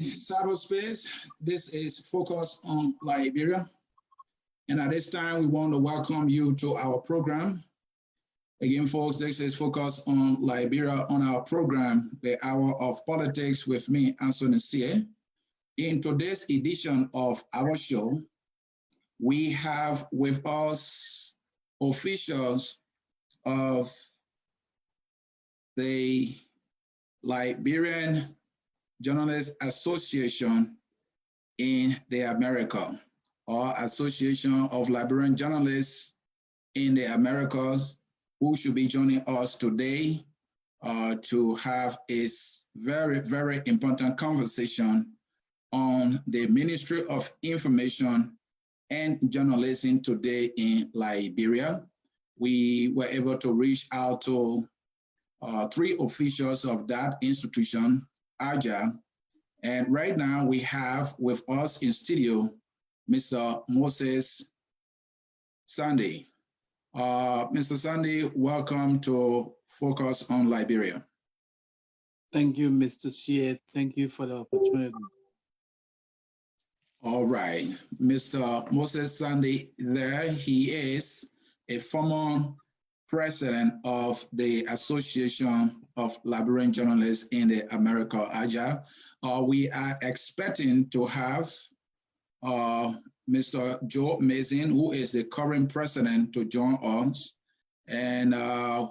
cyberspace. This is focused on Liberia. And at this time, we want to welcome you to our program. Again, folks, this is focused on Liberia on our program, The Hour of Politics with me, Anthony Sie. In today's edition of our show, we have with us officials of the Liberian Journalists Association in the America, or Association of Liberian Journalists in the Americas, who should be joining us today to have a very, very important conversation on the Ministry of Information and Journalism today in Liberia. We were able to reach out to three officials of that institution, ALJA, and right now we have with us in studio Mr. Moses Sunday. Mr. Sunday, welcome to Focus on Liberia. Thank you, Mr. Sie. Thank you for the opportunity. All right, Mr. Moses Sunday there, he is a former president of the Association of Liberian Journalists in the America, ALJA. We are expecting to have Mr. Joe Mason, who is the current president, to join us. And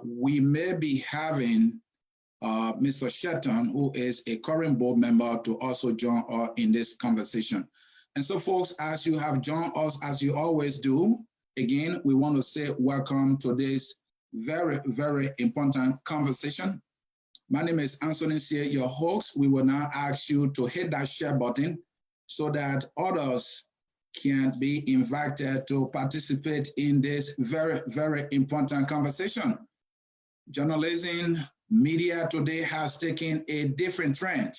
we may be having Mr. Shetton, who is a current board member, to also join us in this conversation. And so, folks, as you have joined us, as you always do, again, we want to say welcome to this very, very important conversation. My name is Anthony Sie, your host. We will now ask you to hit that share button so that others can be invited to participate in this very, very important conversation. Journalism, media today has taken a different trend.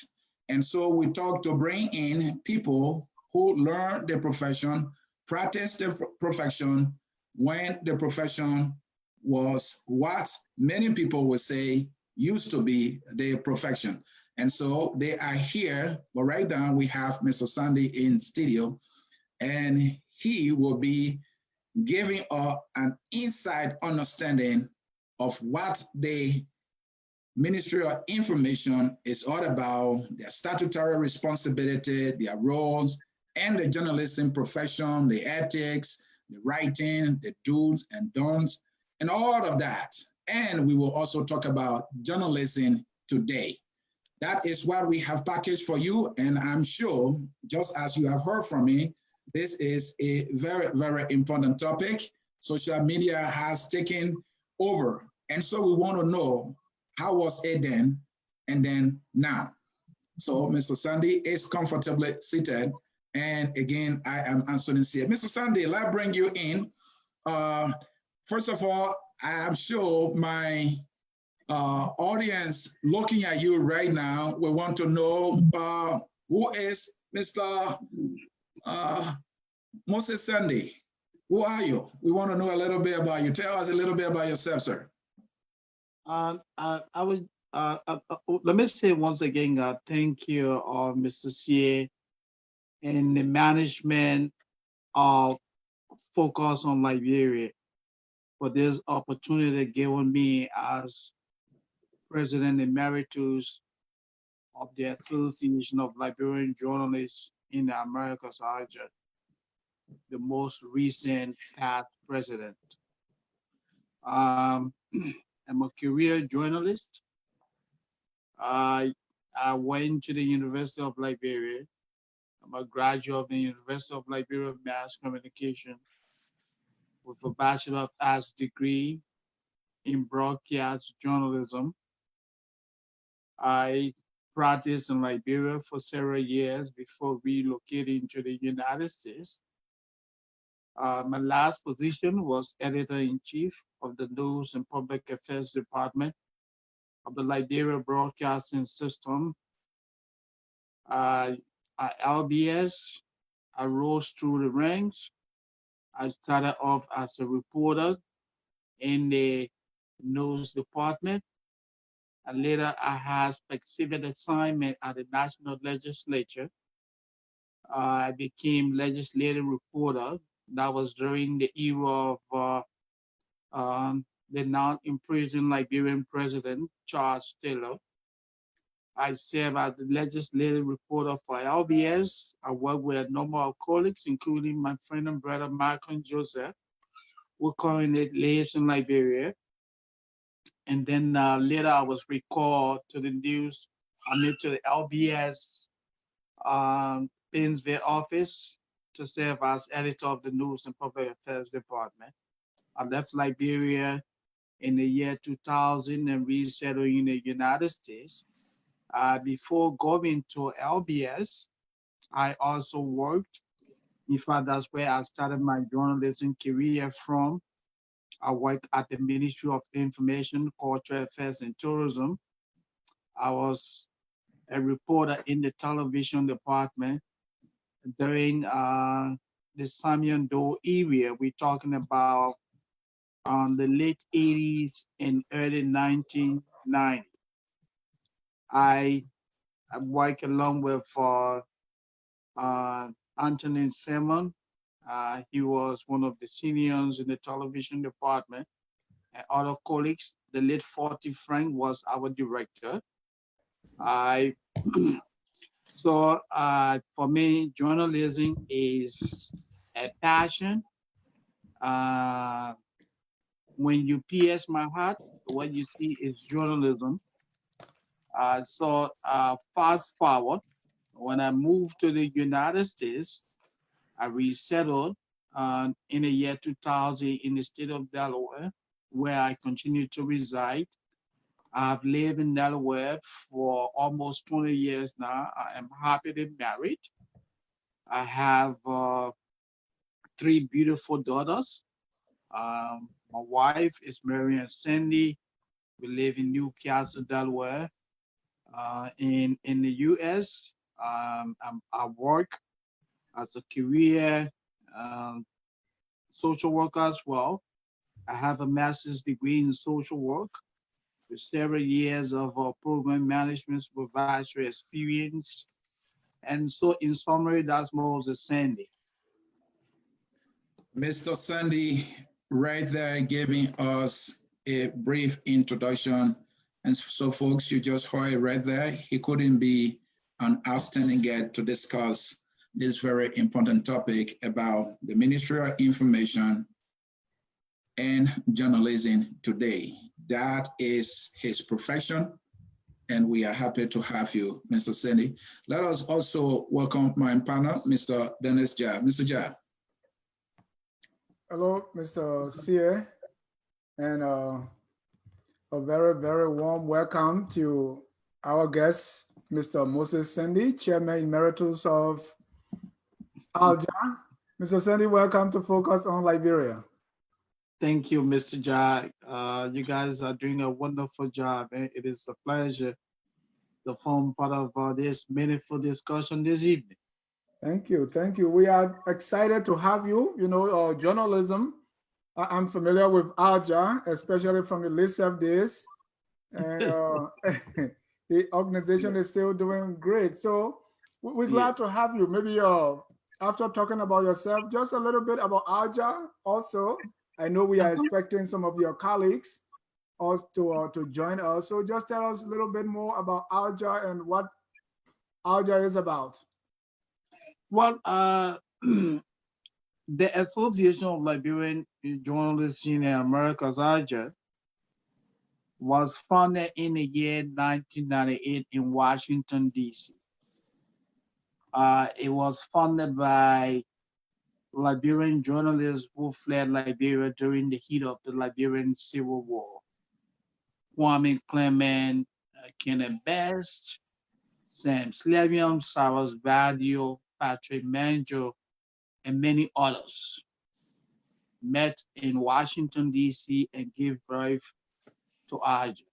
And so we talk to bring in people who learn the profession, practice the profession when the profession was what many people would say used to be the profession. And so they are here, but right now we have Mr. Sunday in studio, and he will be giving an inside understanding of what the Ministry of Information is all about, their statutory responsibility, their roles, and the journalism profession, the ethics, the writing, the do's and don'ts, and all of that. And we will also talk about journalism today. That is what we have packaged for you. And I'm sure, just as you have heard from me, this is a very, very important topic. Social media has taken over. And so we want to know, how was it then and then now? So Mr. Sandy is comfortably seated. And again, I am Anthony Sie. Mr. Sandy, let's bring you in. First of all, I'm sure my audience looking at you right now will want to know who is Mr. Moses Sunday. Who are you? We want to know a little bit about you. Tell us a little bit about yourself, sir. I would let me say once again, thank you, Mr. Sie, and the management of Focus on Liberia for this opportunity given me as President Emeritus of the Association of Liberian Journalists in the Americas, ALJA, the most recent CAT president. I'm a career journalist. I went to the University of Liberia. I'm a graduate of the University of Liberia Mass Communication with a Bachelor of Arts degree in broadcast journalism. I practiced in Liberia for several years before relocating to the United States. My last position was Editor-in-Chief of the News and Public Affairs Department of the Liberia Broadcasting System. At LBS, I rose through the ranks. I started off as a reporter in the news department. And later, I had specific assignment at the National Legislature. I became legislative reporter. That was during the era of the now imprisoned Liberian president, Charles Taylor. I serve as the legislative reporter for LBS. I work with a number of colleagues, including my friend and brother, Michael Joseph, who currently lives in Liberia. And then later I was recalled to the news, to the LBS Painesville office to serve as editor of the News and Public Affairs Department. I left Liberia in the year 2000 and resettled in the United States. Before going to LBS, I also worked. In fact, that's where I started my journalism career from. I worked at the Ministry of Information, Cultural Affairs, and Tourism. I was a reporter in the television department during the Samuel Doe area. We're talking about the late 80s and early 1990s. I worked along with Anthony Simon. He was one of the seniors in the television department, and other colleagues. The late Forty Frank was our director. I so for me, journalism is a passion. Uh, when you pierce my heart, what you see is journalism. Fast forward, when I moved to the United States, I resettled in the year 2000 in the state of Delaware, where I continue to reside. I've lived in Delaware for almost 20 years now. I am happily married. I have 3 beautiful daughters. My wife is Marian Sandy. We live in Newcastle, Delaware. In the U.S., I work as a career um, social worker as well. I have a master's degree in social work with several years of program management supervisory experience. And so, in summary, that's Moses Sandy. Mr. Sandy, right there, giving us a brief introduction. And so, folks, you just heard right there, he couldn't be an outstanding guest to discuss this very important topic about the Ministry of Information and journalism today. That is his profession, and we are happy to have you, Mr. Sandy. Let us also welcome my panel, Mr. Dennis Jha. Mr. Jha. Hello, Mr. CA, and a very, very warm welcome to our guest, Mr. Moses Sandy, Chairman Emeritus of ALJA. Mr. Sandy, welcome to Focus on Liberia. Thank you, Mr. Jha. You guys are doing a wonderful job, and it is a pleasure to form part of this meaningful discussion this evening. Thank you. Thank you. We are excited to have you. You know, journalism, I'm familiar with ALJA, especially from the LISF days. And the organization is still doing great. So we're glad to have you. Maybe after talking about yourself, just a little bit about ALJA also. I know we are expecting some of your colleagues also to join us. So just tell us a little bit more about ALJA and what ALJA is about. Well, the Association of Liberian Journalists in America, ALJA, was founded in the year 1998 in Washington, D.C. It was founded by Liberian journalists who fled Liberia during the heat of the Liberian Civil War. Kwame Clement, Kenneth Best, Sam Slavium, Cyrus Vadio, Patrick Manjo, and many others met in Washington, D.C. and gave birth to ALJA.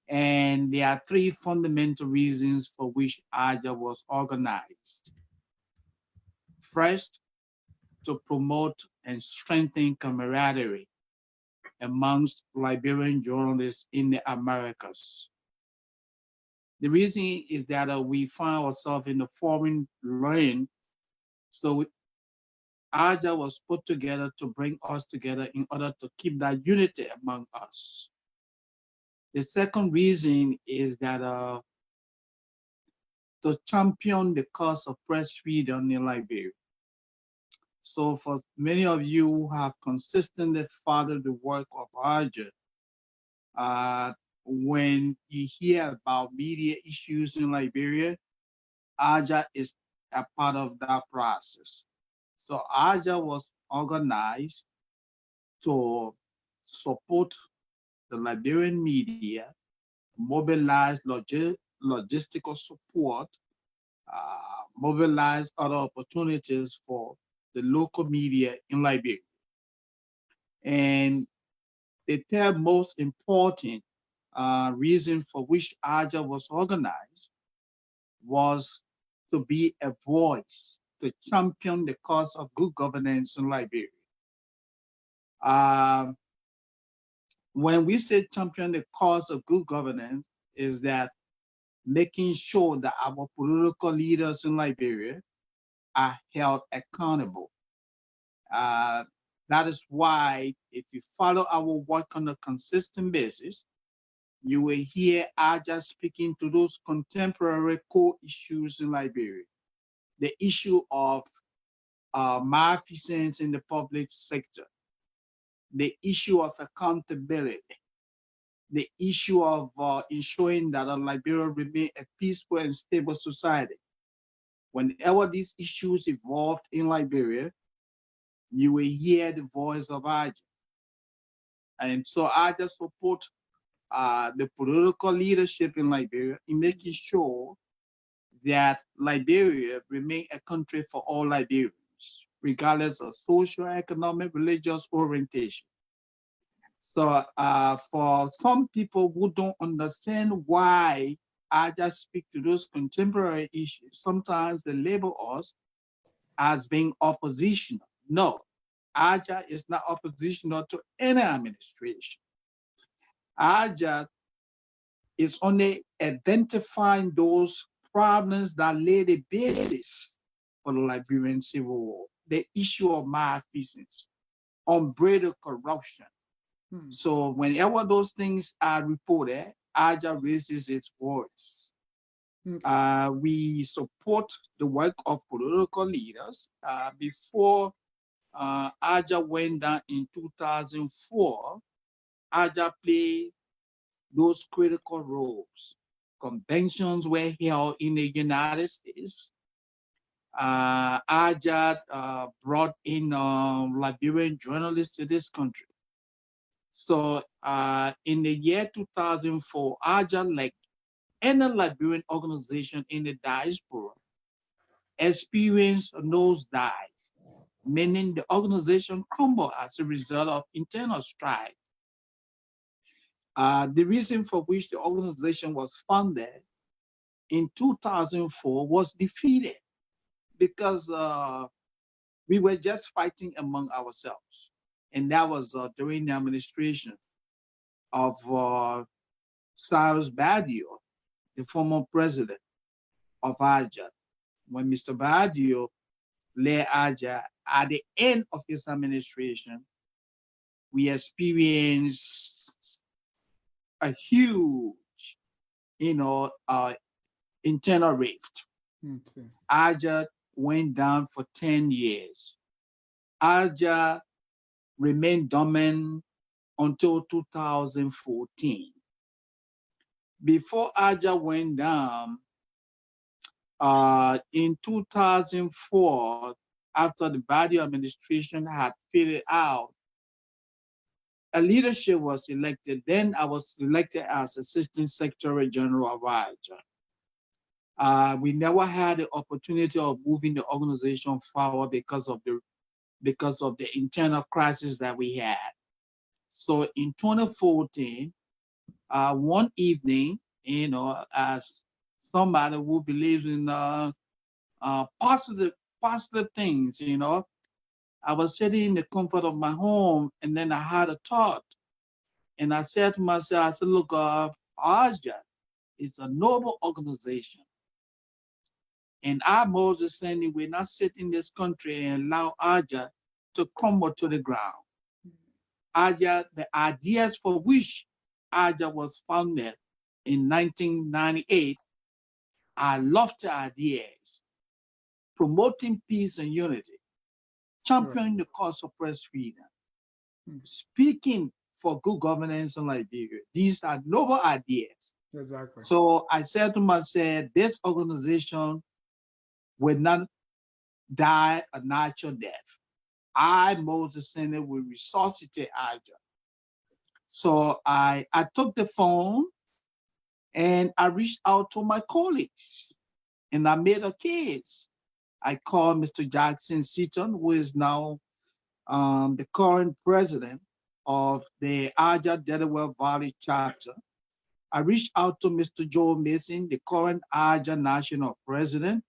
And there are 3 fundamental reasons for which ALJA was organized. First, to promote and strengthen camaraderie amongst Liberian journalists in the Americas. The reason is that we find ourselves in the foreign land. So ALJA was put together to bring us together in order to keep that unity among us. The second reason is that to champion the cause of press freedom in Liberia. So for many of you who have consistently followed the work of ALJA, when you hear about media issues in Liberia, ALJA is a part of that process. So ALJA was organized to support the Liberian media, mobilize logistical support, mobilize other opportunities for the local media in Liberia. And the third most important reason for which ALJA was organized was to be a voice to champion the cause of good governance in Liberia. When we say champion the cause of good governance, is that making sure that our political leaders in Liberia are held accountable. That is why, if you follow our work on a consistent basis, you will hear ALJA speaking to those contemporary core issues in Liberia. The issue of malfeasance in the public sector, the issue of accountability, the issue of ensuring that Liberia remain a peaceful and stable society. Whenever these issues evolved in Liberia, you will hear the voice of ALJA. And so ALJA support the political leadership in Liberia in making sure that Liberia remain a country for all Liberians, regardless of social, economic, religious orientation. So for some people who don't understand why ALJA speak to those contemporary issues, sometimes they label us as being oppositional. No, ALJA is not oppositional to any administration. ALJA is only identifying those problems that lay the basis for the Liberian Civil War, the issue of malfeasance, unbridled corruption. So whenever those things are reported, ALJA raises its voice. We support the work of political leaders. Before ALJA went down in 2004, ALJA played those critical roles. Conventions were held in the United States. ALJA brought in Liberian journalists to this country. So in the year 2004, ALJA, like any Liberian organization in the diaspora, experienced a nosedive, meaning the organization crumbled as a result of internal strife. The reason for which the organization was founded in 2004 was defeated because we were just fighting among ourselves. And that was during the administration of Cyrus Badio, the former president of ALJA. When Mr. Badio led ALJA, at the end of his administration, we experienced a huge, internal rift. ALJA went down for 10 years. ALJA remained dormant until 2014. Before ALJA went down, in 2004, after the Badio administration had faded out, a leadership was elected. Then I was elected as Assistant Secretary General of ALJA. We never had the opportunity of moving the organization forward because of the internal crisis that we had. So in 2014, one evening, as somebody who believes in positive things, I was sitting in the comfort of my home, and then I had a thought. And I said to myself, I said, look, ALJA is a noble organization. And I, Moses, saying we're not sitting in this country and allow ALJA to crumble to the ground. ALJA, the ideas for which ALJA was founded in 1998 are lofty ideas, promoting peace and unity, championing the cause of press freedom, speaking for good governance in Liberia. These are noble ideas. Exactly. So I said to myself, this organization will not die a natural death. I, Moses Senate, will resuscitate ALJA. So I took the phone and I reached out to my colleagues and I made a case. I called Mr. Jackson Seaton, who is now the current president of the ALJA Delaware Valley chapter. I reached out to Mr. Joe Mason, the current ALJA national president.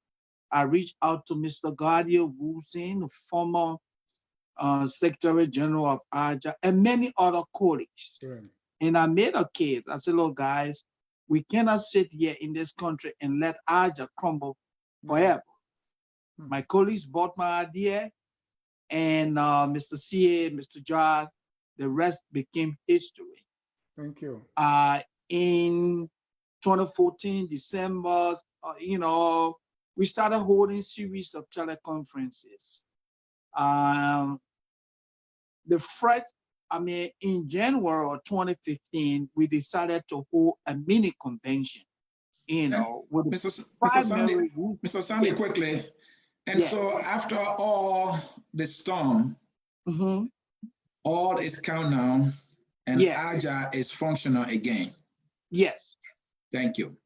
I reached out to Mr. Gardia Wusin, the former Secretary General of ALJA, and many other colleagues. Right. And I made a case. I said, look, guys, we cannot sit here in this country and let ALJA crumble forever. My colleagues bought my idea, and Mr. CA, Mr. John, the rest became history. Thank you. In 2014, December, we started holding series of teleconferences. In January of 2015, we decided to hold a mini convention, with Mr. Sandy, quickly. And so after all the storm, all is calm now, and ALJA is functional again. Yes. Thank you.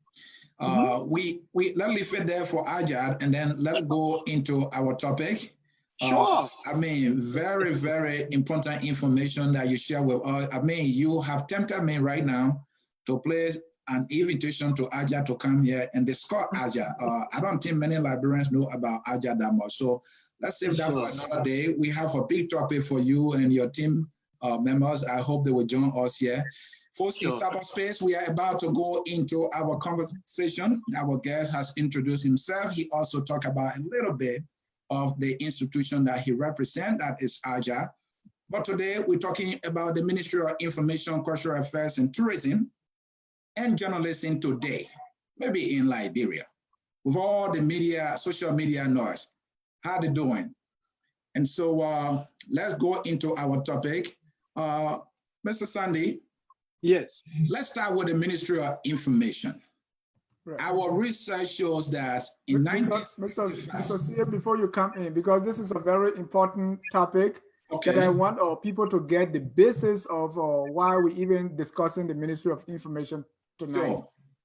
We let me leave it there for ALJA, and then let's go into our topic. Sure. Very, very important information that you share with us. You have tempted me right now to place an invitation to ALJA to come here and discuss ALJA. I don't think many Liberians know about ALJA that much. So let's save that for another day. We have a big topic for you and your team members. I hope they will join us here. Folks, in cyberspace, we are about to go into our conversation. Our guest has introduced himself. He also talked about a little bit of the institution that he represents, that is ALJA. But today we're talking about the Ministry of Information, Cultural Affairs and Tourism and journalism today, maybe in Liberia, with all the media, social media noise. How they doing? And so let's go into our topic. Mr. Sandy. Yes. Let's start with the Ministry of Information. Right. Our research shows that in Mr. C, before you come in, because this is a very important topic that I want people to get the basis of why we're even discussing the Ministry of Information tonight.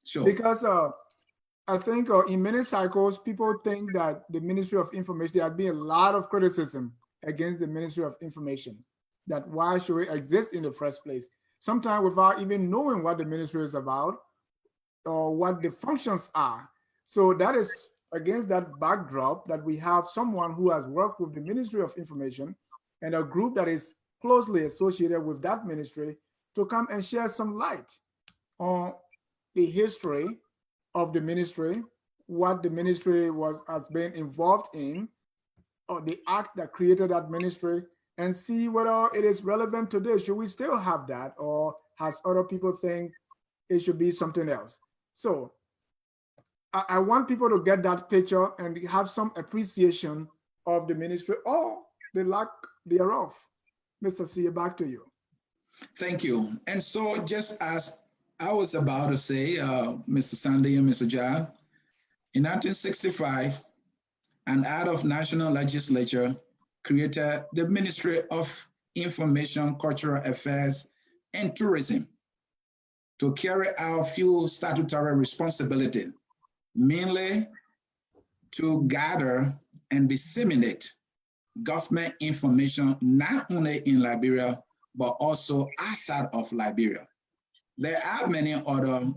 Sure. Because I think in many cycles, people think that the Ministry of Information, there has been a lot of criticism against the Ministry of Information, that why should it exist in the first place? Sometimes without even knowing what the ministry is about or what the functions are. So that is against that backdrop that we have someone who has worked with the Ministry of Information and a group that is closely associated with that ministry to come and share some light on the history of the ministry, what the ministry has been involved in, or the act that created that ministry, and see whether it is relevant today. Should we still have that, or has other people think it should be something else? So I want people to get that picture and have some appreciation of the ministry or the lack thereof. Mr. C, back to you. Thank you. And so just as I was about to say, Mr. Sandy and Mr. Jha, in 1965, an act of national legislature created the Ministry of Information, Cultural Affairs, and Tourism to carry out a few statutory responsibilities, mainly to gather and disseminate government information, not only in Liberia, but also outside of Liberia. There are many other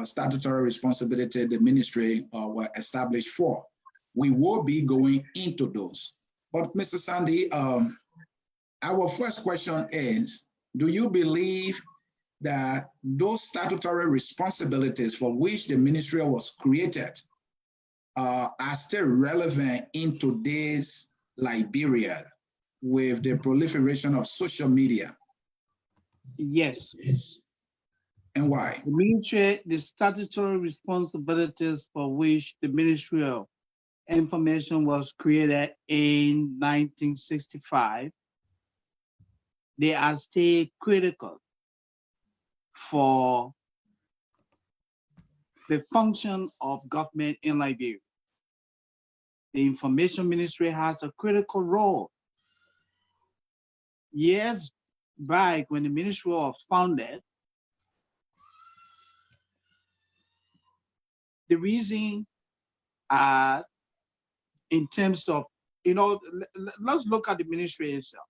statutory responsibilities the ministry were established for. We will be going into those. But Mr. Sandy, our first question is, do you believe that those statutory responsibilities for which the ministry was created are still relevant in today's Liberia with the proliferation of social media? Yes. And why? The ministry, the statutory responsibilities for which the Ministry of Information was created in 1965, they are still critical for the function of government in Liberia. The Information Ministry has a critical role. Years back, when the ministry was founded, the reason in terms of, let's look at the ministry itself.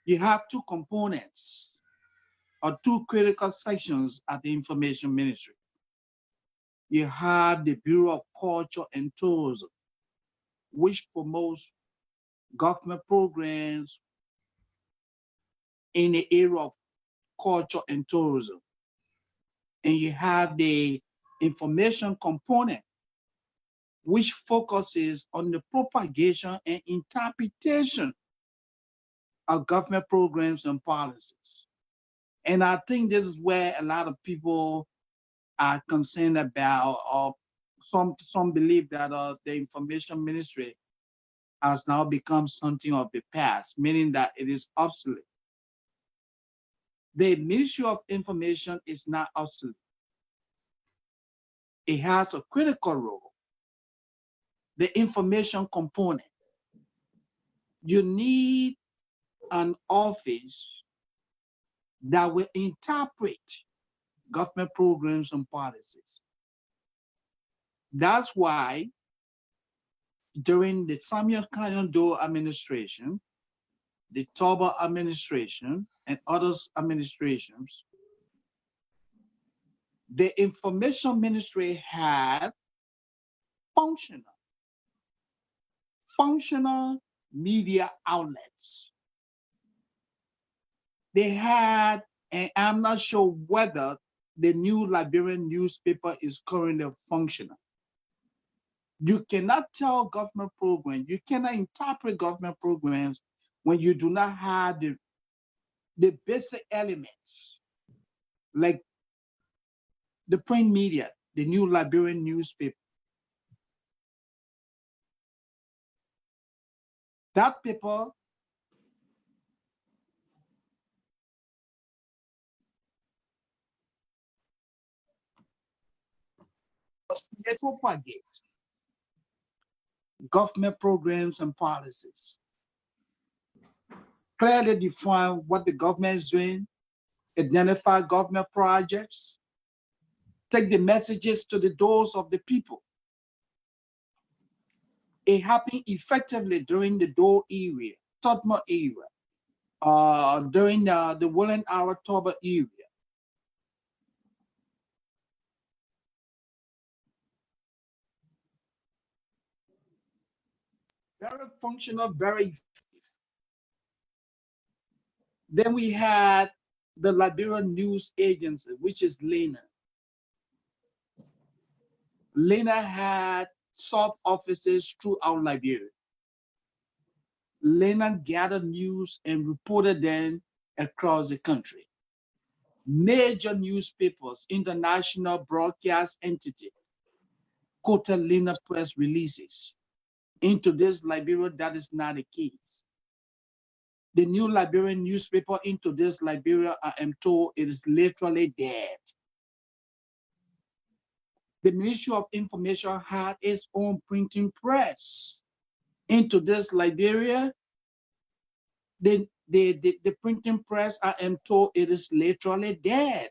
You have two components or two critical sections at the Information Ministry. You have the Bureau of Culture and Tourism, which promotes government programs in the area of culture and tourism. And you have the information component, which focuses on the propagation and interpretation of government programs and policies. And I think this is where a lot of people are concerned about, or some believe that the Information Ministry has now become something of the past, meaning that it is obsolete. The Ministry of Information is not obsolete. It has a critical role. The information component. You need an office that will interpret government programs and policies. That's why during the Samuel Kanyando administration, the Toba administration, and others administrations, the Information Ministry had functional media outlets. They had, and I'm not sure whether the new Liberian newspaper is currently functional. You cannot tell government programs, you cannot interpret government programs when you do not have the basic elements, like the print media, the new Liberian newspaper. That paper propagate government programs and policies. Clearly define what the government is doing, identify government projects, take the messages to the doors of the people. It happened effectively during the Dole era, Totmo era, during the Woolen Hour Toba era. Very functional, very effective. Then we had the Liberian News Agency, which is LENA. LENA had sub offices throughout Liberia. LENA gathered news and reported them across the country. Major newspapers, international broadcast entity, quoted LENA press releases. Into this Liberia, that is not the case. The new Liberian newspaper into this Liberia, I am told, it is literally dead. The Ministry of Information had its own printing press. Into this Liberia, the printing press, I am told, it is literally dead.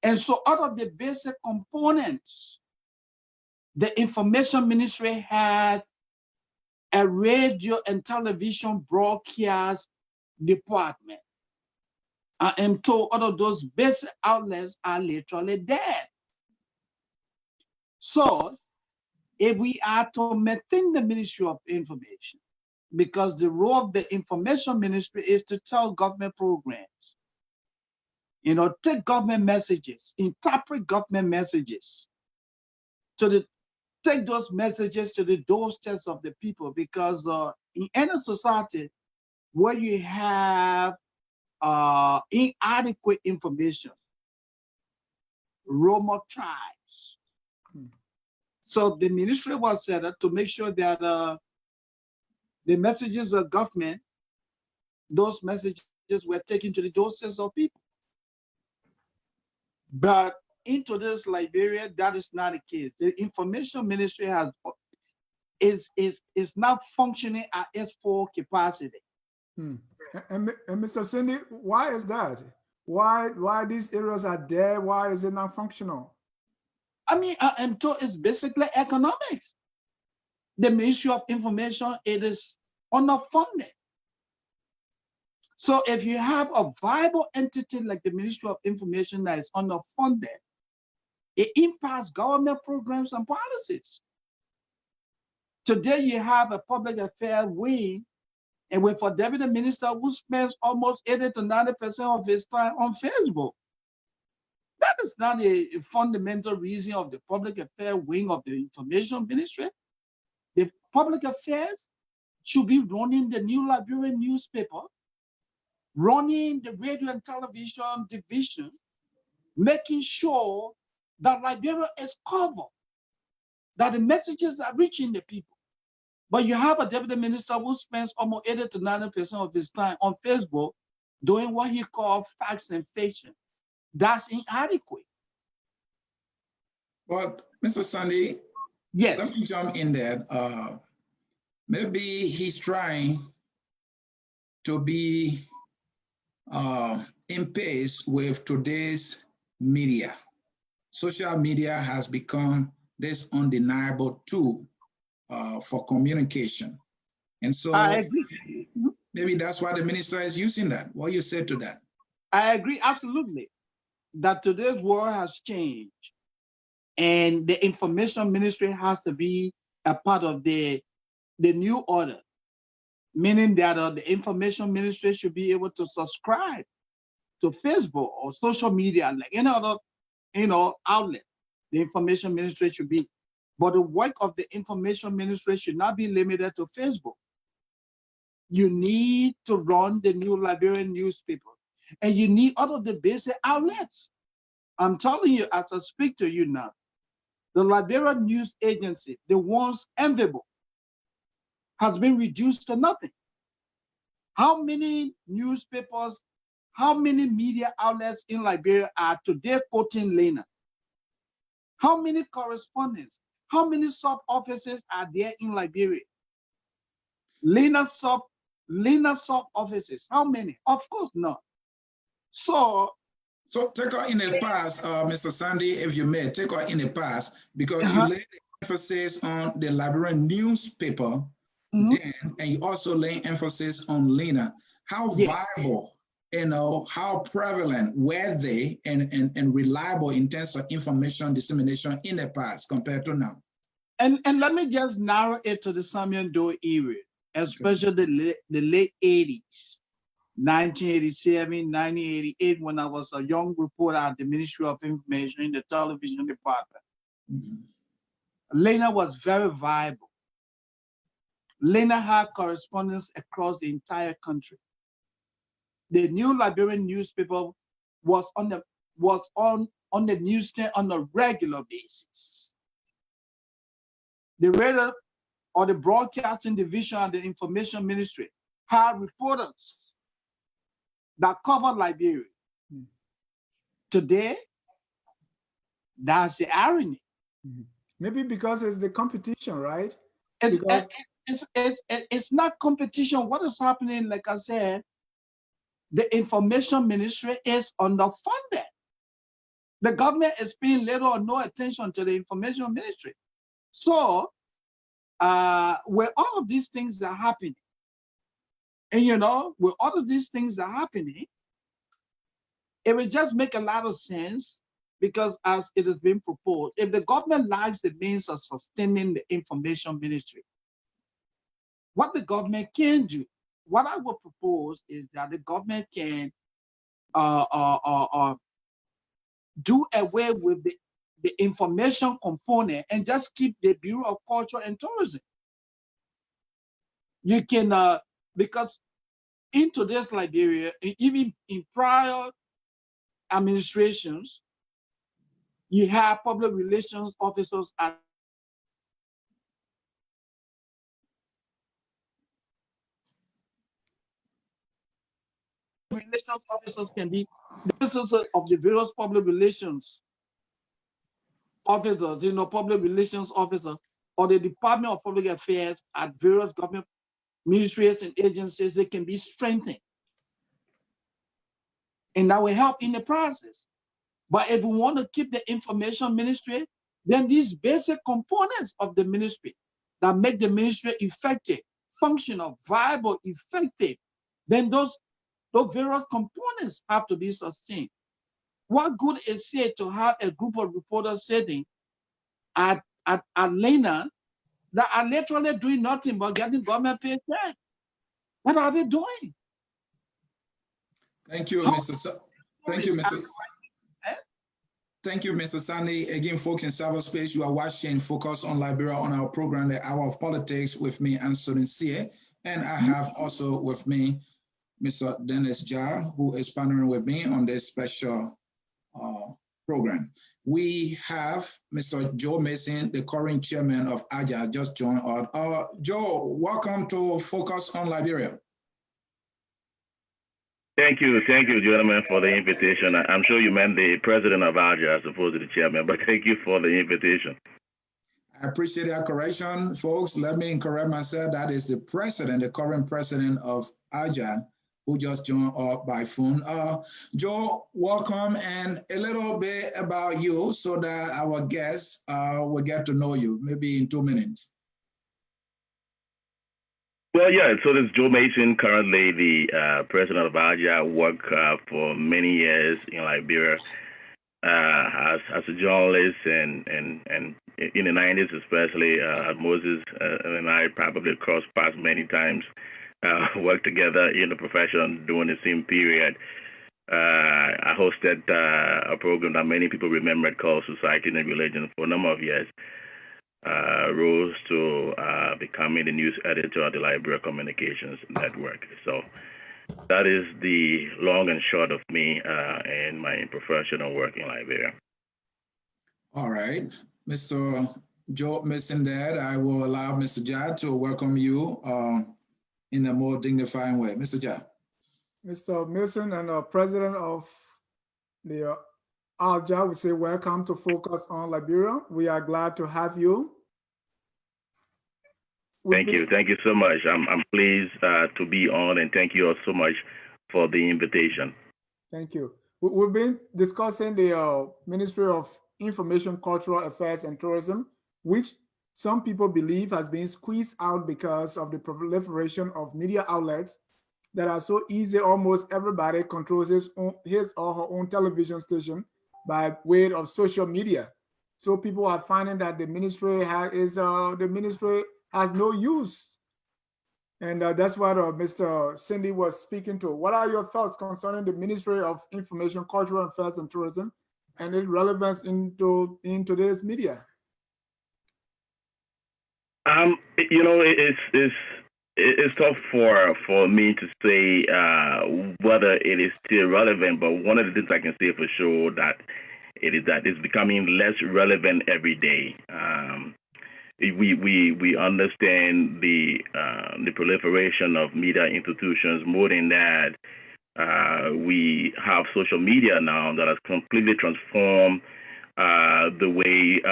And so out of the basic components, the Information Ministry had a radio and television broadcast department. I am told all of those basic outlets are literally dead. So if we are to maintain the Ministry of Information, because the role of the information ministry is to tell government programs, take government messages, interpret government messages, take those messages to the doorsteps of the people, because in any society where you have inadequate information, Roma tribes. So the ministry was set up to make sure that the messages of government, those messages were taken to the doorsteps of people. But in today's Liberia, that is not the case. The information ministry is not functioning at its full capacity. And Mr. Cindy, why is that? Why these areas are there? Why is it not functional? I mean, and so it's basically economics. The Ministry of Information, it is underfunded. So if you have a viable entity like the Ministry of Information that is underfunded, it impacts government programs and policies. Today you have a public affairs wing, and with a deputy minister who spends almost 80 to 90% of his time on Facebook. That is not a fundamental reason of the public affairs wing of the information ministry. The public affairs should be running the New Liberian newspaper, running the radio and television division, making sure that Liberia is covered, that the messages are reaching the people. But you have a deputy minister who spends almost 80 to 90% of his time on Facebook doing what he calls facts and fiction. That's inadequate. But Mr. Sandy, yes, let me jump in there. Maybe he's trying to be in pace with today's media. Social media has become this undeniable tool for communication. And so I agree. Maybe that's why the minister is using that. What do you say to that? I agree absolutely that today's world has changed, and the information ministry has to be a part of the new order, meaning that the information ministry should be able to subscribe to Facebook or social media, like any other outlet. The information ministry should be, but the work of the information ministry should not be limited to Facebook. You need to run the New Liberian newspaper, and you need all of the basic outlets. I'm telling you, as I speak to you now, the Liberian News Agency, the once enviable, has been reduced to nothing. How many newspapers, how many media outlets in Liberia are today quoting Lena? How many correspondents, how many sub-offices are there in Liberia? Lena sub-offices, how many? Of course not. So take her in the past, Mr. Sandy, if you may, take her in the past, because you laid emphasis on the Liberian newspaper then, and you also lay emphasis on Lena. How viable, how prevalent were they and reliable in terms of information dissemination in the past compared to now? And let me just narrow it to the Samuel Doe era, especially the late 80s. 1987, 1988, when I was a young reporter at the Ministry of Information in the television department. Lena was very viable. Lena had correspondence across the entire country. The New Liberian newspaper was on the newsstand on a regular basis. The radio or the broadcasting division of the information ministry had reporters that covered Liberia. Today, that's the irony. Maybe because it's the competition, right? It's not competition. What is happening, like I said, the information ministry is underfunded. The government is paying little or no attention to the information ministry. So, where all of these things are happening, and where all of these things are happening, it will just make a lot of sense, because as it is being proposed, if the government lacks the means of sustaining the information ministry, what the government can do. What I would propose is that the government can do away with the information component and just keep the Bureau of Culture and Tourism. You can, because in today's Liberia, even in prior administrations, you have public relations officers at relations officers can be the officers of the various public relations officers, public relations officers, or the Department of Public Affairs at various government ministries and agencies. They can be strengthened. And that will help in the process. But if we want to keep the information ministry, then these basic components of the ministry that make the ministry effective, functional, viable, effective, then those various components have to be sustained. What good is it to have a group of reporters sitting at Lena that are literally doing nothing but getting government paycheck? What are they doing? Thank you, Mr. Thank you, Mr. Thank you, Mr. Sandy. Again, folks in cyberspace, you are watching Focus on Liberia on our program, The Hour of Politics, with me, Anthony Sie. And I have also with me Mr. Dennis Jar, who is partnering with me on this special program. We have Mr. Joe Mason, the current chairman of ALJA, just joined us. Joe, welcome to Focus on Liberia. Thank you, gentlemen, for the invitation. I'm sure you meant the president of ALJA as opposed to the chairman, but thank you for the invitation. I appreciate that correction, folks. Let me correct myself. That is the president, the current president of ALJA, who just joined us by phone. Joe, welcome, and a little bit about you so that our guests will get to know you, maybe in 2 minutes. Well, yeah, so this is Joe Mason, currently the president of ALJA. Worked for many years in Liberia as a journalist, and in the 90s especially, Moses and I probably crossed paths many times, worked together in the profession during the same period. I hosted a program that many people remembered called Society and Religion for a number of years. Rose to becoming the news editor of the Liberia Communications Network. So that is the long and short of me and my professional work in Liberia. All right, Mr. Joe Mason there, I will allow Mr. Jad to welcome you in a more dignified way. Mr. Jad. Mr. Mason and president of the ALJA, we say welcome to Focus on Liberia. We are glad to have you. Thank you so much. I'm pleased to be on, and thank you all so much for the invitation. Thank you. We've been discussing the Ministry of Information, Cultural Affairs and Tourism, which some people believe has been squeezed out because of the proliferation of media outlets that are so easy. Almost everybody controls his or her own television station by way of social media. So people are finding that the ministry has no use. And that's what Mr. Cindy was speaking to. What are your thoughts concerning the Ministry of Information, Cultural Affairs and Tourism and its relevance in today's media? It's tough for me to say whether it is still relevant, but one of the things I can say for sure that it's becoming less relevant every day. We understand the proliferation of media institutions. More than that, we have social media now that has completely transformed the way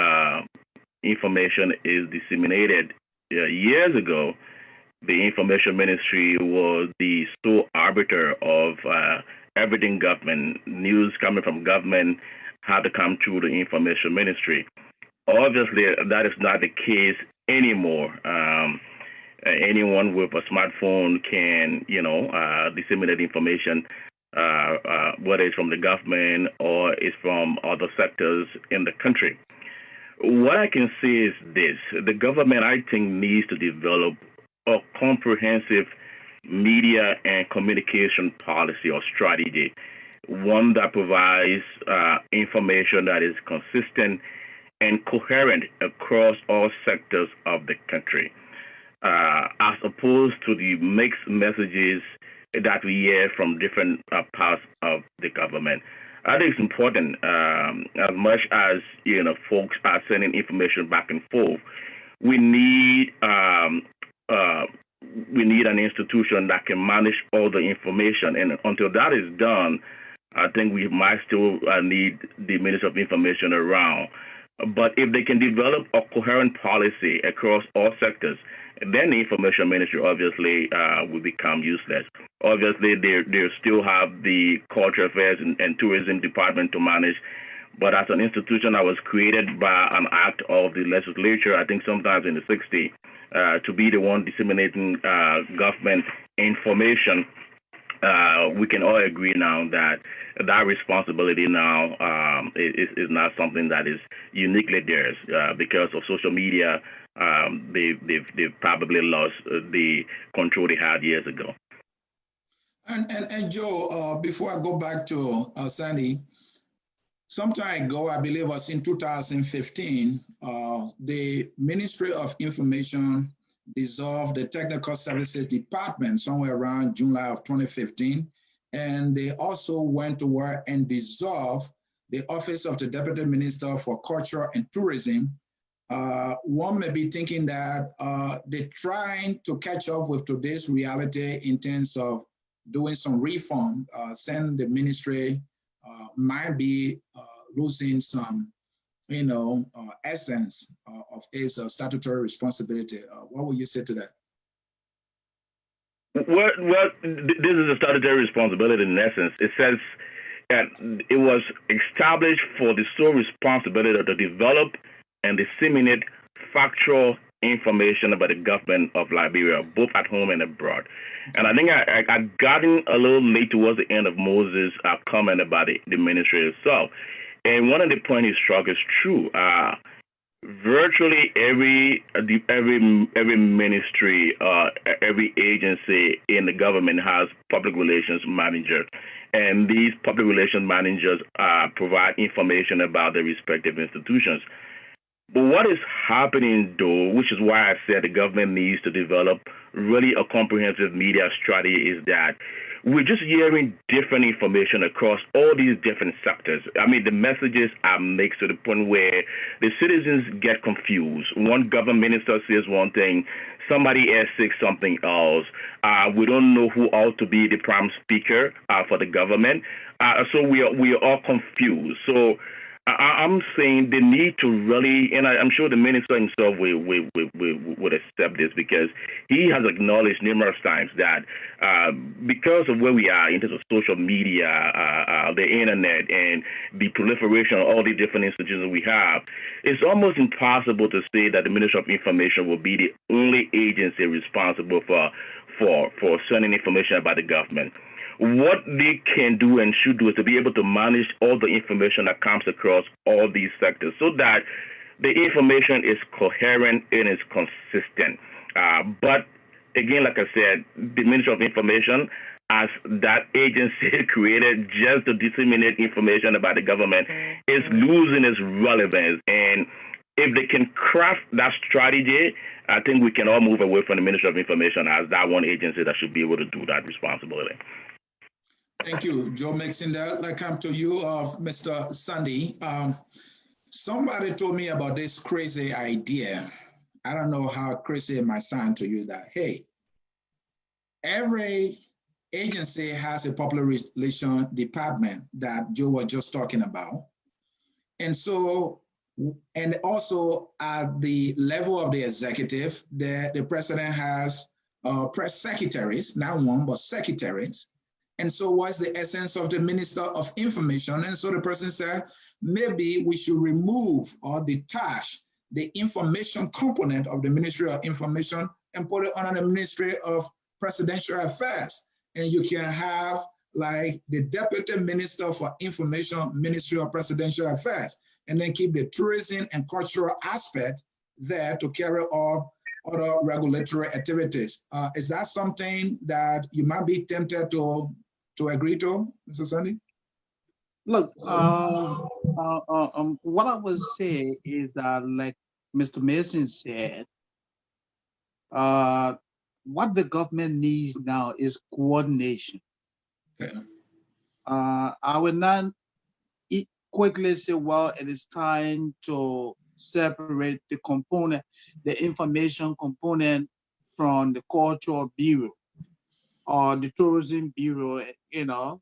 information is disseminated. Years ago, the information ministry was the sole arbiter of everything government. News coming from government had to come through the information ministry. Obviously, that is not the case anymore. Anyone with a smartphone can, disseminate information, whether it's from the government or it's from other sectors in the country. What I can say is this: the government, I think, needs to develop a comprehensive media and communication policy or strategy, one that provides information that is consistent and coherent across all sectors of the country, as opposed to the mixed messages that we hear from different parts of the government. I think it's important, as much as folks are sending information back and forth. We need an institution that can manage all the information, and until that is done, I think we might still need the Minister of Information around. But if they can develop a coherent policy across all sectors, then the information ministry obviously will become useless. Obviously, they still have the culture affairs and tourism department to manage. But as an institution that was created by an act of the legislature, I think sometimes in the 60s, to be the one disseminating government information, we can all agree now that that responsibility now is not something that is uniquely theirs. Because of social media, they've probably lost the control they had years ago. And Joe, before I go back to Sandy, some time ago, I believe it was in 2015, the Ministry of Information dissolved the Technical Services Department somewhere around July of 2015. And they also went to work and dissolved the Office of the Deputy Minister for Culture and Tourism. One may be thinking that they're trying to catch up with today's reality in terms of doing some reform, send the ministry might be losing some, essence of its statutory responsibility. What would you say to that? Well, this is a statutory responsibility in essence. It says that it was established for the sole responsibility to develop and disseminate factual information about the government of Liberia, both at home and abroad. And I think I gotten a little late towards the end of Moses' comment about the ministry itself. And one of the points he struck is true. Virtually every ministry, every agency in the government has public relations managers, and these public relations managers provide information about their respective institutions. But what is happening, though, which is why I said the government needs to develop really a comprehensive media strategy, is that we're just hearing different information across all these different sectors. I mean, the messages are mixed to the point where the citizens get confused. One government minister says one thing, somebody else says something else. We don't know who ought to be the prime speaker for the government. So we are all confused. So I'm saying they need to really, and I'm sure the minister himself would accept this, because he has acknowledged numerous times that because of where we are in terms of social media, the internet, and the proliferation of all the different institutions we have, it's almost impossible to say that the Ministry of Information will be the only agency responsible for sending information about the government. What they can do and should do is to be able to manage all the information that comes across all these sectors so that the information is coherent and is consistent. But again, like I said, the Ministry of Information, as that agency created just to disseminate information about the government, is losing its relevance. And if they can craft that strategy, I think we can all move away from the Ministry of Information as that one agency that should be able to do that responsibility. Thank you, Joe Mixon. I come to you, Mr. Sandy. Somebody told me about this crazy idea. I don't know how crazy it might sound to you that, hey, every agency has a public relations department that Joe was just talking about. And so, and also at the level of the executive, the president has press secretaries, not one, but secretaries. And so what's the essence of the Minister of Information? And so the person said, maybe we should remove or detach the information component of the Ministry of Information and put it under the Ministry of Presidential Affairs. And you can have like the Deputy Minister for Information, Ministry of Presidential Affairs, and then keep the tourism and cultural aspect there to carry out other regulatory activities. Is that something that you might be tempted to agree to, Mr. Sandy? Look, what I would say is that, like Mr. Mason said, what the government needs now is coordination. Okay. I will not quickly say, well, it is time to separate the component, the information component from the cultural bureau or the tourism bureau, you know.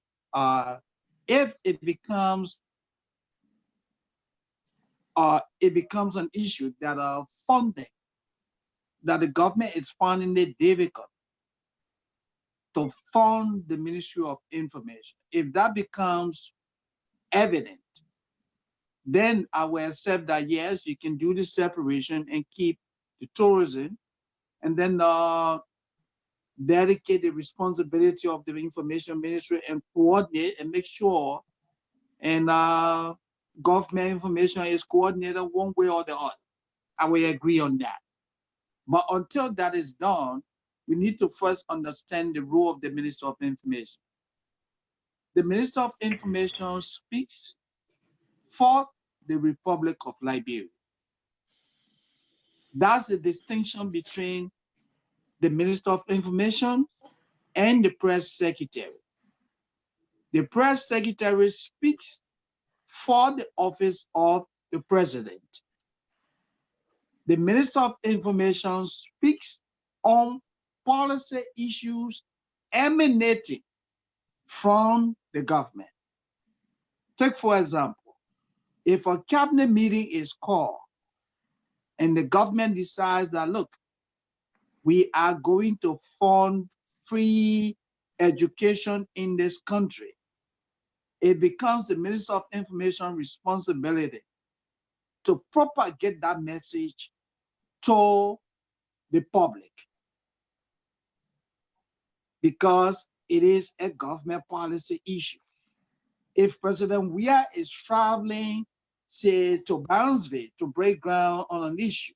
If it becomes an issue that funding, that the government is finding it difficult to fund the Ministry of Information. If that becomes evident, then I will accept that, yes, you can do the separation and keep the tourism, and then dedicate the responsibility of the Information Ministry and coordinate and make sure and government information is coordinated one way or the other. I will agree on that. But until that is done, we need to first understand the role of the Minister of Information. The Minister of Information speaks for the Republic of Liberia. That's the distinction between the Minister of Information and the Press Secretary. The Press Secretary speaks for the office of the President. The Minister of Information speaks on policy issues emanating from the government. Take, for example, if a cabinet meeting is called and the government decides that, look, we are going to fund free education in this country, it becomes the Minister of Information responsibility to propagate that message to the public, because it is a government policy issue. If President Weah is traveling, say, to Brownsville to break ground on an issue,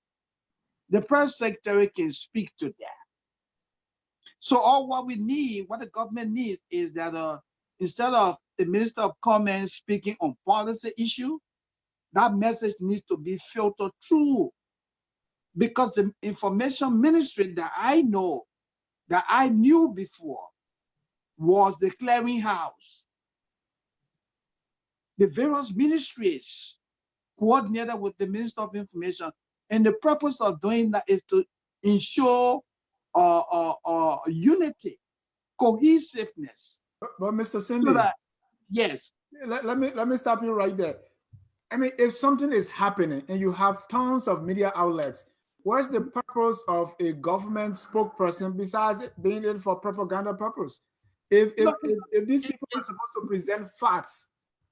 the press secretary can speak to that. So all what the government needs is that instead of the Minister of Commerce speaking on policy issue, that message needs to be filtered through, because the information ministry that I know, that I knew before, was the clearinghouse. The various ministries coordinated with the Minister of Information, and the purpose of doing that is to ensure unity, cohesiveness. But Mr. Cindy, So that, yes. Let me stop you right there. I mean, if something is happening and you have tons of media outlets, what's the purpose of a government spokesperson besides being it for propaganda purpose? If these people are supposed to present facts,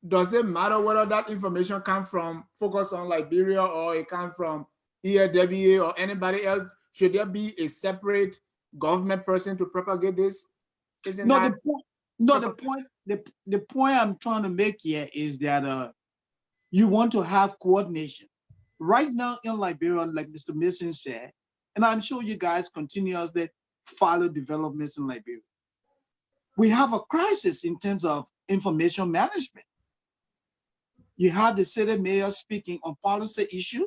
does it matter whether that information comes from Focus on Liberia or it comes from ALJA or anybody else? Should there be a separate government person to propagate this? The point I'm trying to make here is that you want to have coordination. Right now in Liberia, like Mr. Mason said, and I'm sure you guys continuously follow developments in Liberia, we have a crisis in terms of information management. You have the city mayor speaking on policy issue.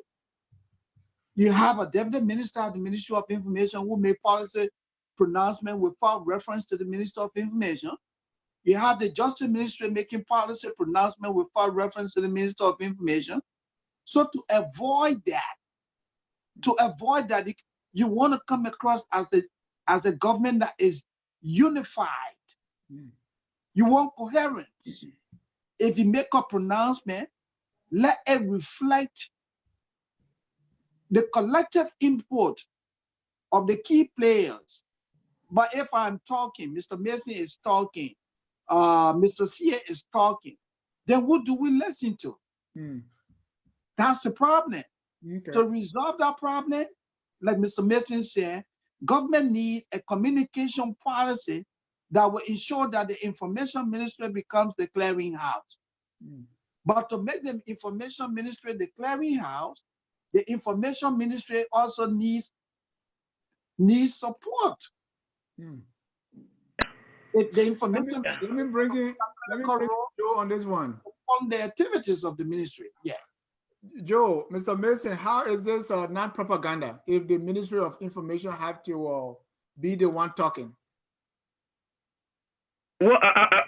You have a deputy minister of the Ministry of Information who made policy pronouncement without reference to the Minister of Information. You have the Justice Ministry making policy pronouncement without reference to the Minister of Information. So to avoid that, you want to come across as a government that is unified. You want coherence. If you make a pronouncement, let it reflect the collective input of the key players. But if I'm talking, Mr. Mason is talking, Mr. Sia is talking, then what do we listen to? That's the problem. Okay. To resolve that problem, like Mr. Mason said, government needs a communication policy that will ensure that the information ministry becomes the clearinghouse. But to make the information ministry the clearinghouse, the information ministry also needs needs support. If the information let me bring in Joe on this one. On the activities of the ministry. Yeah. Joe, Mr. Mason, how is this not propaganda if the Ministry of Information have to be the one talking? Well,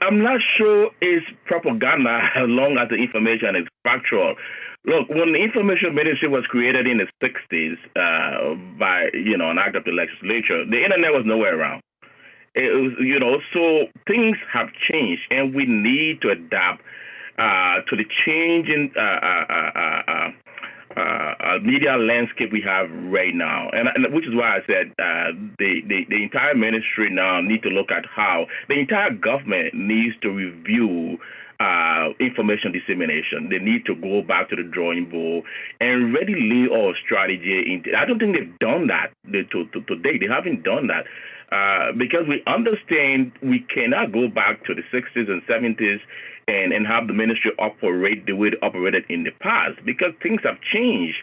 I'm not sure it's propaganda as long as the information is factual. Look, when the Information Ministry was created in the 60s by, an act of the legislature, the internet was nowhere around. It was, so things have changed, and we need to adapt to the change in media landscape we have right now, and which is why I said the entire ministry now need to look at how the entire government needs to review information dissemination. They need to go back to the drawing board and really lay our strategy. I don't think they've done that to date. They haven't done that. Because we understand we cannot go back to the 60s and 70s and have the ministry operate the way it operated in the past, because things have changed.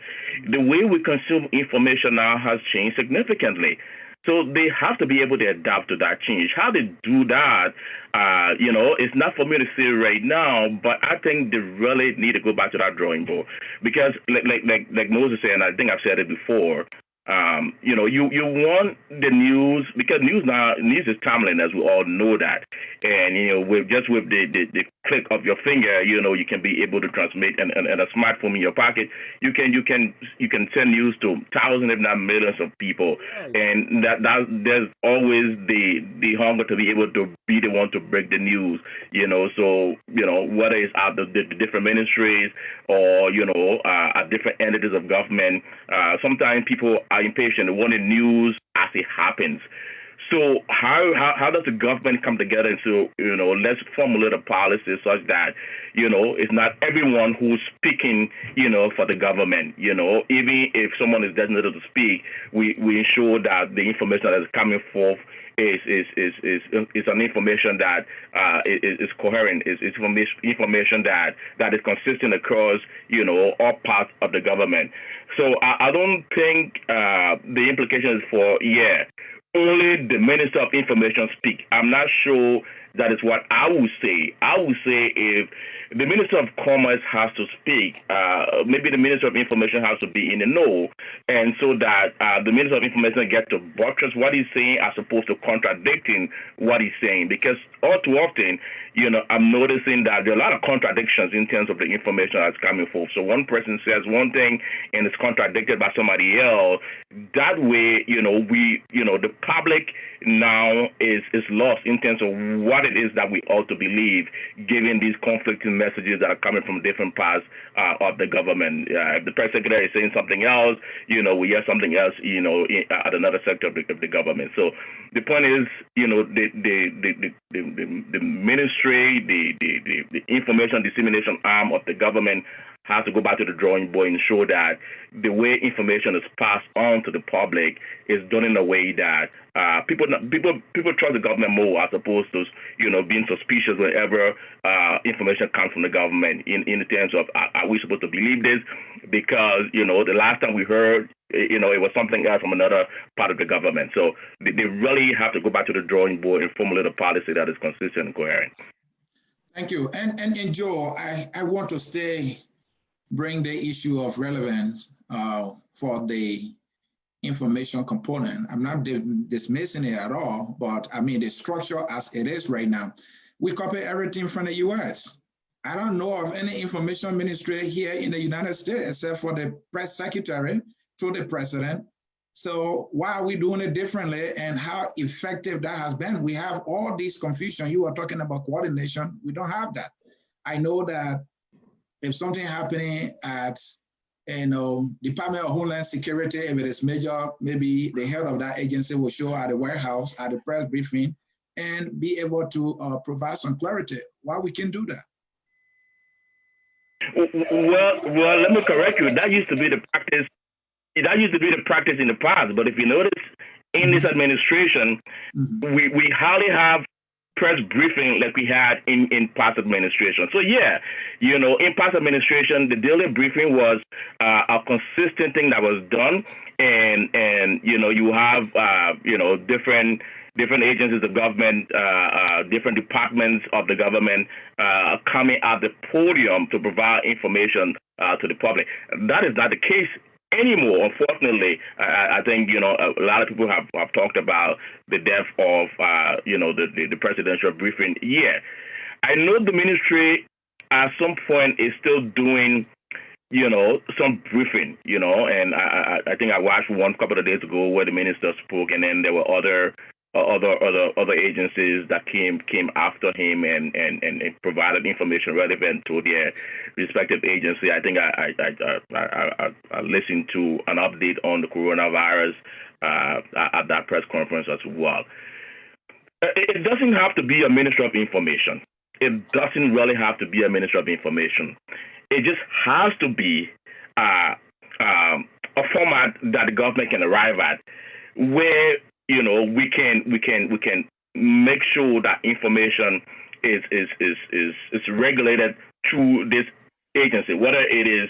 The way we consume information now has changed significantly. So they have to be able to adapt to that change. How they do that, it's not for me to say right now, but I think they really need to go back to that drawing board. Because like Moses said, and I think I've said it before, you want the news, because news is timely, as we all know that. And, with the click of your finger, you can be able to transmit, and a smartphone in your pocket, you can send news to thousands, if not millions of people. And that there's always the hunger to be able to be the one to break the news, so, whether it's out the different ministries or, at different entities of government, sometimes people are impatient. They want the news as it happens. So how does the government come together and say, let's formulate a policy such that, it's not everyone who's speaking, for the government, even if someone is designated to speak, we ensure that the information that is coming forth is an information that is coherent, is information that is consistent across, all parts of the government. So I don't think the implications for, only the Minister of Information speak. I'm not sure that is what I would say. I would say if the Minister of Commerce has to speak, maybe the Minister of Information has to be in the know, and so that the Minister of Information gets to buttress what he's saying as opposed to contradicting what he's saying. Because all too often, I'm noticing that there are a lot of contradictions in terms of the information that's coming forth. So one person says one thing and it's contradicted by somebody else. That way, the public now is lost in terms of what it is that we ought to believe, given these conflicting messages that are coming from different parts of the government. If the press secretary is saying something else, we hear something else, at another sector of the government. So the point is, the ministry, the information dissemination arm of the government has to go back to the drawing board and ensure that the way information is passed on to the public is done in a way that people trust the government more, as opposed to being suspicious whenever information comes from the government in terms of are we supposed to believe this? Because the last time we heard it was something else from another part of the government. So they really have to go back to the drawing board and formulate a policy that is consistent and coherent. Thank you. And Joe, I want to bring the issue of relevance for the information component. I'm not dismissing it at all, but I mean the structure as it is right now. We copy everything from the US. I don't know of any information ministry here in the United States except for the press secretary to the president. So why are we doing it differently, and how effective that has been? We have all this confusion. You were talking about coordination. We don't have that. I know that if something happening at Department of Homeland Security, if it is major, maybe the head of that agency will show at the White House at the press briefing and be able to provide some clarity. Why we can do that? Well, let me correct you. That used to be the practice. That used to be the practice in the past. But if you notice, in this administration, we hardly have press briefing like we had in past administration. So yeah, you know, in past administration, the daily briefing was a consistent thing that was done, and you know, you have you know, different agencies of government, different departments of the government coming at the podium to provide information to the public. That is not the case anymore, unfortunately. I think, you know, a lot of people have talked about the death of, you know, the presidential briefing. Yeah, I know the ministry at some point is still doing, you know, some briefing, you know, and I think I watched one couple of days ago where the minister spoke, and then there were other agencies that came after him and provided information relevant to their respective agency. I think I listened to an update on the coronavirus at that press conference as well. It doesn't have to be a minister of information. It doesn't really have to be a minister of information. It just has to be a format that the government can arrive at, where, you know, we can make sure that information is regulated through this agency. Whether it is,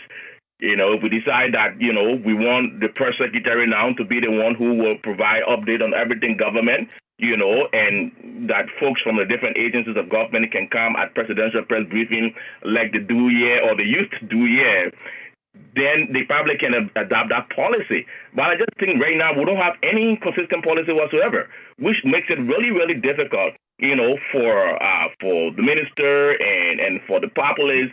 you know, if we decide that, you know, we want the press secretary now to be the one who will provide update on everything government, you know, and that folks from the different agencies of government can come at presidential press briefing like they do here or they used to do here, then they probably can adopt that policy. But I just think right now we don't have any consistent policy whatsoever, which makes it really, really difficult, you know, for the minister and for the populace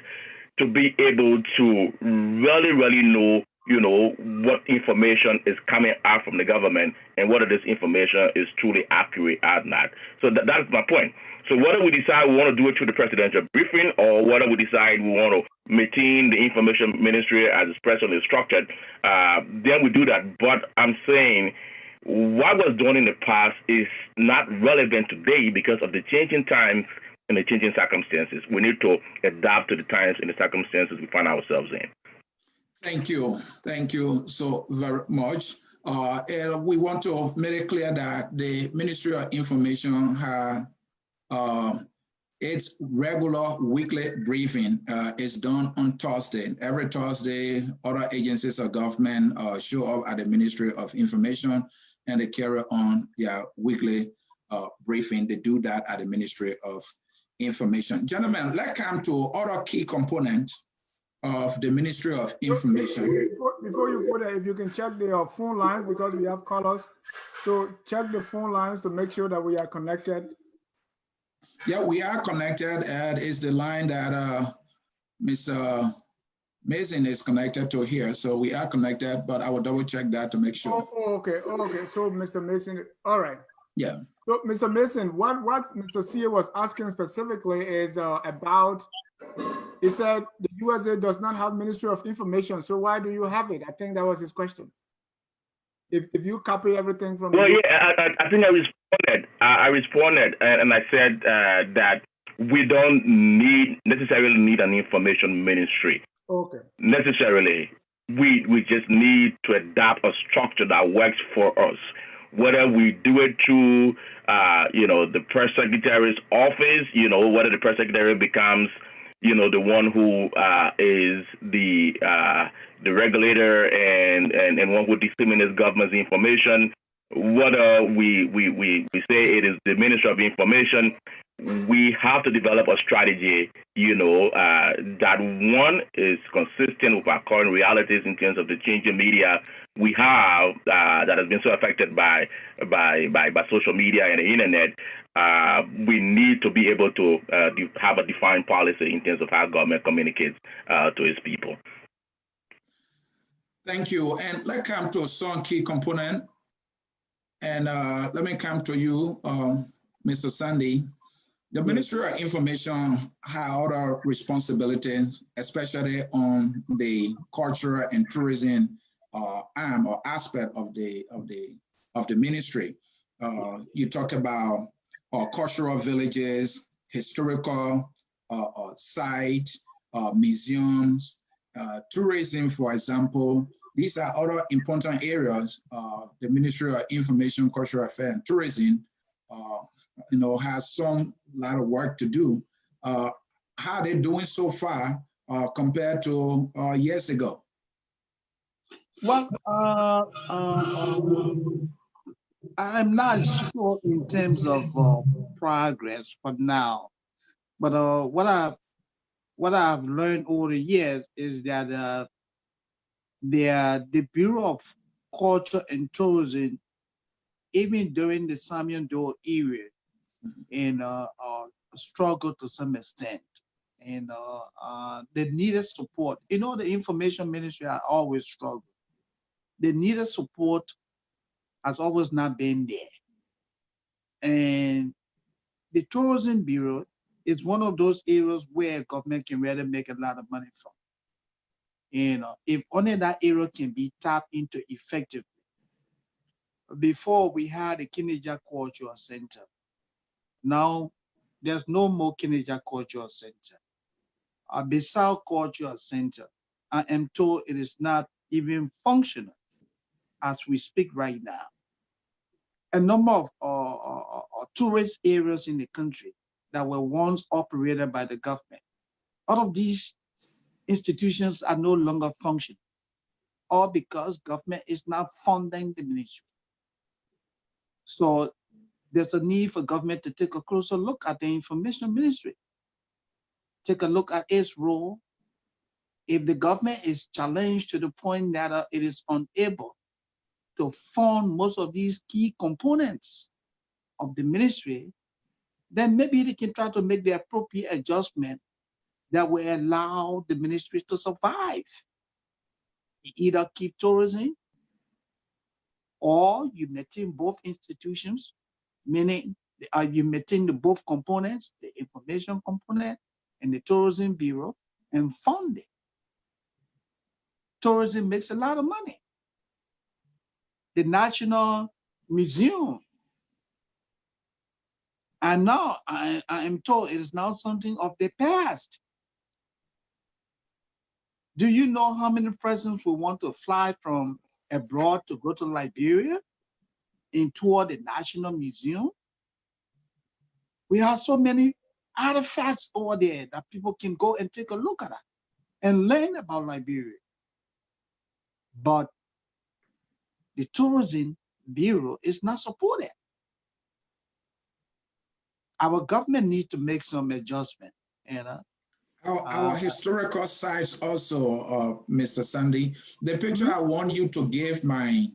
to be able to really, really know, you know, what information is coming out from the government and whether this information is truly accurate or not. So that's my point. So whether we decide we want to do it through the presidential briefing or whether we decide we want to maintain the information ministry as it's presently structured, then we do that. But I'm saying what was done in the past is not relevant today because of the changing times and the changing circumstances. We need to adapt to the times and the circumstances we find ourselves in. Thank you. Thank you so very much. And we want to make it clear that the Ministry of Information has its regular weekly briefing is done on Thursday. Every Thursday, other agencies of government show up at the Ministry of Information and they carry on their weekly briefing. They do that at the Ministry of Information. Gentlemen, let's come to other key components of the Ministry of Information. Before you go there, if you can check the phone lines, because we have callers. So check the phone lines to make sure that we are connected. Yeah, we are connected, and it's the line that Mr. Mason is connected to here. So we are connected, but I will double check that to make sure. Oh, okay. So Mr. Mason, all right. Yeah. So Mr. Mason, what Mr. C was asking specifically is about, he said the USA does not have Ministry of Information, so why do you have it? I think that was his question. If you copy everything from— Well, yeah, I think I responded, and I said that we don't necessarily need an information ministry. Okay. Necessarily, we just need to adopt a structure that works for us. Whether we do it through, you know, the press secretary's office, you know, whether the press secretary becomes, you know, the one who is the regulator and one who disseminates government's information, whether we say it is the Ministry of Information, we have to develop a strategy, you know, that one is consistent with our current realities in terms of the changing media we have that has been so affected by social media and the internet. We need to be able to have a defined policy in terms of how government communicates to its people. Thank you. And let's come to some key component. And let me come to you, Mr. Sandy. The Ministry of Information has other responsibilities, especially on the culture and tourism arm or aspect of the ministry. You talk about cultural villages, historical sites, museums, tourism, for example. These are other important areas the Ministry of Information, Cultural Affairs, and Tourism has some lot of work to do. How are they doing so far compared to years ago? Well, I'm not sure in terms of progress for now, but what I've learned over the years is that the Bureau of Culture and Tourism, even during the Samian Dole era, and struggled to some extent, and they needed support. The information ministry I always struggled. They needed support, has always not been there. And the Tourism Bureau is one of those areas where government can really make a lot of money from. If only that area can be tapped into effectively. Before we had a Kinija Cultural Center. Now there's no more Kinija Cultural Center. A Bissau Cultural Center, I am told it is not even functional as we speak right now. A number of tourist areas in the country that were once operated by the government, all of these institutions are no longer functioning, all because government is not funding the ministry. So there's a need for government to take a closer look at the information ministry, take a look at its role. If the government is challenged to the point that it is unable to fund most of these key components of the ministry, then maybe they can try to make the appropriate adjustment that will allow the ministry to survive. You either keep tourism or you maintain both institutions, meaning you maintain the both components, the information component and the Tourism Bureau, and fund it. Tourism makes a lot of money. The National Museum, and now I am told it is now something of the past. Do you know how many presidents will want to fly from abroad to go to Liberia and tour the National Museum? We have so many artifacts over there that people can go and take a look at it and learn about Liberia. But the Tourism Bureau is not supported. Our government needs to make some adjustment. Our historical sites also, Mr. Sandy, the picture I want you to give my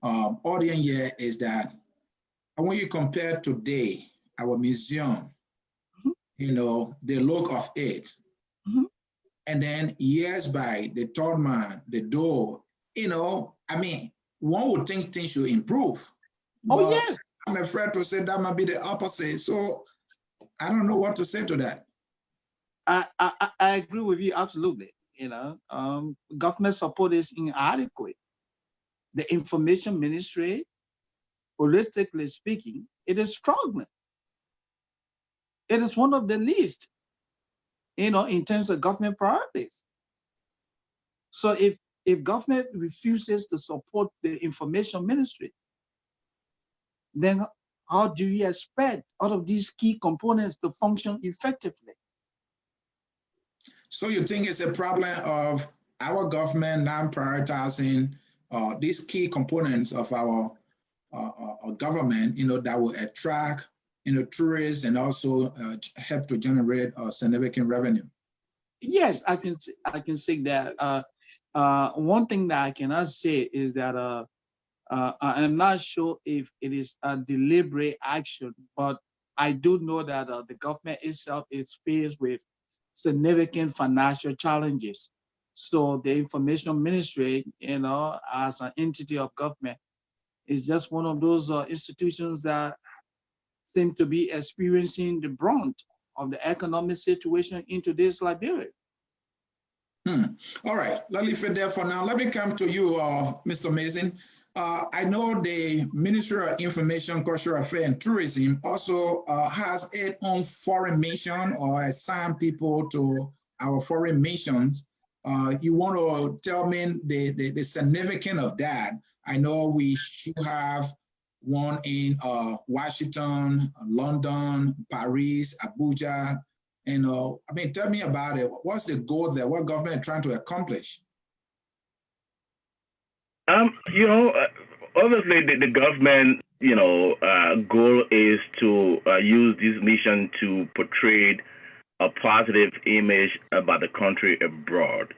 audience here is that I want you to compare today, our museum, the look of it, and then years by the third man, the door, one would think things should improve. Oh, yes. I'm afraid to say that might be the opposite. So I don't know what to say to that. I agree with you absolutely. Government support is inadequate. The information ministry, holistically speaking, it is struggling. It is one of the least, in terms of government priorities. So if government refuses to support the information ministry, then how do you expect all of these key components to function effectively? So you think it's a problem of our government not prioritizing these key components of our government, that will attract, tourists and also help to generate significant revenue? Yes, I can say that. One thing that I cannot say is that I'm not sure if it is a deliberate action, but I do know that the government itself is faced with significant financial challenges. So the information ministry, as an entity of government, is just one of those institutions that seem to be experiencing the brunt of the economic situation in today's Liberia. All right, let's leave it there for now. Let me come to you, Mr. Mason. I know the Ministry of Information, Cultural Affairs and Tourism also has its own foreign mission or assign people to our foreign missions. You want to tell me the significance of that? I know we should have one in Washington, London, Paris, Abuja. And I mean, tell me about it. What's the goal there? What government is trying to accomplish? Obviously the government, goal is to use this mission to portray a positive image about the country abroad.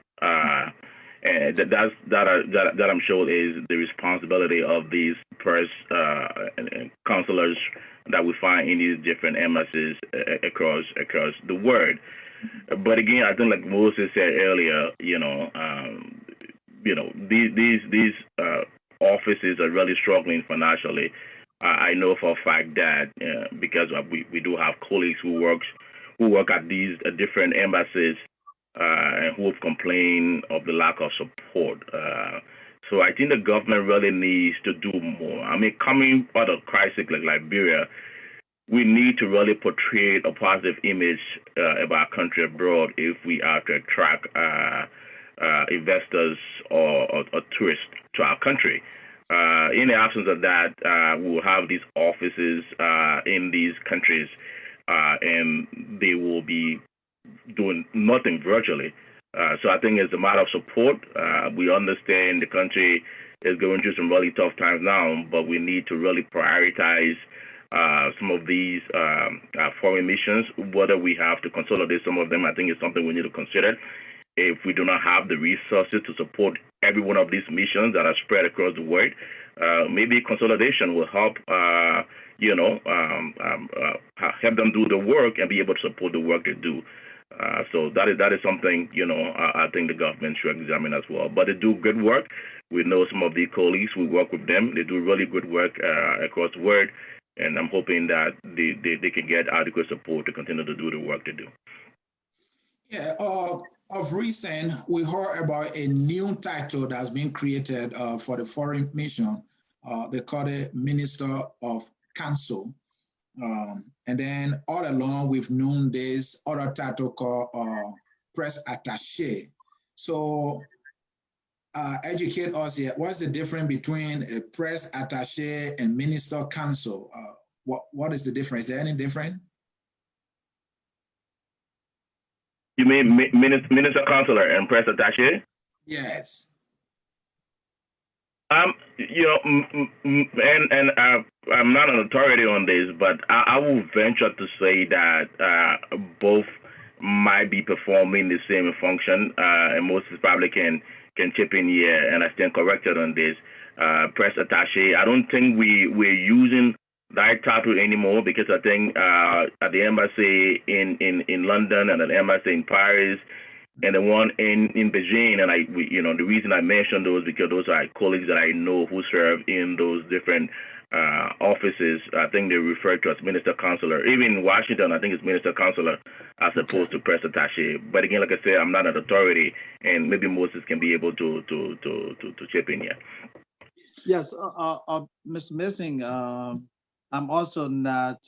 And that I'm sure is the responsibility of these press and consulars that we find in these different embassies across the world. But again, I think like Moses said earlier, these offices are really struggling financially. I know for a fact that because we do have colleagues who work at these different embassies and who have complained of the lack of support. So I think the government really needs to do more. I mean, coming out of crisis like Liberia, we need to really portray a positive image of our country abroad if we are to attract investors or tourists to our country. In the absence of that, we'll have these offices in these countries, and they will be doing nothing virtually. So I think it's a matter of support. We understand the country is going through some really tough times now, but we need to really prioritize some of these foreign missions. Whether we have to consolidate some of them, I think is something we need to consider. If we do not have the resources to support every one of these missions that are spread across the world, maybe consolidation will help, help them do the work and be able to support the work they do. So that is something, I think the government should examine as well. But they do good work. We know some of the colleagues, we work with them. They do really good work across the world. And I'm hoping that they can get adequate support to continue to do the work they do. Yeah, of recent, we heard about a new title that's been created for the foreign mission. They call it Minister of Council. And then all along, we've known this other title called Press Attaché. So educate us here. What's the difference between a Press Attaché and Minister Council? What is the difference? Is there any difference? You mean Minister Consular and Press Attaché? Yes. I'm not an authority on this, but I will venture to say that both might be performing the same function, and Moses probably can chip in here, and I stand corrected on this. Press Attaché, I don't think we're using that title anymore, because I think at the embassy in London and at the embassy in Paris and the one in Beijing, and the reason I mentioned those because those are colleagues that I know who serve in those different offices. I think they refer to as Minister Consular. Even in Washington, I think it's Minister Consular as opposed to Press Attaché. But again, like I said, I'm not an authority, and maybe Moses can be able to chip in here. Yes, Mr. Missing, I'm also not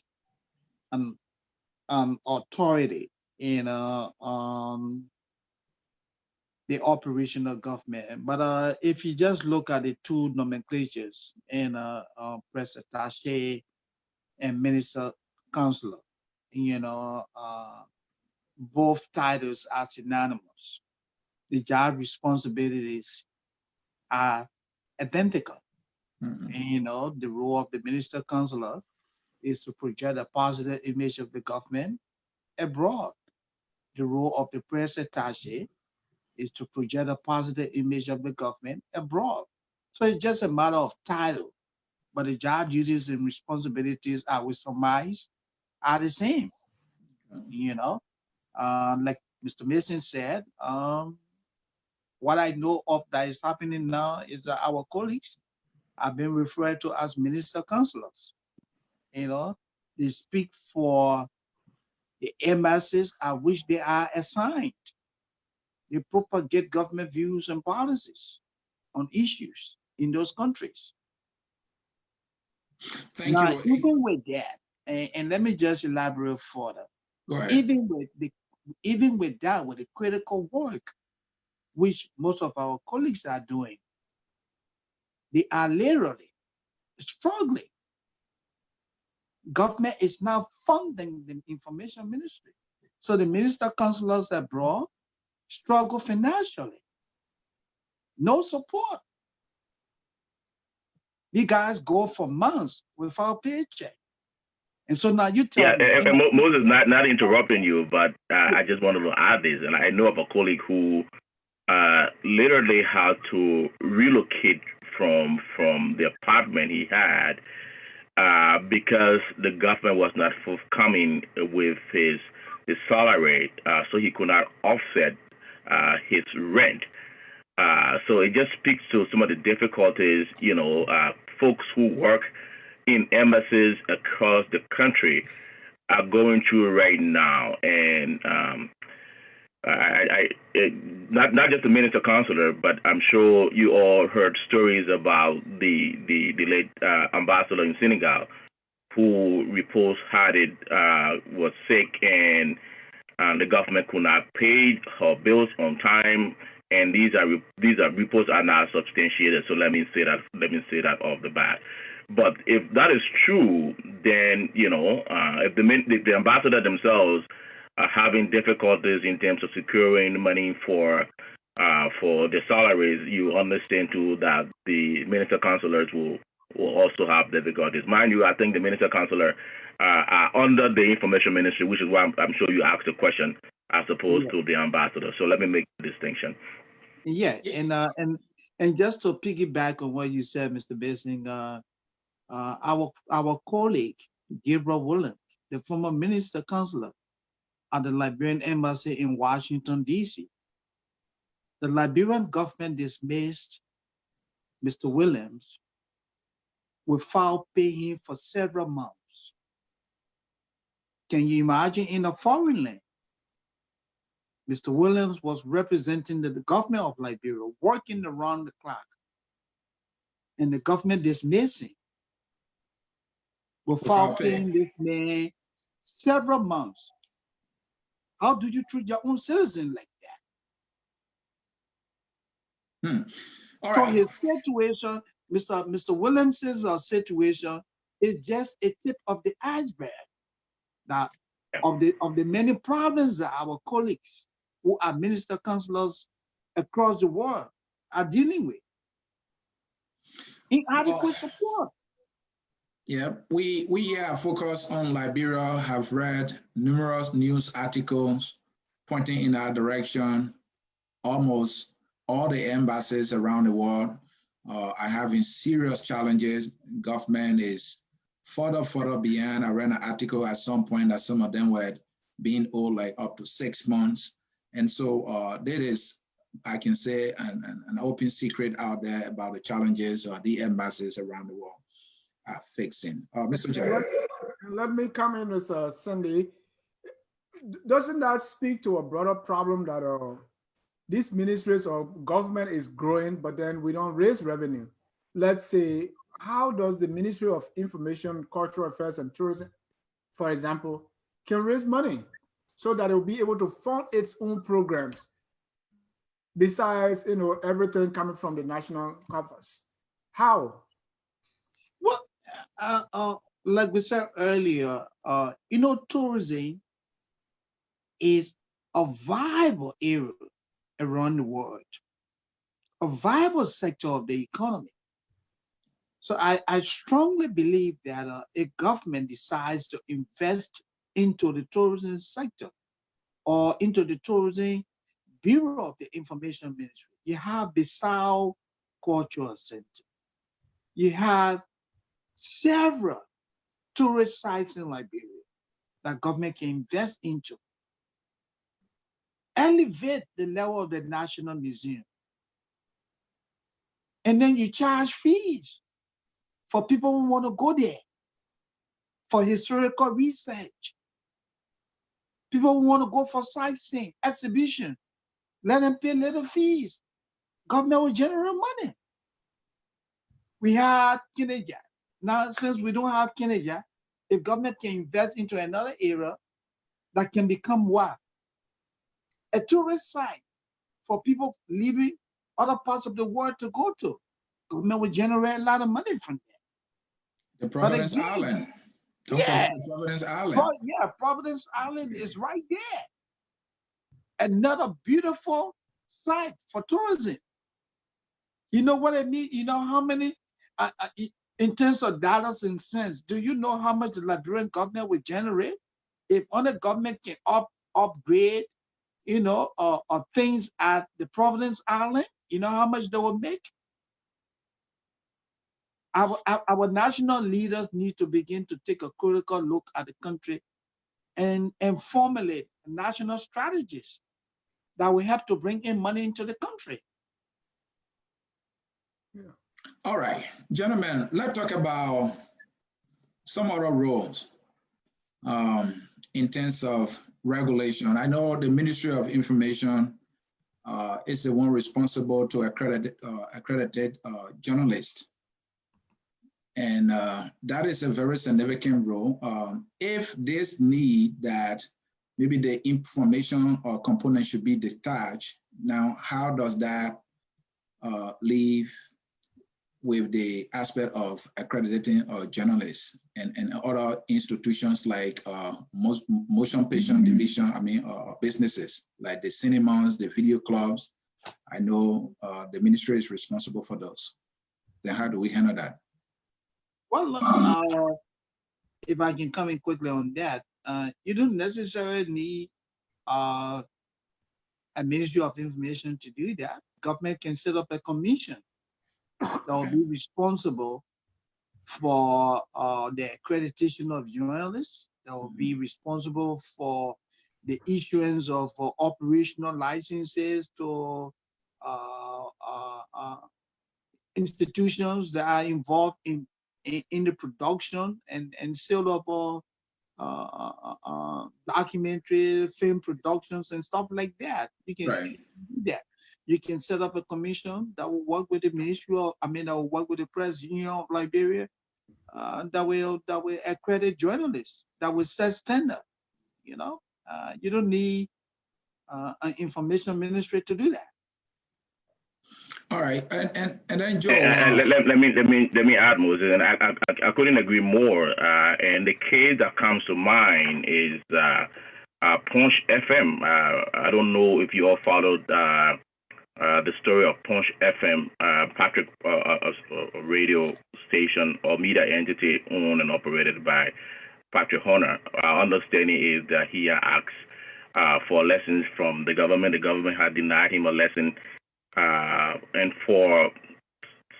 an authority in the operational government. But if you just look at the two nomenclatures in Press Attaché and Minister Consular, both titles are synonymous. The job responsibilities are identical. Mm-hmm. The role of the Minister Consular is to project a positive image of the government abroad. The role of the Press Attaché is to project a positive image of the government abroad. So it's just a matter of title, but the job duties and responsibilities, I would surmise, are the same. Like Mr. Mason said, what I know of that is happening now is that our colleagues have been referred to as Minister Consulars. They speak for the embassies at which they are assigned. They propagate government views and policies on issues in those countries. Thank you. Even with that, and let me just elaborate further. Go ahead. Even with that, with the critical work, which most of our colleagues are doing, they are literally struggling government is now funding the information ministry. So the minister councilors abroad struggle financially. No support. You guys go for months without paycheck. And so now you tell me. And Moses, not interrupting you, but I just wanted to add this. And I know of a colleague who literally had to relocate from the apartment he had because the government was not forthcoming with his salary, so he could not offset his rent. So it just speaks to some of the difficulties, folks who work in embassies across the country are going through right now. And not just the minister consular, but I'm sure you all heard stories about the late ambassador in Senegal, who reports had it was sick and the government could not pay her bills on time. And these reports are not substantiated. So let me say that off the bat. But if that is true, then if the ambassador themselves are having difficulties in terms of securing money for the salaries, you understand too that the minister councilors will also have difficulties. Mind you, I think the minister councilor are under the information ministry, which is why I'm sure you asked the question as opposed to the ambassador. So let me make the distinction. Yeah, and just to piggyback on what you said, Mr. Basing, our colleague Gabriel Williams, the former minister councilor at the Liberian embassy in Washington, D.C. The Liberian government dismissed Mr. Williams without paying for several months. Can you imagine in a foreign land? Mr. Williams was representing the government of Liberia, working around the clock, and the government dismissing without paying this man several months. How do you treat your own citizen like that? All so right. his situation, Mr. Williams's situation is just a tip of the iceberg. Now, of the many problems that our colleagues who are minister councilors across the world are dealing with. Inadequate support. Yeah, we are focused on Liberia, have read numerous news articles pointing in that direction. Almost all the embassies around the world are having serious challenges. Government is further behind. I read an article at some point that some of them were being owed like up to 6 months. And so there is, I can say, an open secret out there about the challenges the embassies around the world are fixing. Mr. Jay. Let me come in, Mr. Sunday. Doesn't that speak to a broader problem that these ministries or government is growing, but then we don't raise revenue? Let's say, how does the Ministry of Information, Cultural Affairs and Tourism, for example, can raise money so that it will be able to fund its own programs besides, everything coming from the national coffers? How? Well, like we said earlier, tourism is a viable area around the world, a viable sector of the economy. So I strongly believe that a government decides to invest into the tourism sector or into the tourism bureau of the information ministry. You have Bissau Cultural Center. You have several tourist sites in Liberia that government can invest into. Elevate the level of the National Museum. And then you charge fees for people who want to go there for historical research. People who want to go for sightseeing, exhibition, let them pay little fees. Government will generate money. We had Kenya. Now, since we don't have Kenya, if government can invest into another area that can become what? A tourist site for people leaving other parts of the world to go to. Government will generate a lot of money from there. The Providence Island. Don't forget Providence Island. Yeah, Providence Island is right there. Another beautiful site for tourism. You know what I mean? You know how many, in terms of dollars and cents, do you know how much the Liberian government would generate? If only government can upgrade, you know, things at the Providence Island, you know how much they will make? Our national leaders need to begin to take a critical look at the country and formulate national strategies that will help to bring in money into the country. Yeah. All right, gentlemen, let's talk about some other roles in terms of regulation. I know the Ministry of Information is the one responsible to accredited journalists. And that is a very significant role. If this need that maybe the information or component should be detached, now how does that leave with the aspect of accrediting journalists and other institutions like motion picture division, businesses like the cinemas, the video clubs? I know the ministry is responsible for those. Then how do we handle that? Well, if I can come in quickly on that, you don't necessarily need a Ministry of Information to do that. Government can set up a commission that will be responsible for the accreditation of journalists, that will be responsible for the issuance of operational licenses to institutions that are involved in the production and sale of documentary film productions and stuff like that. You can do that. You can set up a commission that will work with the Ministry of, that will work with the Press Union of Liberia, that will accredit journalists, that will set standard. You know, you don't need an information ministry to do that. All right, and then Joe. Let me add, Moses, and I couldn't agree more. And the case that comes to mind is Punch FM. I don't know if you all followed the story of Punch FM, Patrick, a radio station or media entity owned and operated by Patrick Horner. Our understanding is that he asked for lessons from the government. The government had denied him a lesson. And for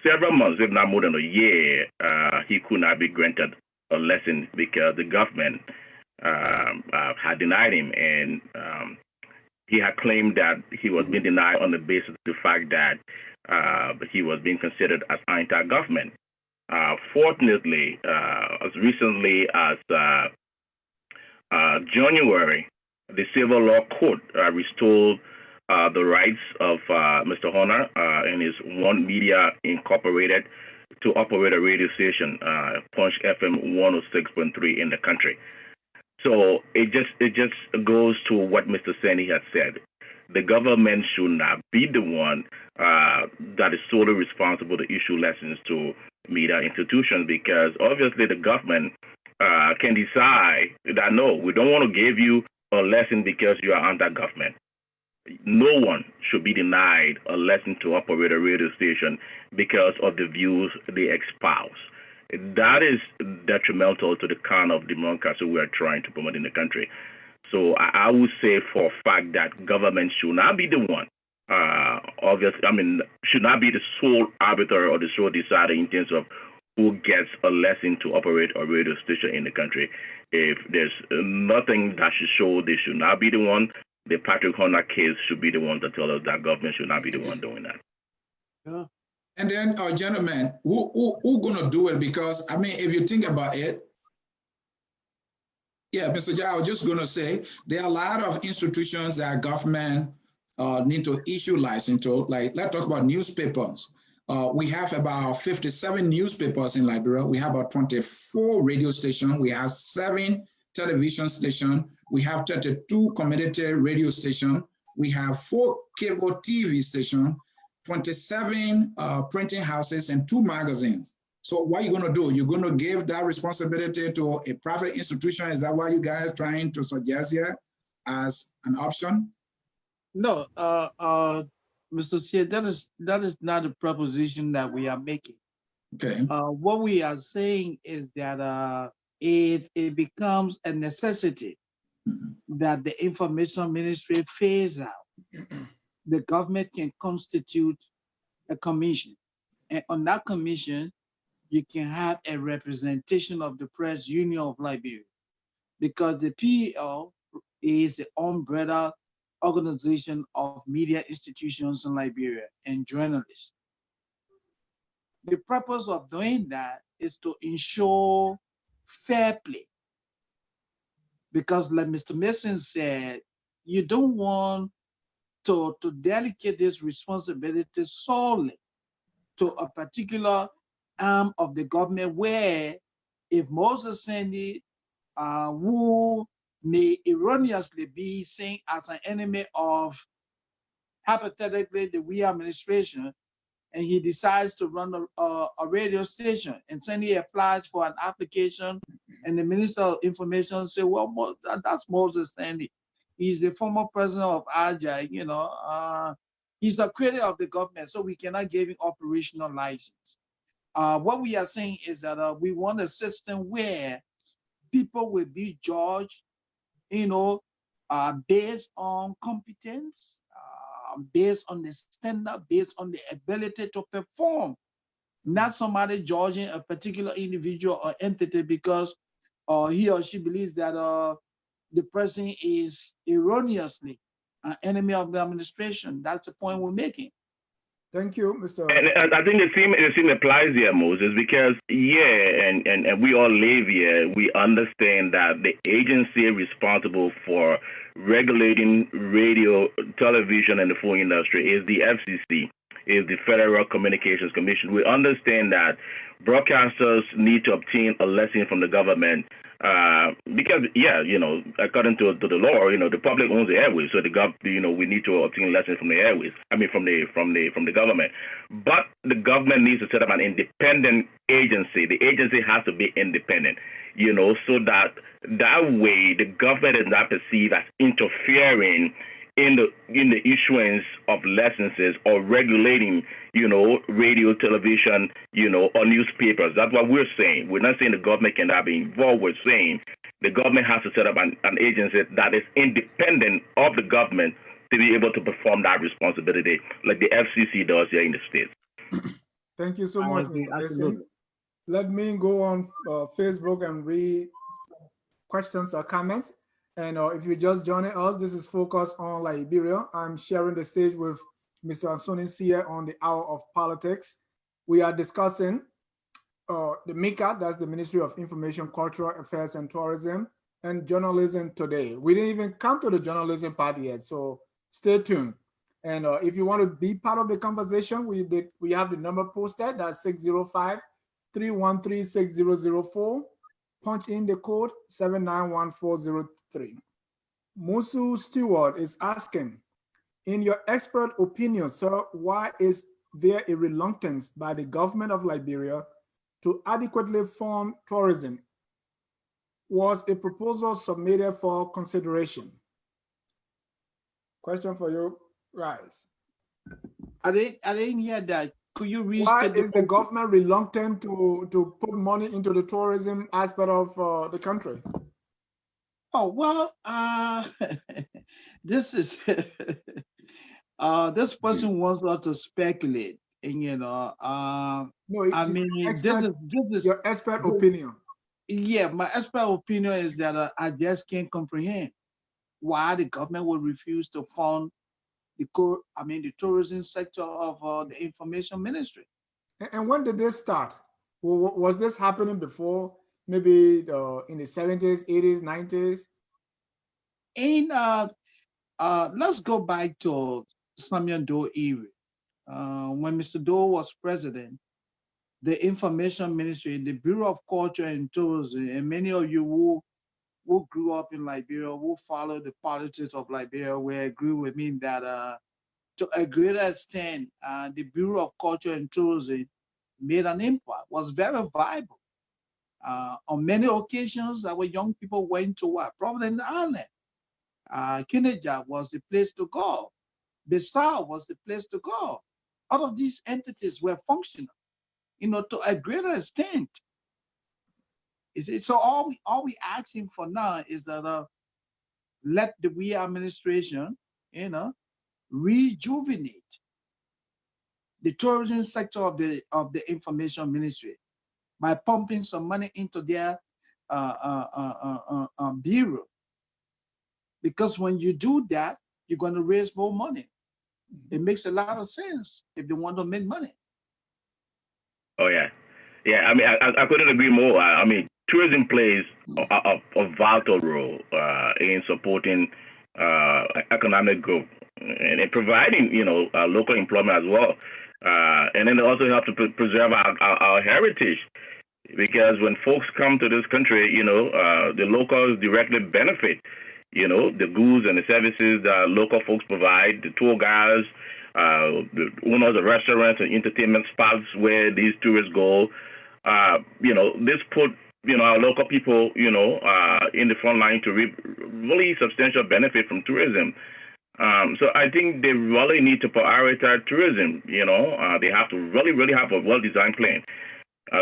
several months, if not more than a year, he could not be granted a lesson because the government had denied him. And he had claimed that he was being denied on the basis of the fact that he was being considered as anti-government. Fortunately, as recently as January, the civil law court restored the rights of Mr. Horner and his One Media Incorporated to operate a radio station, Punch FM 106.3 in the country. So it just goes to what Mr. Sani had said. The government should not be the one that is solely responsible to issue lessons to media institutions, because obviously the government can decide that, no, we don't want to give you a lesson because you are anti-government. No one should be denied a lesson to operate a radio station because of the views they espouse. That is detrimental to the kind of democracy we are trying to promote in the country. So I would say for a fact that government should not be the one, should not be the sole arbiter or the sole decider in terms of who gets a lesson to operate a radio station in the country. If there's nothing that should show they should not be the one, the Patrick Horner case should be the one to tell us that government should not be the one doing that. Yeah. And then, gentlemen, who gonna do it? Because if you think about it, yeah, Mr. Jai, I was just gonna say there are a lot of institutions that government need to issue license to. Like, let's talk about newspapers. We have about 57 newspapers in Liberia. We have about 24 radio stations. We have 7 television stations. We have 32 community radio stations. We have 4 cable TV stations, 27 printing houses, and 2 magazines. So what are you going to do? You're going to give that responsibility to a private institution? Is that what you guys trying to suggest here as an option? No, Mr. Chair, that is not a proposition that we are making. Okay. What we are saying is that it becomes a necessity that the information ministry phase out. The government can constitute a commission, and on that commission, you can have a representation of the Press Union of Liberia, because the PEL is the umbrella organization of media institutions in Liberia and journalists. The purpose of doing that is to ensure fair play. Because like Mr. Mason said, you don't want to delegate this responsibility solely to a particular arm of the government, where if Moses Sandy, who may erroneously be seen as an enemy of, hypothetically, the we administration, and he decides to run a radio station, and Sandy applies for an application, and the Minister of Information say, well, that's Moses Sandy. He's the former president of ALJA, you know, he's the creator of the government, so we cannot give him operational license. What we are saying is that we want a system where people will be judged, you know, based on competence, based on the standard, based on the ability to perform, not somebody judging a particular individual or entity because he or she believes that the person is erroneously an enemy of the administration. That's the point we're making. Thank you, Mr. And I think the same applies here, Moses, because and we all live here. We understand that the agency responsible for regulating radio, television, and the phone industry is the FCC, is the Federal Communications Commission. We understand that broadcasters need to obtain a lesson from the government. Because according to the law, the public owns the airways, so we need to obtain lessons from the airways. I mean, from the government. But the government needs to set up an independent agency. The agency has to be independent, so that way the government is not perceived as interfering in the issuance of licenses or regulating, radio, television, or newspapers. That's what we're saying. We're not saying the government cannot be involved. We're saying the government has to set up an agency that is independent of the government to be able to perform that responsibility like the FCC does here in the States. Thank you so much, Mr. Mason. Let me go on Facebook and read questions or comments. And if you're just joining us, this is Focus on Liberia. I'm sharing the stage with Mr. Ansoni Sia on the Hour of Politics. We are discussing the MICAT, that's the Ministry of Information, Cultural Affairs and Tourism, and journalism today. We didn't even come to the journalism part yet, so stay tuned. And if you want to be part of the conversation, we have the number posted, that's 605-313-6004. Punch in the code 791403. Musu Stewart is asking, in your expert opinion, sir, why is there a reluctance by the government of Liberia to adequately fund tourism? Was a proposal submitted for consideration? Question for you, Rice. I didn't hear that. Could you read? Why is the government reluctant to put money into the tourism aspect of the country? Oh, well, this is this person wants us to speculate, and no, I mean, this is your expert opinion. Yeah, my expert opinion is that I just can't comprehend why the government would refuse to fund the tourism sector of the information ministry. And when did this start? Was this happening before, maybe in the 70s, 80s, 90s? Let's go back to Samuel Doe era. When Mr. Doe was president, the information ministry, the Bureau of Culture and Tourism, and many of you who grew up in Liberia, who follow the politics of Liberia, will agree with me that to a greater extent, the Bureau of Culture and Tourism made an impact, was very vibrant. On many occasions, our young people went to what? Providence Island. Kinaja was the place to go. Bissau was the place to go. All of these entities were functional, to a greater extent. So all we asking for now is that let the we administration, rejuvenate the tourism sector of the information ministry by pumping some money into their bureau. Because when you do that, you're going to raise more money. It makes a lot of sense if they want to make money. Oh yeah, yeah. I mean, I couldn't agree more. I mean, tourism plays a vital role in supporting economic growth and providing, local employment as well. And then they also help to preserve our heritage, because when folks come to this country, the locals directly benefit. The goods and the services that local folks provide, the tour guides, the owners of restaurants and entertainment spots where these tourists go. This put, our local people, in the front line to reap really substantial benefit from tourism. So I think they really need to prioritize tourism. They have to really have a well-designed plan.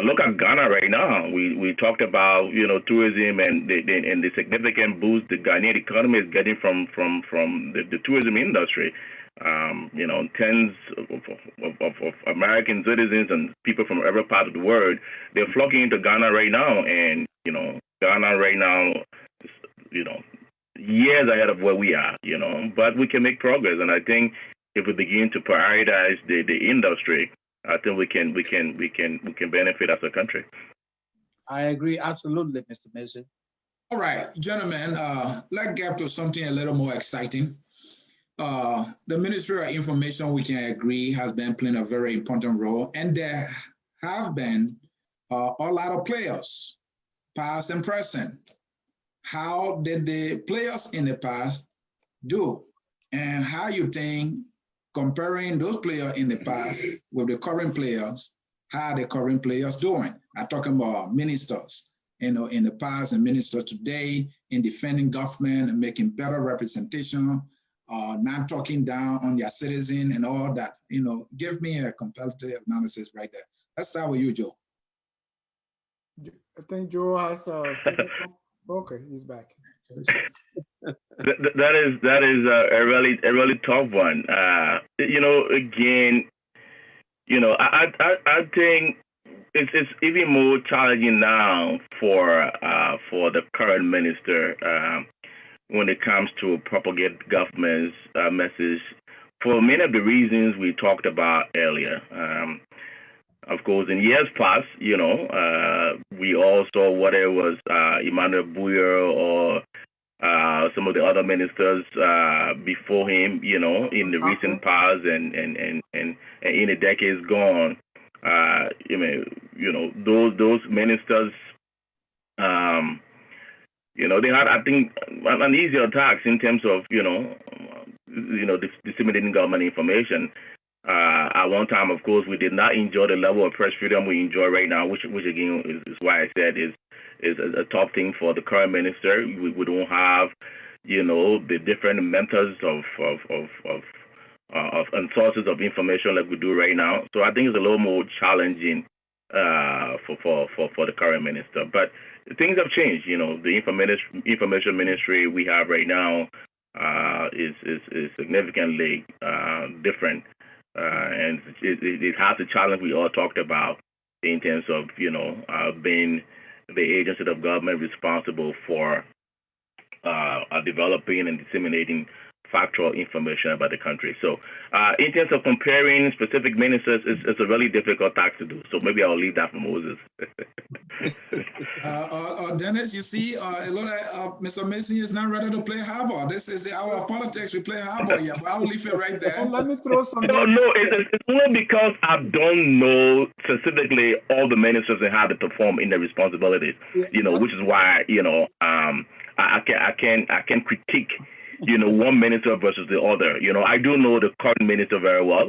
Look at Ghana right now. We talked about tourism and the significant boost the Ghanaian economy is getting from the tourism industry. Tens of American citizens and people from every part of the world, they're flocking into Ghana right now, and Ghana right now is, years ahead of where we are. But we can make progress, and I think if we begin to prioritize the industry, I think we can benefit as a country. I agree absolutely, Mr. Mason. All right, gentlemen, let's get to something a little more exciting. The Ministry of Information, we can agree, has been playing a very important role, and there have been a lot of players, past and present. How did the players in the past do, and how you think, comparing those players in the past with the current players, how the current players doing? I'm talking about ministers, in the past and ministers today in defending government and making better representation, not talking down on their citizen and all that. Give me a comparative analysis right there. Let's start with you, Joe. I think Joe has okay, he's back. That is a really tough one. Again, I think it's even more challenging now for the current minister when it comes to propagate government's message for many of the reasons we talked about earlier. Of course, in years past, we all saw whether it was Emmanuel Buyer or some of the other ministers before him, in the recent past and in the decades gone. Those ministers, they had, I think, an easier task in terms of, disseminating government information. At one time, of course, we did not enjoy the level of press freedom we enjoy right now, which again is why I said is a top thing for the current minister. We don't have, the different methods of and sources of information like we do right now. So I think it's a little more challenging for the current minister. But things have changed. The information ministry we have right now is significantly different. And it has the challenge we all talked about in terms of, being the agency of government responsible for developing and disseminating factual information about the country. So in terms of comparing specific ministers, it's a really difficult task to do. So maybe I'll leave that for Moses. Dennis, you see, Mr. Mason is not ready to play hardball. This is the hour of politics. We play hardball here, but I'll leave it right there. Let me throw some. No, it's only because I don't know specifically all the ministers and how they perform in their responsibilities. Which is why I can critique one minister versus the other. I do know the current minister very well.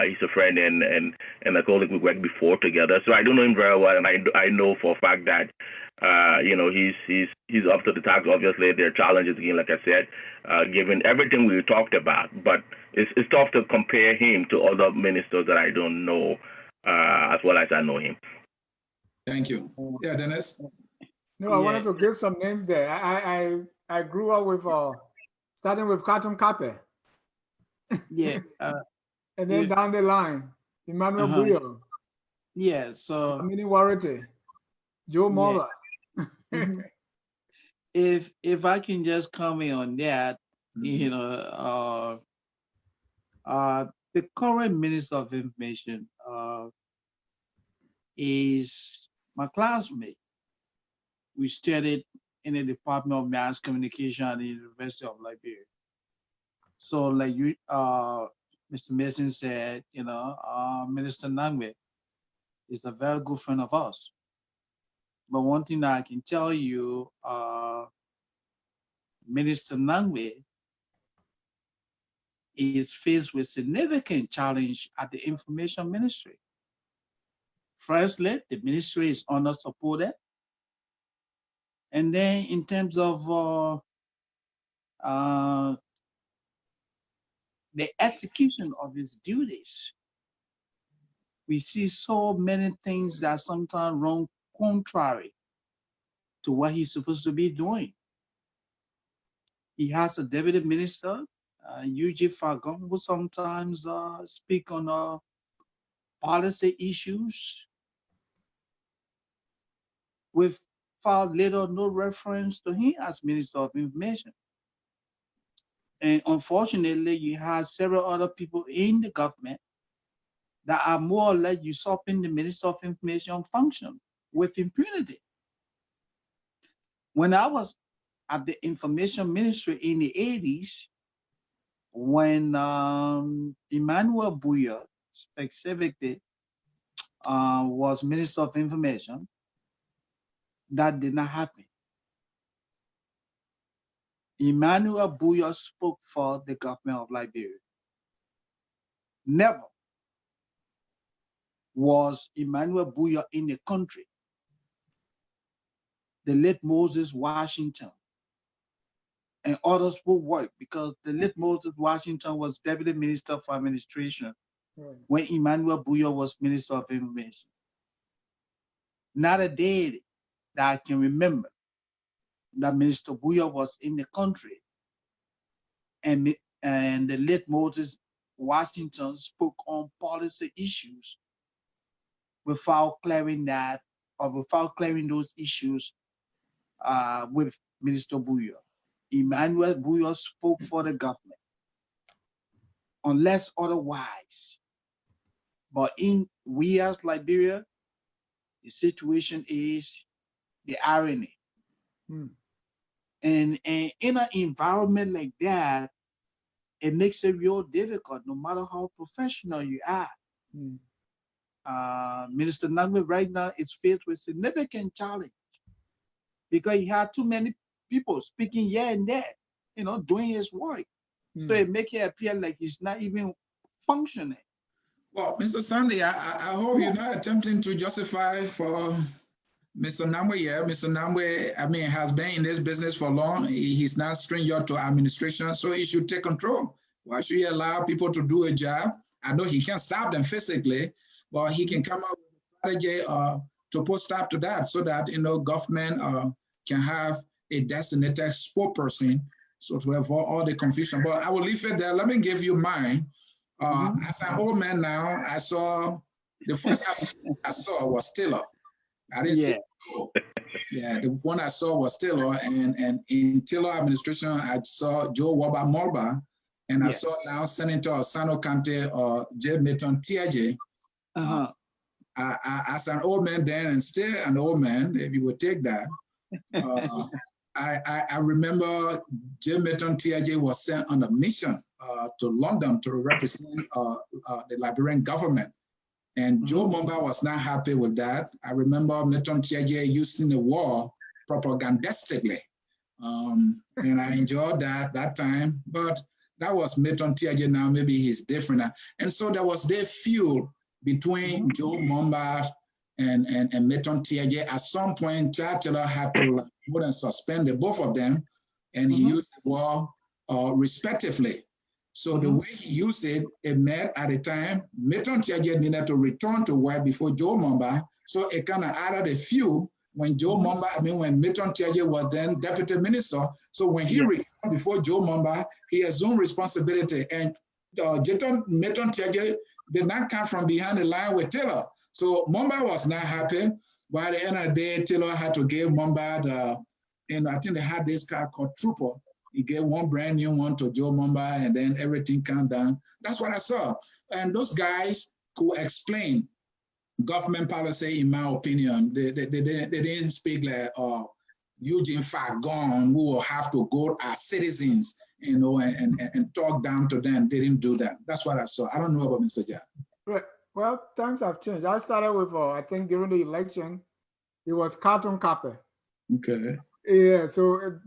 He's a friend and a colleague. We worked before together, so I do know him very well, and I know for a fact that he's up to the task. Obviously, there are challenges again, like I said, given everything we talked about. But it's tough to compare him to other ministers that I don't know as well as I know him. Thank you. Yeah, Dennis. No, I wanted to give some names there. I grew up with starting with Carton Cape. Yeah. And then down the line, Emmanuel Buyo. Yeah. So Mini Warity, Joe Moller. If I can just comment on that, the current Minister of Information is my classmate. We studied in the Department of Mass Communication at the University of Liberia. So like you, Mr. Mason said, Minister Nangwe is a very good friend of ours. But one thing that I can tell you, Minister Nangwe is faced with significant challenge at the Information Ministry. Firstly, the ministry is under-supported. And then in terms of the execution of his duties, we see so many things that sometimes run contrary to what he's supposed to be doing. He has a deputy minister, UG Fagon, who sometimes speak on policy issues with far little no reference to him as Minister of Information. And unfortunately, you have several other people in the government that are more or less usurping the Minister of Information function with impunity. When I was at the Information Ministry in the 80s, when Emmanuel Buyo specifically was Minister of Information, that did not happen. Emmanuel Buyo spoke for the government of Liberia. Never was Emmanuel Buyo in the country. The late Moses Washington and others will work because the late Moses Washington was Deputy Minister for Administration when Emmanuel Buyo was Minister of Information. Not a day that I can remember that Minister Buyo was in the country and the late Moses Washington spoke on policy issues without clearing that or without clearing those issues with Minister Buyo. Emmanuel Buyo spoke for the government, unless otherwise. But we as Liberia, the situation is the irony. And in an environment like that, it makes it real difficult, no matter how professional you are. Minister Nangwe right now is faced with significant challenge because he had too many people speaking here and there, doing his work. So it makes it appear like he's not even functioning. Well, Mr. Sandy, I hope you're not attempting to justify for Mr. Nangwe. Yeah, Mr. Nangwe, has been in this business for long. He's not stranger to administration, so he should take control. Why should he allow people to do a job? I know he can't stop them physically, but he can come up with a strategy to put stop to that so that, government can have a designated spokesperson so to avoid all the confusion. But I will leave it there. Let me give you mine. As an old man now, I saw, the first I saw was Taylor. I didn't see. Yeah, the one I saw was Taylor, and in Taylor administration, I saw Joe Waba, and I saw now Senator Sano Kante or J. Milton Tiaje. As an old man then, and still an old man, if you would take that, I remember J. Milton Tiaje was sent on a mission to London to represent the Liberian government. And Joe Mumba was not happy with that. I remember Milton Tiaje using the war propagandistically And I enjoyed that time. But that was Milton Tiaje. Now maybe he's different. And so there was the feud between Joe Mombard and Milton Tiaje. At some point, Chancellor had to put and suspend the both of them, and he used the word respectively. So the way he used it, it meant at the time, Milton Tiaje needed to return to work before Joe Mombard. So it kind of added a few when Joe Mombard, when Milton Tiaje was then deputy minister. So when he returned before Joe Mombard, he assumed responsibility. And Milton Tiaje did not come from behind the line with Taylor. So Mombard was not happy. By the end of the day, Taylor had to give Mombard, and I think they had this car called Trooper. He gave one brand new one to Joe Mombard, and then everything calmed down. That's what I saw. And those guys could explain government policy, in my opinion. They didn't speak like Eugene Fagon, who will have to go as citizens, you know, and talk down to them. They didn't do that. That's what I saw. I don't know about Mr. Jah. Right. Well, times have changed. I started with, I think during the election, it was cartoon copy. Okay. Yeah, so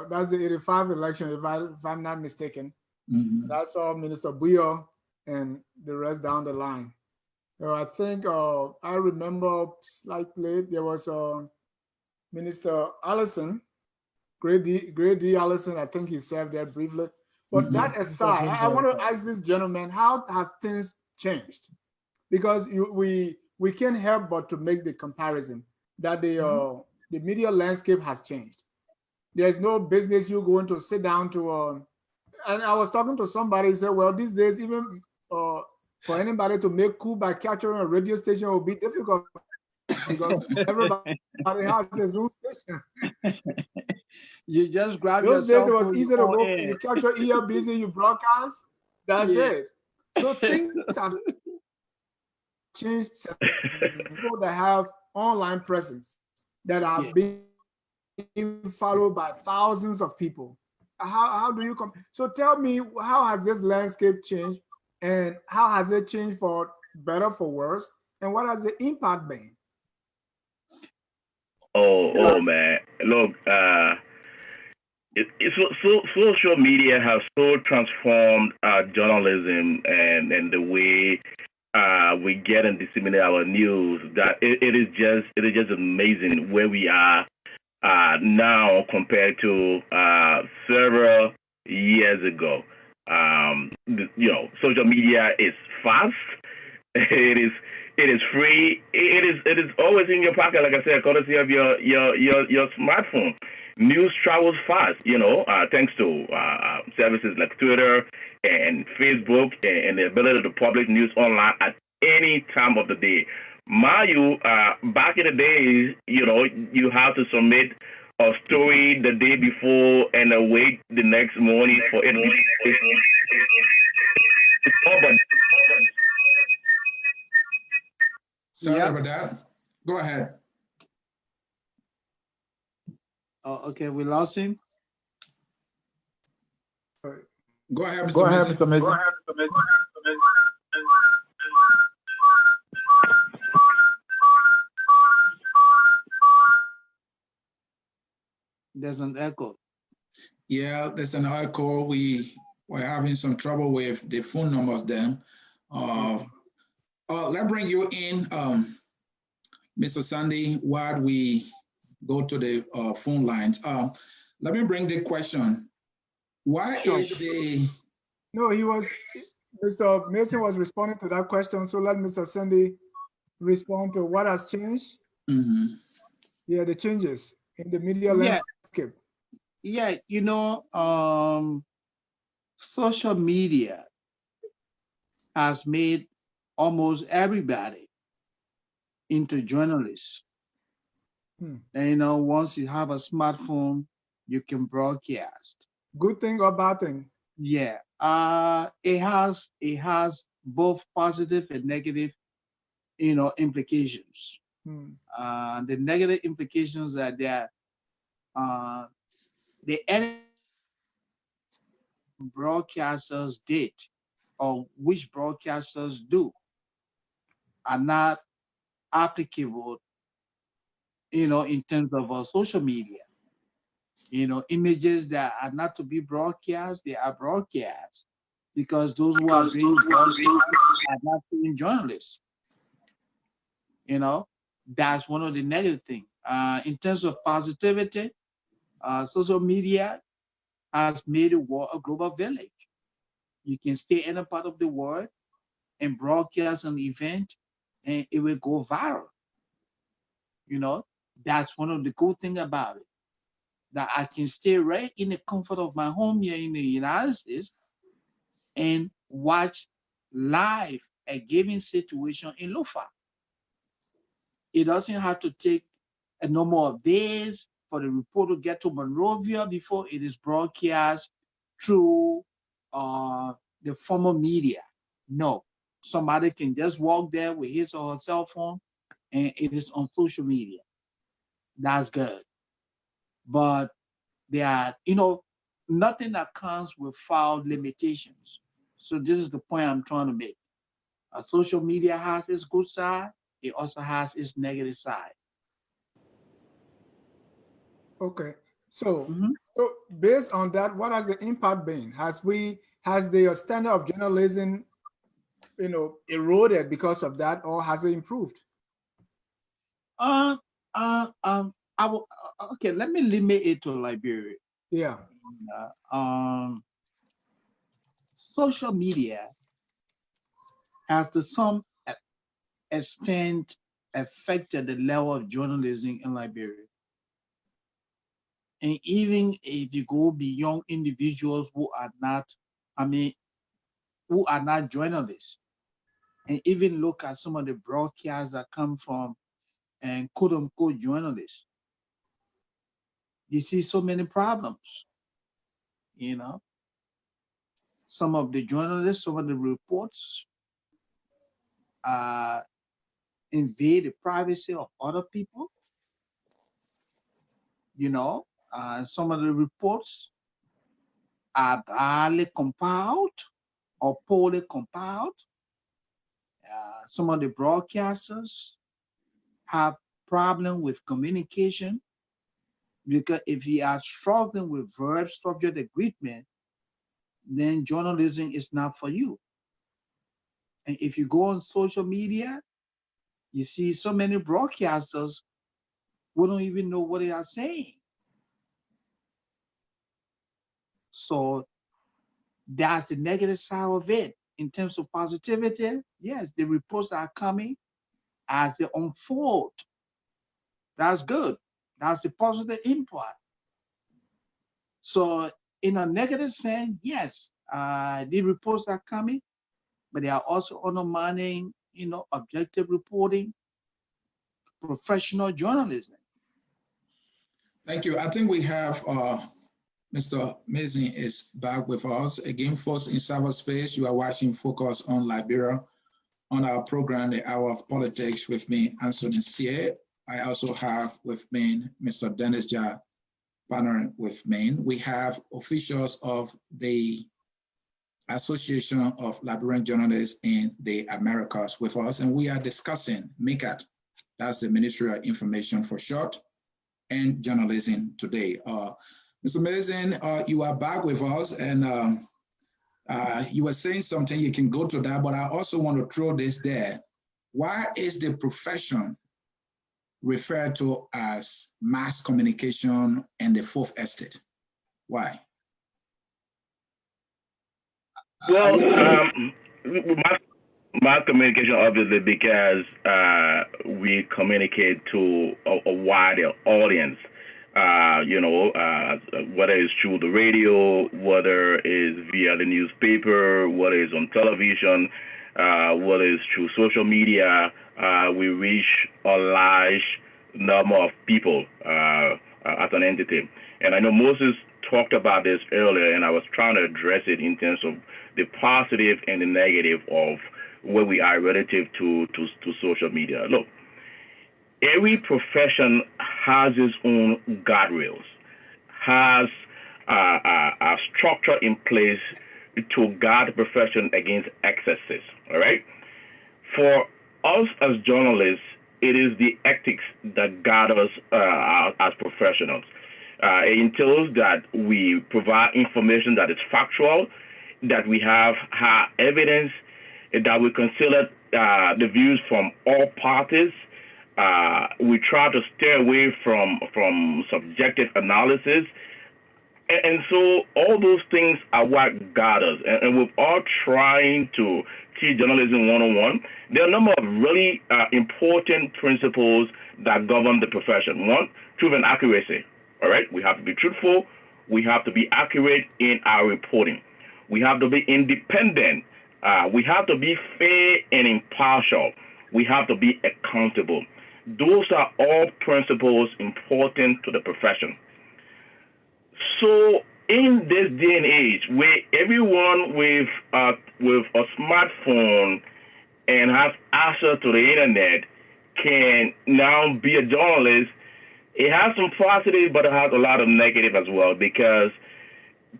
that's the 85 election, if I'm not mistaken. That's all Minister Buyo and the rest down the line. I think I remember slightly there was Minister Allison, Great D. Allison. I think he served there briefly. But that aside, I want to ask this gentleman, how has things changed? Because we can't help but to make the comparison that the media landscape has changed. There's no business you going to sit down to, and I was talking to somebody who said, well, these days, even for anybody to make coup by capturing a radio station will be difficult because everybody has his own station. You just grab Those yourself. days it was easy to go, you capture ELBs, you broadcast, that's it. So things have changed. People that have online presence that are being followed by thousands of people. How do you come? So tell me, how has this landscape changed, and how has it changed for better, for worse, and what has the impact been? Oh man, look, social media has so transformed journalism and the way we get and disseminate our news that it is just amazing where we are now compared to several years ago. Social media is fast. It is free. It is always in your pocket, like I said, courtesy of your smartphone. News travels fast, thanks to services like Twitter and Facebook and the ability to publish news online at any time of the day. Mind back in the days, you have to submit a story the day before and wait the next morning for it to be. Sorry about that. Go ahead. Oh, okay, we lost him. Go ahead, Mr. Go ahead, Mason. Mr. Mason. There's an echo. Yeah, there's an echo. We're having some trouble with the phone numbers then. Let's bring you in, Mr. Sandy, while we go to the phone lines. Let me bring the question. Why is the... No, Mr. Mason was responding to that question. So let Mr. Sandy respond to what has changed. Yeah, the changes in the media landscape. Yeah, social media has made almost everybody into journalists. And once you have a smartphone, you can broadcast. Good thing or bad thing? Yeah, it has both positive and negative, implications. The negative implications are that the any broadcasters did or which broadcasters do are not applicable, in terms of social media. Images that are not to be broadcast, they are broadcast because those who are being broadcast are not being journalists. That's one of the negative things. In terms of positivity, social media has made the world a global village. You can stay in a part of the world and broadcast an event and it will go viral. That's one of the cool things about it. That I can stay right in the comfort of my home here in the United States and watch live a given situation in Lufa. It doesn't have to take a number of days for the report to get to Monrovia before it is broadcast through the formal media. No, somebody can just walk there with his or her cell phone and it is on social media. That's good. But there are, nothing that comes without limitations. So this is the point I'm trying to make. Social media has its good side. It also has its negative side. Okay. So based on that, what has the impact been? Has the standard of journalism, eroded because of that, or has it improved? Okay, let me limit it to Liberia. Yeah. Social media has to some extent affected the level of journalism in Liberia. And even if you go beyond individuals who are not journalists, and even look at some of the broadcasts that come from and quote unquote journalists, you see so many problems. Some of the journalists, some of the reports invade the privacy of other people. Some of the reports are badly compiled or poorly compiled. Some of the broadcasters have problem with communication because if you are struggling with verb subject agreement, then journalism is not for you. And if you go on social media, you see so many broadcasters who don't even know what they are saying. So that's the negative side of it. In terms of positivity, yes, the reports are coming as they unfold. That's good. That's the positive input. So in a negative sense, yes, the reports are coming, but they are also undermining, objective reporting, professional journalism. Thank you. I think we have Mr. Mazin is back with us. Again, folks in cyberspace, you are watching Focus on Liberia on our program, The Hour of Politics, with me, Anthony Sie. I also have with me Mr. Dennis Jad, partnering with me. We have officials of the Association of Liberian Journalists in the Americas with us, and we are discussing MICAT, that's the Ministry of Information for short, and journalism today. Mr. Mazin, you are back with us, and you were saying something, you can go to that, but I also want to throw this there. Why is the profession referred to as mass communication and the fourth estate? Why? Well, mass communication, obviously, because we communicate to a wider audience. Whether it's through the radio, whether it's via the newspaper, whether it's on television, whether it's through social media, we reach a large number of people as an entity. And I know Moses talked about this earlier, and I was trying to address it in terms of the positive and the negative of where we are relative to social media. Look, every profession has its own guardrails, has a structure in place to guard the profession against excesses, all right? For us as journalists, it is the ethics that guard us as professionals. It entails that we provide information that is factual, that we have evidence, that we consider the views from all parties. We try to stay away from subjective analysis. And so all those things are what guide us. And we're all trying to teach journalism 101. There are a number of really important principles that govern the profession. One, truth and accuracy. All right, we have to be truthful. We have to be accurate in our reporting. We have to be independent. We have to be fair and impartial. We have to be accountable. Those are all principles important to the profession. So in this day and age, where everyone with a smartphone and has access to the internet can now be a journalist, it has some positive, but it has a lot of negative as well, because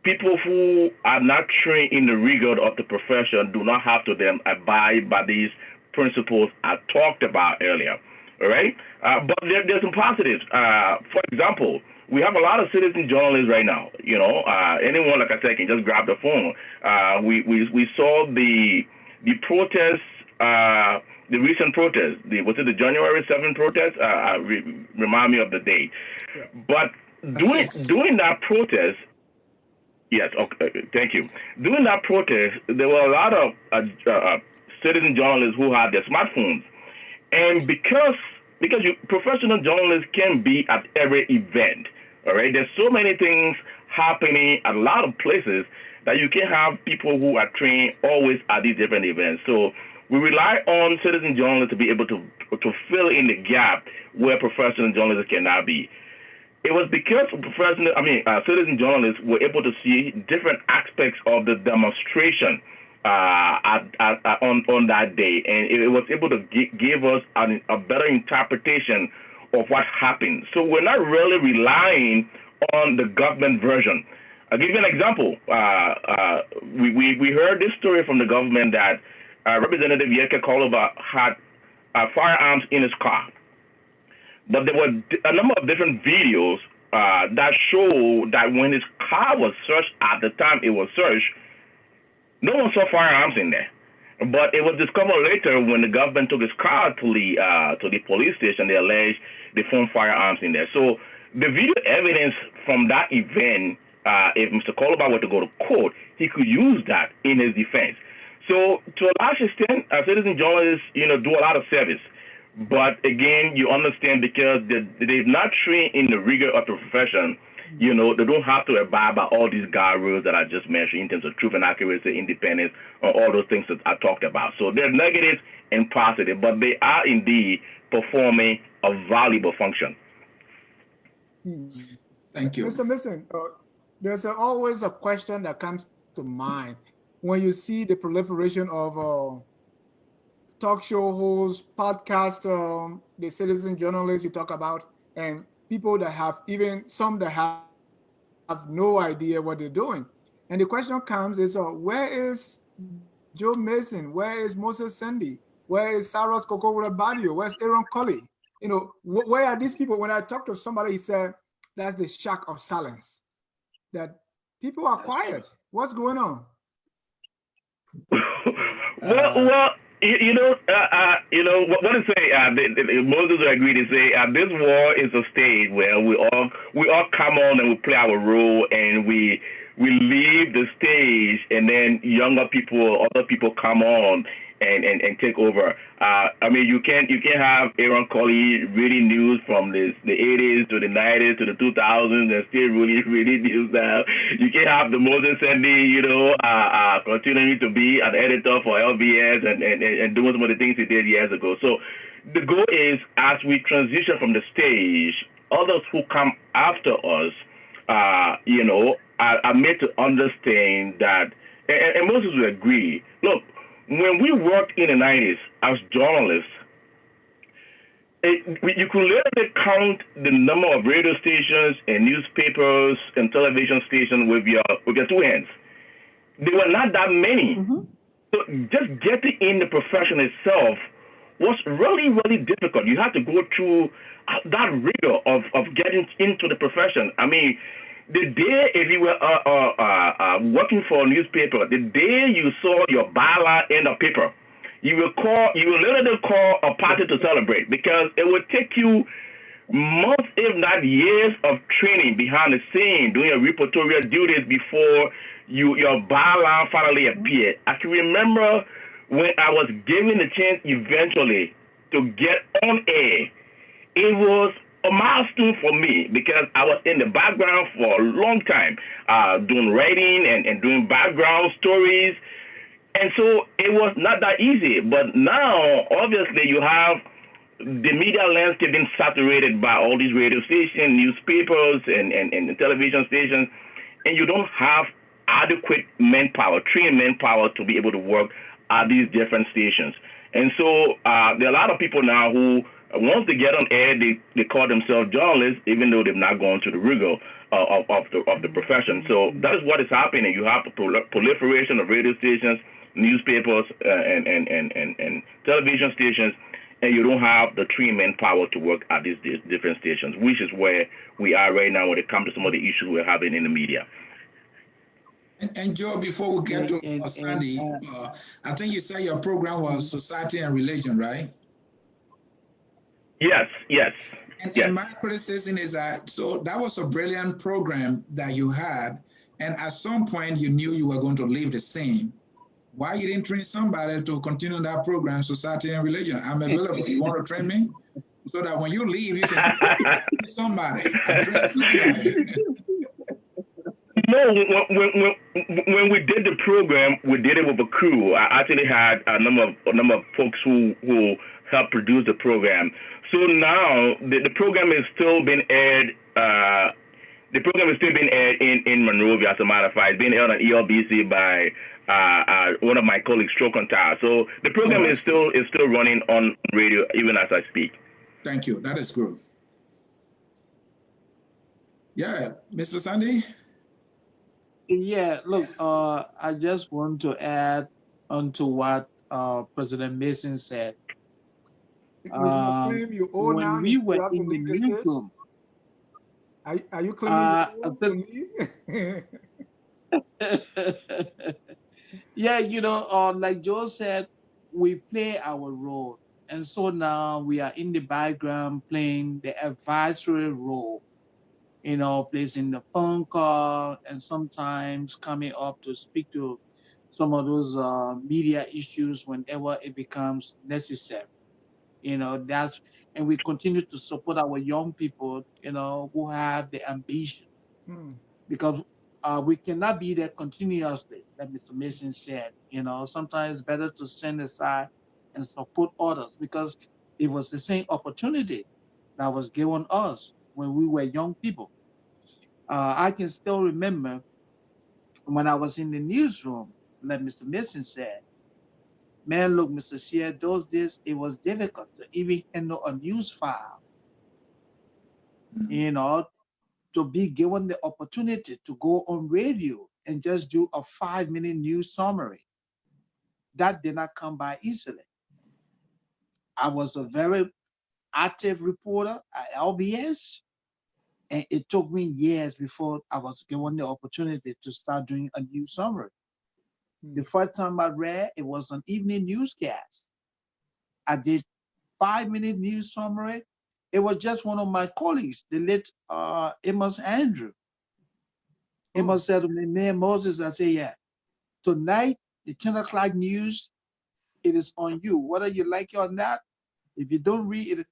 people who are not trained in the rigor of the profession do not have to then abide by these principles I talked about earlier. All right, but there's some positives. For example, we have a lot of citizen journalists right now. You know, anyone, like I said, can just grab the phone. We saw the protests, the recent protest. Was it the January 7th protest? Remind me of the date. Yeah. But during that protest, yes, okay, thank you. During that protest, there were a lot of citizen journalists who had their smartphones, and because professional journalists can be at every event. All right, there's so many things happening at a lot of places that you can have people who are trained always at these different events. So we rely on citizen journalists to be able to fill in the gap where professional journalists cannot be. It was because citizen journalists were able to see different aspects of the demonstration on that day, and it was able to give us a better interpretation of what happened. So we're not really relying on the government version. I'll give you an example. We heard this story from the government that Representative Yeke Koloba had firearms in his car. But there were a number of different videos that show that when his car was searched at the time it was searched, no one saw firearms in there. But it was discovered later when the government took his car to the police station. They alleged they found firearms in there. So the video evidence from that event, if Mr. Koloba were to go to court, he could use that in his defense. So to a large extent, citizen journalists, do a lot of service. But again, you understand, because they're not trained in the rigor of the profession, they don't have to abide by all these guidelines that I just mentioned in terms of truth and accuracy, independence, and all those things that I talked about. So they're negative and positive, but they are indeed performing a valuable function. Thank you. Mr. Mason, there's always a question that comes to mind when you see the proliferation of talk show hosts, podcasts, the citizen journalists you talk about, and people that have some that have no idea what they're doing. And the question comes is, where is Joe Mason? Where is Moses Sandy? Where is Saros Kokowura Badio? Where's Aaron Colley? Where are these people? When I talked to somebody, he said, that's the shock of silence, that people are quiet. What's going on? Well, what to say? Moses will agree to say this war is a stage where we all come on and we play our role, and we leave the stage, and then younger people, other people come on and take over. You can't have Aaron Colley reading news from the 80s to the 90s to the 2000s and still really news now. You can't have the Moses Sandy, continuing to be an editor for LBS and doing some of the things he did years ago. So the goal is, as we transition from the stage, others who come after us, are made to understand that, and Moses will agree. Look, when we worked in the 90s as journalists, you could literally count the number of radio stations and newspapers and television stations with your two hands. There were not that many. Mm-hmm. So just getting in the profession itself was really, really difficult. You had to go through that rigor of getting into the profession. I mean, the day if you were working for a newspaper, the day you saw your byline in the paper, you will literally call a party to celebrate, because it would take you months, if not years, of training behind the scene, doing your reportorial duties before your byline finally appeared. I can remember when I was given the chance eventually to get on air. It was a milestone for me, because I was in the background for a long time, doing writing and doing background stories. And so it was not that easy. But now, obviously, you have the media landscape being saturated by all these radio stations, newspapers, and television stations, and you don't have adequate manpower, trained manpower to be able to work at these different stations. And so there are a lot of people now who, once they get on air, they call themselves journalists, even though they've not gone to the rigor of the profession. So that is what is happening. You have the proliferation of radio stations, newspapers, and television stations, and you don't have the trained manpower to work at these different stations, which is where we are right now when it comes to some of the issues we're having in the media. And Joe, before we get to Sandy, I think you said your program was Society and Religion, right? Yes. And my criticism is that, so that was a brilliant program that you had, and at some point you knew you were going to leave the scene. Why you didn't train somebody to continue that program, Society and Religion? I'm available. You want to train me? So that when you leave, you can train somebody. No, when we did the program, we did it with a crew. I actually had a number of folks who helped produce the program. So now the program is still being aired. The program is still being aired in Monrovia, as a matter of fact. It's being aired on ELBC by one of my colleagues, Stroke on Tower. So the program is still running on radio even as I speak. Thank you. That is good. Yeah, Mr. Sandy. Yeah, look, I just want to add on to what President Mason said. When we were in the newsroom, are you claiming you leave? Yeah, like Joe said, we play our role. And so now we are in the background playing the advisory role, placing the phone call and sometimes coming up to speak to some of those media issues whenever it becomes necessary. And we continue to support our young people, who have the ambition. Because we cannot be there continuously, like Mr. Mason said. Sometimes it's better to stand aside and support others, because it was the same opportunity that was given us when we were young people. I can still remember when I was in the newsroom, like Mr. Mason said, man, look, Mr. Shea, those days it was difficult to even handle a news file, to be given the opportunity to go on radio and just do a 5-minute news summary. That did not come by easily. I was a very active reporter at LBS, and it took me years before I was given the opportunity to start doing a news summary. The first time I read, it was an evening newscast. I did 5-minute news summary. It was just one of my colleagues, the late Amos Andrew. Amos said to me, man, Moses, I said, yeah, tonight, the 10 o'clock news, it is on you, whether you like it or not. If you don't read it,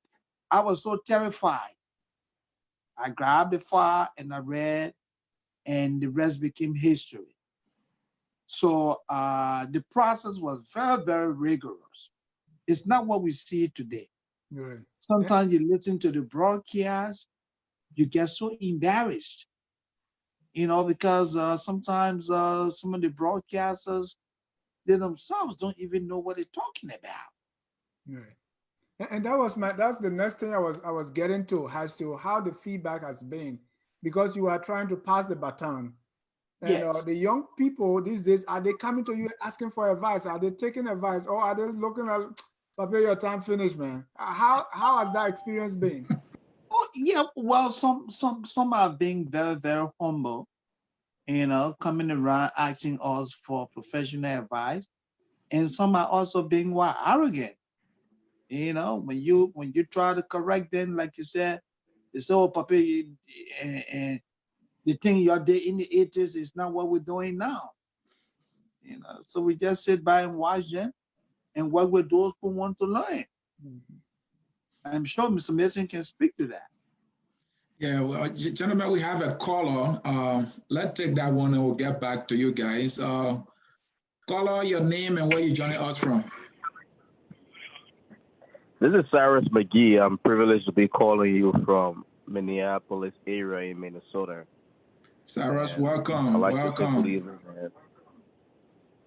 I was so terrified. I grabbed the file and I read, and the rest became history. So the process was very, very rigorous. It's not what we see today. Right. Sometimes you listen to the broadcast, you get so embarrassed, because sometimes some of the broadcasters, they themselves don't even know what they're talking about. Right. And that's the next thing I was getting to, as to how the feedback has been, because you are trying to pass the baton. And yes. The young people these days, are they coming to you asking for advice? Are they taking advice, or are they looking at, Papa, your time finished, man. How has that experience been? Oh yeah, well, some are being very, very humble, coming around asking us for professional advice, and some are also being arrogant. When you try to correct them, like you said, they say, "Oh, Papa, and the thing you did in the 80s is not what we're doing now." So we just sit by and watch them and work with those who want to learn. I'm sure Mr. Mason can speak to that. Yeah, well, gentlemen, we have a caller. Let's take that one and we'll get back to you guys. Caller, your name and where you joining us from. This is Cyrus McGee. I'm privileged to be calling you from Minneapolis area in Minnesota. Cyrus, And welcome, I'd like to say welcome. good evening. And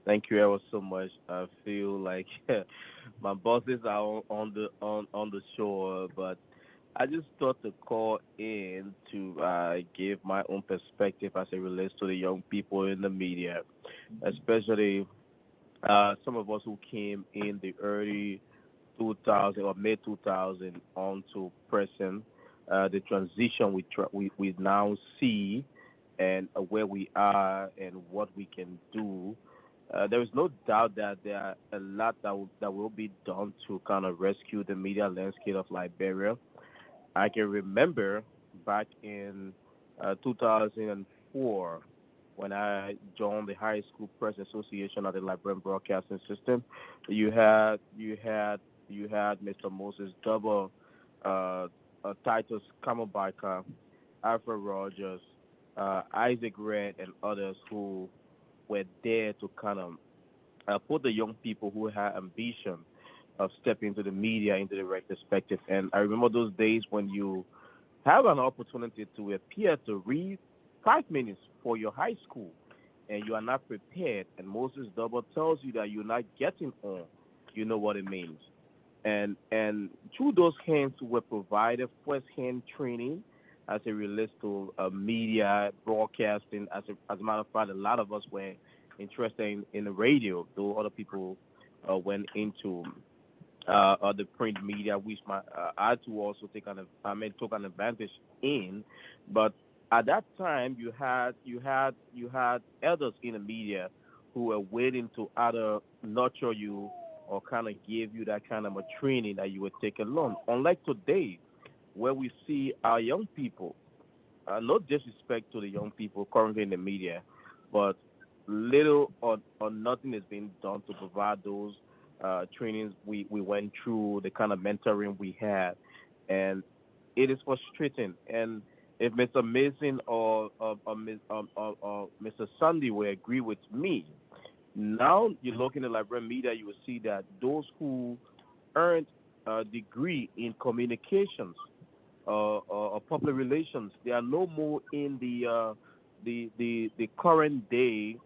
thank you ever so much. I feel like my bosses are on the shore, but I just thought to call in to give my own perspective as it relates to the young people in the media, especially some of us who came in the early 2000 or mid 2000 on to present, the transition we now see and where we are and what we can do. There is no doubt that there are a lot that will be done to kind of rescue the media landscape of Liberia. I can remember back in 2004 when I joined the High School Press Association of the Liberian Broadcasting System. You had Mr. Moses Double, Titus Kamabaka, Alfred Rogers, Isaac Red, and others who were there to kind of put the young people who had ambition of stepping into the media into the right perspective. And I remember those days when you have an opportunity to appear to read 5 minutes for your high school and you are not prepared, and Moses Double tells you that you're not getting on, you know what it means. And through those hands were provided first-hand training as it relates to media broadcasting. As a matter of fact, a lot of us were interested in the radio, though other people went into the print media, which I had to also took an advantage in. But at that time, you had elders in the media who were waiting to either nurture you or kind of give you that kind of a training that you would take along. Unlike today, where we see our young people, no disrespect to the young people currently in the media, but little or nothing is being done to provide those trainings we went through, the kind of mentoring we had. And it is frustrating. And if Mr. Mason or Mr. Sunday will agree with me, now you look in the Liberian media, you will see that those who earned a degree in communications or public relations, they are no more in the current day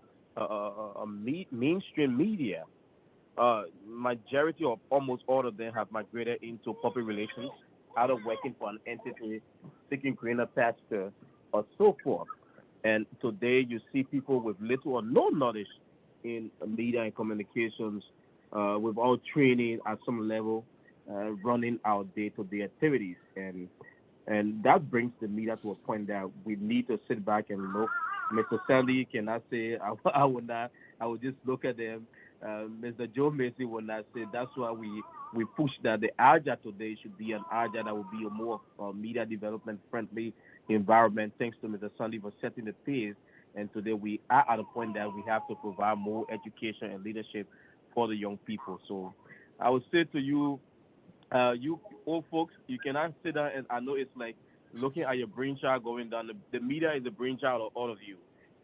mainstream media. Majority of almost all of them have migrated into public relations, out of working for an entity, seeking greener pasture, or so forth. And today you see people with little or no knowledge in media and communications, without training at some level, running our day-to-day activities, and that brings the media to a point that we need to sit back and look. Mr. Sandy cannot say I would not. I would just look at them. Mr. Joe Macy will not say. That's why we push that the ALJA today should be an ALJA that will be a more media development friendly environment. Thanks to Mr. Sandy for setting the pace. And today we are at a point that we have to provide more education and leadership for the young people. So I would say to you, you old folks, you cannot sit down, and I know it's like looking at your brainchild going down. The media is the brainchild of all of you.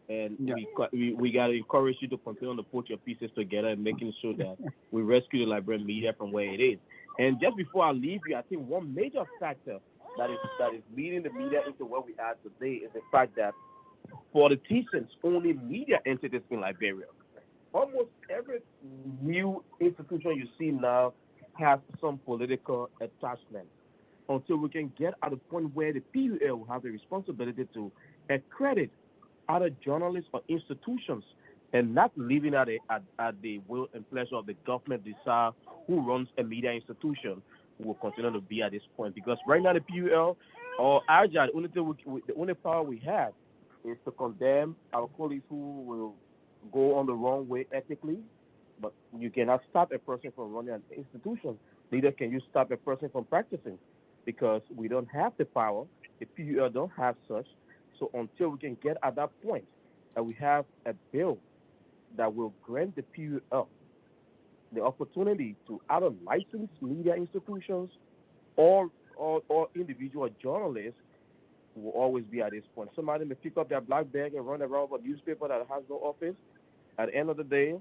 And Yeah. we got to encourage you to continue to put your pieces together and making sure that we rescue the Liberian media from where it is. And just before I leave you, I think one major factor that is leading the media into where we are today is the fact that politicians only media entities in Liberia. Almost every new institution you see now has some political attachment. Until we can get at a point where the PUL will have the responsibility to accredit other journalists or institutions and not leaving at the will and pleasure of the government decide who runs a media institution will continue to be at this point. Because right now the PUL or ALJA, the only thing the only power we have is to condemn our colleagues who will go on the wrong way ethically, but you cannot stop a person from running an institution. Neither can you stop a person from practicing, because we don't have the power. The PUL don't have such. So until we can get at that point that we have a bill that will grant the PUL the opportunity to either license media institutions or individual journalists, will always be at this point. Somebody may pick up their black bag and run around with a newspaper that has no office. At the end of the day,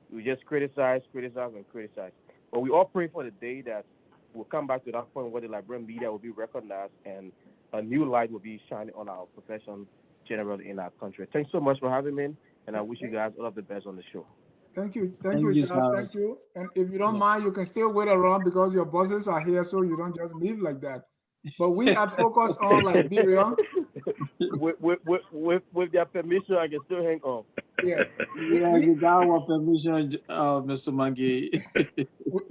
we just criticize, and criticize. But we all pray for the day that we'll come back to that point where the Liberian media will be recognized and a new light will be shining on our profession generally in our country. Thanks so much for having me, and I wish you guys all of the best on the show. Thank you, Charles. Thank you. And if you don't mind, you can still wait around because your bosses are here, so you don't just leave like that. But we at Focus on Liberia. with their permission, I can still hang on. Yeah, you got our permission, Mr. Mangi.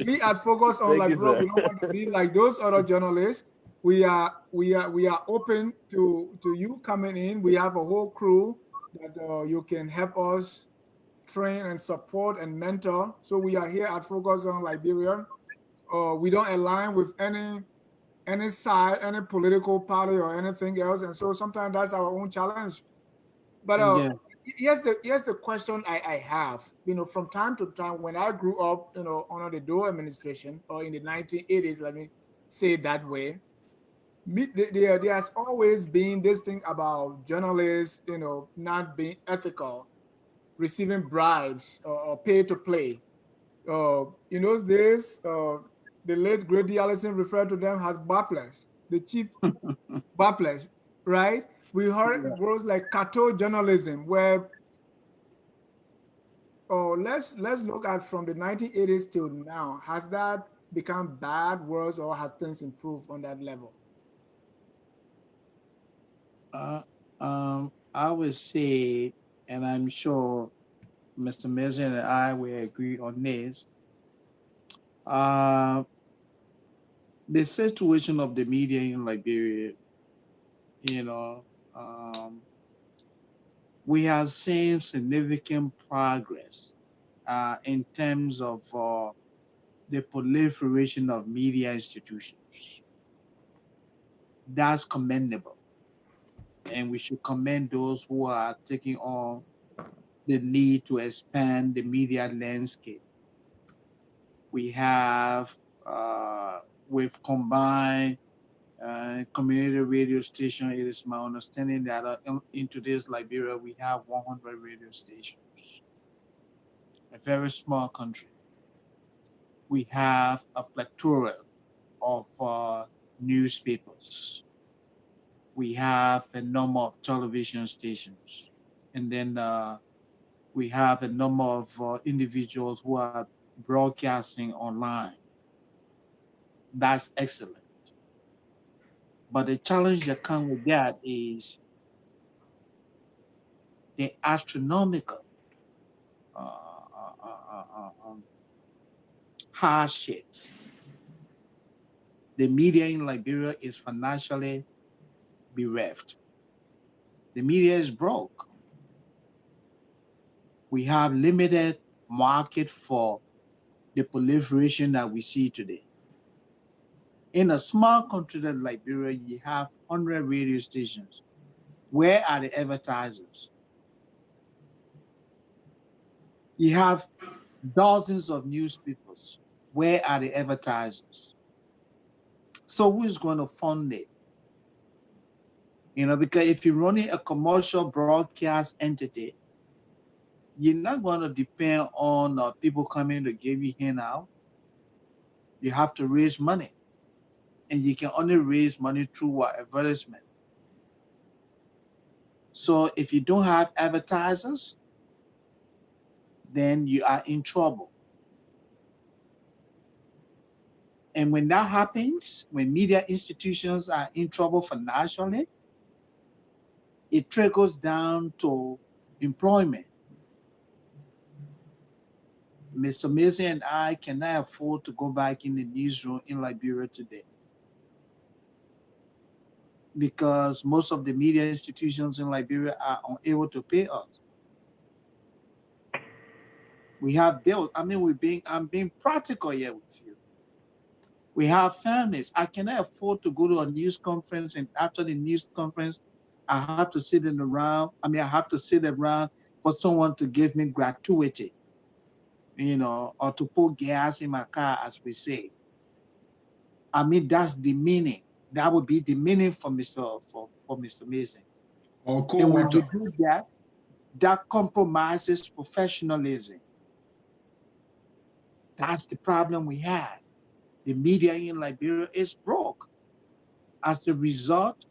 We at Focus on Liberia, we don't want to be like those other journalists. We are open to you coming in. We have a whole crew that you can help us train and support and mentor. So we are here at Focus on Liberia. We don't align with any side, any political party or anything else, and so sometimes that's our own challenge. But here's the question I have. From time to time, when I grew up, under the Doe administration or in the 1980s, let me say it that way, there has always been this thing about journalists, not being ethical, receiving bribes or pay to play. In those days, the late great D. Allison referred to them as bappers, the cheap bappers, right? We heard words like cartel journalism, where let's look at from the 1980s till now. Has that become bad words, or have things improved on that level? I would say, and I'm sure Mr. Mason and I will agree on this. The situation of the media in Liberia, we have seen significant progress in terms of the proliferation of media institutions. That's commendable. And we should commend those who are taking on the lead to expand the media landscape. We have, with combined community radio station, it is my understanding that in today's Liberia, we have 100 radio stations. A very small country. We have a plethora of newspapers. We have a number of television stations. And then we have a number of individuals who are broadcasting online. That's excellent. But the challenge that comes with that is the astronomical hardships. The media in Liberia is financially bereft. The media is broke. We have limited market for the proliferation that we see today. In a small country like Liberia, you have 100 radio stations. Where are the advertisers? You have dozens of newspapers. Where are the advertisers? So who is going to fund it? Because if you're running a commercial broadcast entity, you're not going to depend on people coming to give you handout. You have to raise money. And you can only raise money through advertisement. So if you don't have advertisers, then you are in trouble. And when that happens, when media institutions are in trouble financially, it trickles down to employment. Mr. Mason and I cannot afford to go back in the newsroom in Liberia today, because most of the media institutions in Liberia are unable to pay us. We have bills. I mean, I'm being practical here with you. We have families. I cannot afford to go to a news conference, and after the news conference, I have to sit around. I have to sit around for someone to give me gratuity, or to put gas in my car, as we say. I mean, that's the meaning. That would be the meaning for Mr. Mason. Or And when co-author. you do that, that compromises professionalism. That's the problem we have. The media in Liberia is broke. As a result,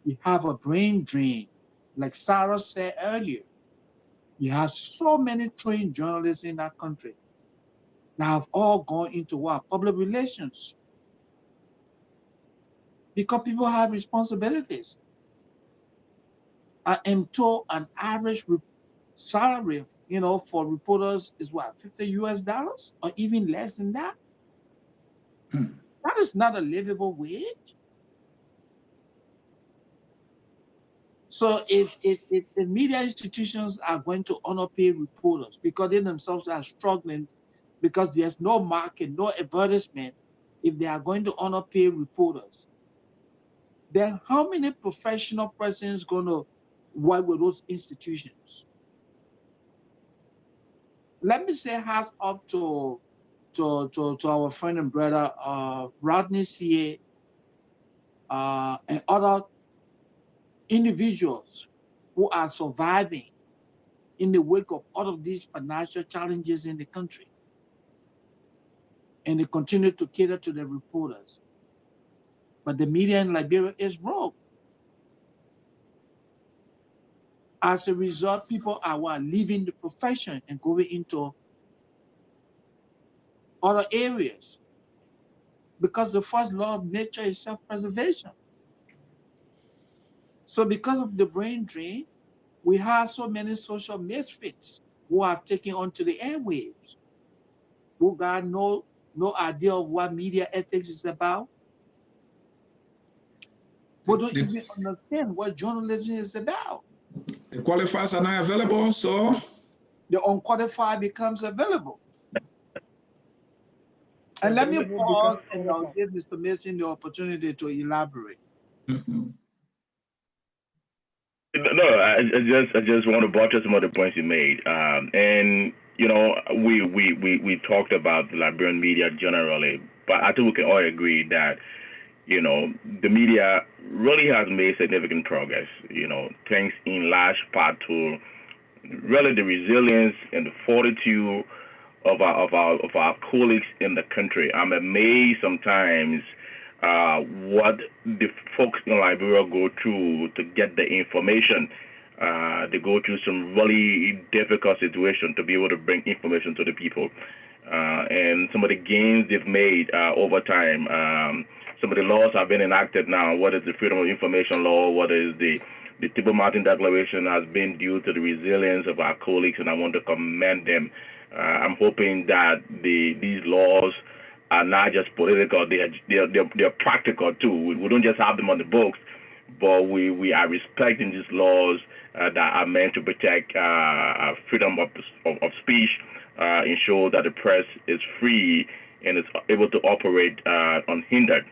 you have a brain drain. Like Sarah said earlier, you have so many trained journalists in that country that have all gone into what? Public relations. Because people have responsibilities. I am told an average salary, for reporters is what, $50 or even less than that? That is not a livable wage. So if media institutions are going to underpay reporters because they themselves are struggling because there's no market, no advertisement, if they are going to underpay reporters, then how many professional persons going to work with those institutions? Let me say hats up to our friend and brother Rodney C.A. And other individuals who are surviving in the wake of all of these financial challenges in the country. And they continue to cater to the reporters. But the media in Liberia is broke. As a result, people are leaving the profession and going into other areas, because the first law of nature is self-preservation. So because of the brain drain, we have so many social misfits who have taken onto the airwaves, who got no idea of what media ethics is about, but don't even understand what journalism is about. The qualifiers are not available, so the unqualified becomes available. And let me pause and I'll give Mr. Mason the opportunity to elaborate. No, I just want to buttress some of the points you made. And we talked about the Liberian media generally, but I think we can all agree that the media really has made significant progress. Thanks in large part to really the resilience and the fortitude of our colleagues in the country. I'm amazed sometimes what the folks in Liberia go through to get the information. They go through some really difficult situations to be able to bring information to the people. And some of the gains they've made over time. Some of the laws have been enacted now. What is the Freedom of Information Law? What is the Table Mountain Declaration has been due to the resilience of our colleagues, and I want to commend them. I'm hoping that these laws are not just political; they're practical too. We don't just have them on the books, but we are respecting these laws that are meant to protect freedom of speech, ensure that the press is free and is able to operate unhindered.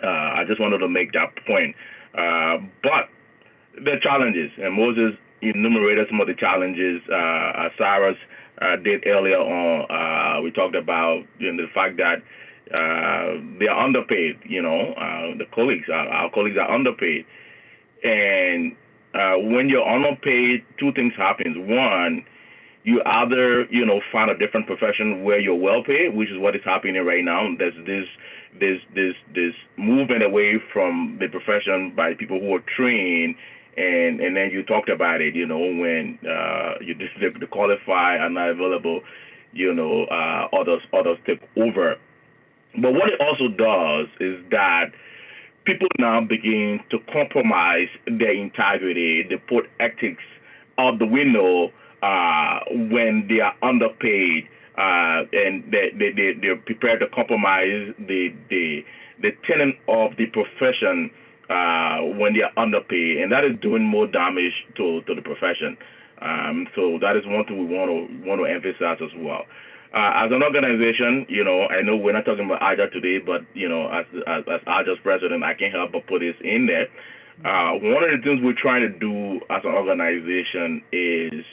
I just wanted to make that point. But the challenges, and Moses enumerated some of the challenges Cyrus did earlier on. We talked about the fact that they are underpaid. The colleagues, our colleagues are underpaid, and when you're underpaid, two things happen. One, you either find a different profession where you're well paid, which is what is happening right now. There's this movement away from the profession by people who are trained, and then you talked about it. When the qualified are not available, others take over. But what it also does is that people now begin to compromise their integrity. They put ethics out the window when they are underpaid and they're prepared to compromise the tenet of the profession when they are underpaid, and that is doing more damage to the profession. So that is one thing we want to emphasize as well. As an organization, I know we're not talking about ALJA today, but as ALJA's president, I can't help but put this in there. One of the things we're trying to do as an organization is,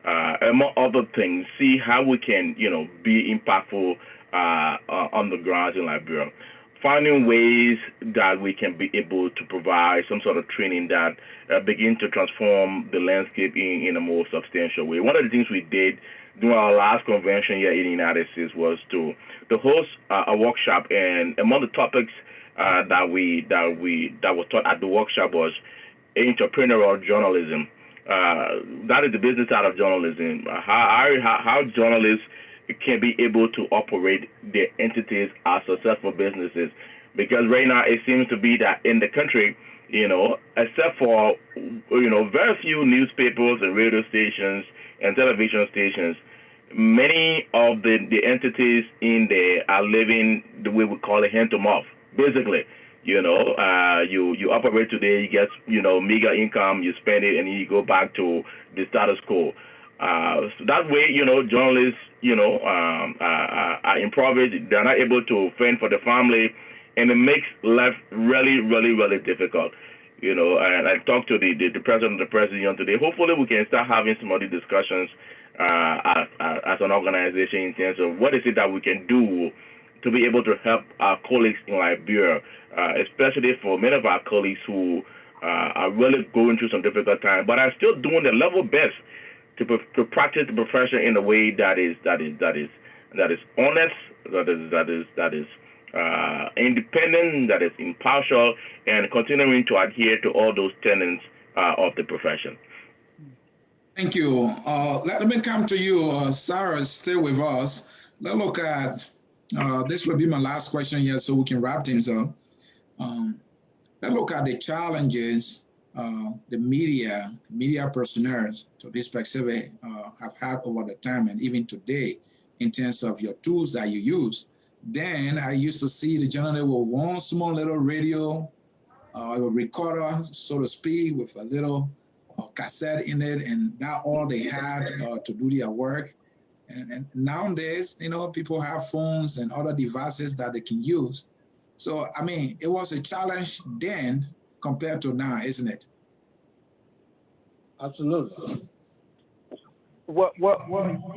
among other things, see how we can, be impactful on the ground in Liberia. Finding ways that we can be able to provide some sort of training that begin to transform the landscape in a more substantial way. One of the things we did during our last convention here in the United States was to host a workshop, and among the topics that was taught at the workshop was entrepreneurial journalism. That is the business side of journalism. How journalists can be able to operate their entities as successful businesses, because right now it seems to be that in the country, except for very few newspapers and radio stations and television stations, many of the entities in there are living the way we call it hand to mouth. Basically, you operate today, you get meager income, you spend it, and you go back to the status quo. So that way, journalists, are impoverished. They're not able to fend for the family, and it makes life really, really, really difficult. And I talked to the president of the press union today. Hopefully, we can start having some of these discussions as an organization in terms of what is it that we can do to be able to help our colleagues in Liberia, especially for many of our colleagues who are really going through some difficult times, but are still doing their level best to practice the profession in a way that is honest, that is independent, that is impartial, and continuing to adhere to all those tenets of the profession. Thank you. Let me come to you. Sarah is still with us. Let's look at, this will be my last question here so we can wrap things up. Let's look at the challenges the media personnel, to be specific, have had over the time and even today in terms of your tools that you use. Then I used to see the journalist with one small little radio, a recorder, so to speak, with a little cassette in it, and that's all they had to do their work. And nowadays, people have phones and other devices that they can use. So, I mean, it was a challenge then compared to now, isn't it? Absolutely. Well,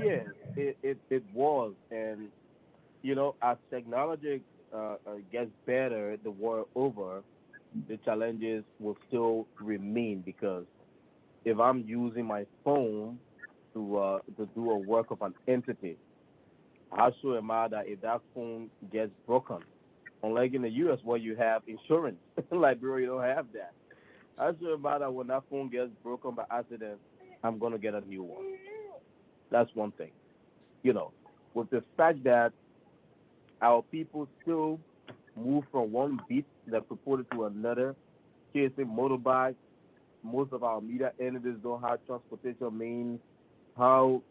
yes, it was. And, as technology gets better the world over, the challenges will still remain, because if I'm using my phone to do a work of an entity, how sure am I that if that phone gets broken, unlike in the U.S. where you have insurance, in Liberia you don't have that. How sure am I that when that phone gets broken by accident, I'm going to get a new one? That's one thing. With the fact that our people still move from one beat that purported to another, chasing motorbikes. Most of our media entities don't have transportation means. How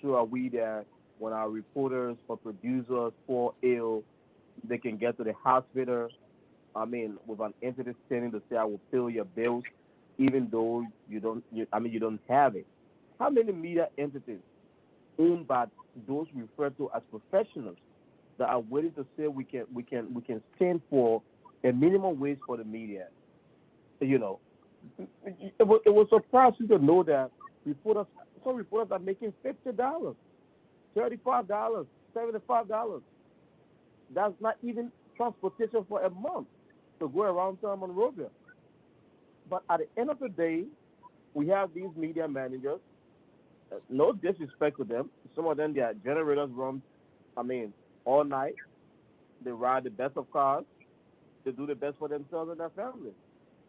sure are we that when our reporters or producers fall ill, they can get to the hospital? I mean, with an entity standing to say, "I will pay your bills," even though you don't have it. How many media entities owned by those referred to as professionals that are willing to say we can stand for a minimum wage for the media? It was surprising to know that some reporters are making $50, $35, $75. That's not even transportation for a month to go around town Monrovia. But at the end of the day, we have these media managers. No disrespect to them. Some of them, their generators run, all night. They ride the best of cars. They do the best for themselves and their families.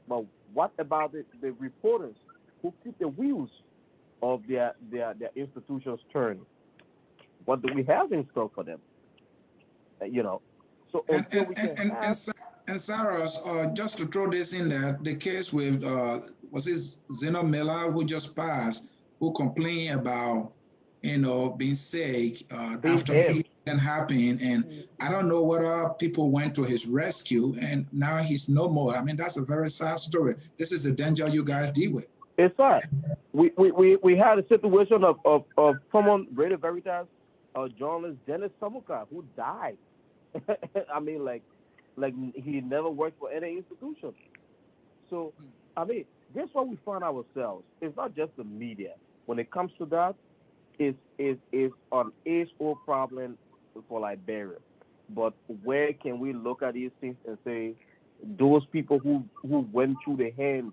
But what about the reporters who keep the wheels of their institutions turning? What do we have in store for them? So until we can and Sarah, just to throw this in there, the case with was it Zeno Miller who just passed, who complained about being sick Being after ill. the incident happened. And I don't know whether people went to his rescue and now he's no more. I mean, that's a very sad story. This is the danger you guys deal with. It's sad. We had a situation of someone, Radio Veritas, journalist Dennis Samuka, who died. I mean, like he never worked for any institution. So, I mean, guess what we find ourselves? It's not just the media. When it comes to that, it's an age-old problem for Liberia. But where can we look at these things and say those people who went through the hands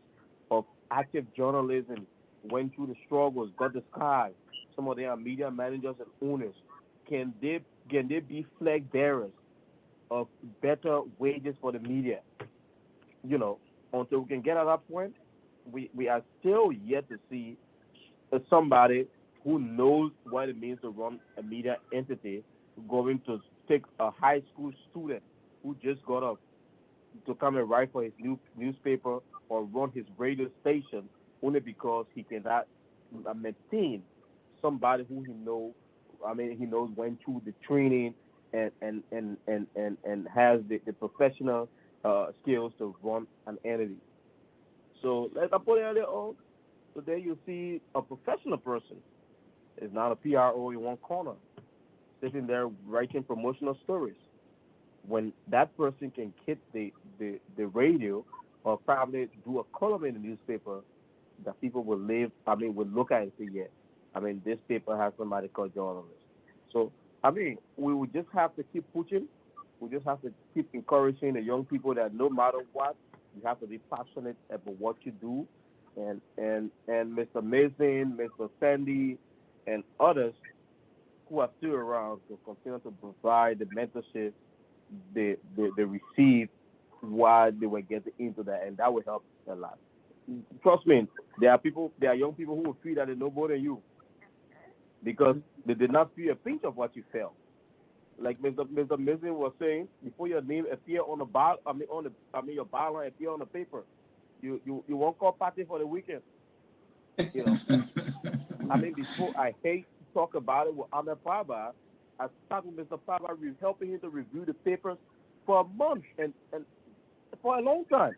of active journalism, went through the struggles, got the scars, some of them are media managers and owners, can they be flag bearers of better wages for the media? Until we can get at that point, we are still yet to see somebody who knows what it means to run a media entity going to take a high school student who just got up to come and write for his newspaper or run his radio station only because he cannot maintain somebody who he knows. I mean, he knows went through the training and has the professional skills to run an entity. So let's put it earlier on. So there you see a professional person is not a PRO in one corner, sitting there writing promotional stories. When that person can hit the radio or probably do a column in the newspaper, that people will look at it and say, yeah, I mean, this paper has somebody called journalist. So, I mean, we would just have to keep pushing. We just have to keep encouraging the young people that no matter what, you have to be passionate about what you do. And Mr. Mason, Mr. Sandy, and others who are still around to continue to provide the mentorship they received while they were getting into that, and that will help a lot. Trust me, there are young people who will feel that they know more than you because they did not feel a pinch of what you felt. Like Mr. Mason was saying, before your name appear on the your byline appear on the paper, you won't call party for the weekend. I mean, before I hate to talk about it with Ahmed Paba, I started with Mr. Paba helping him to review the papers for a month and for a long time.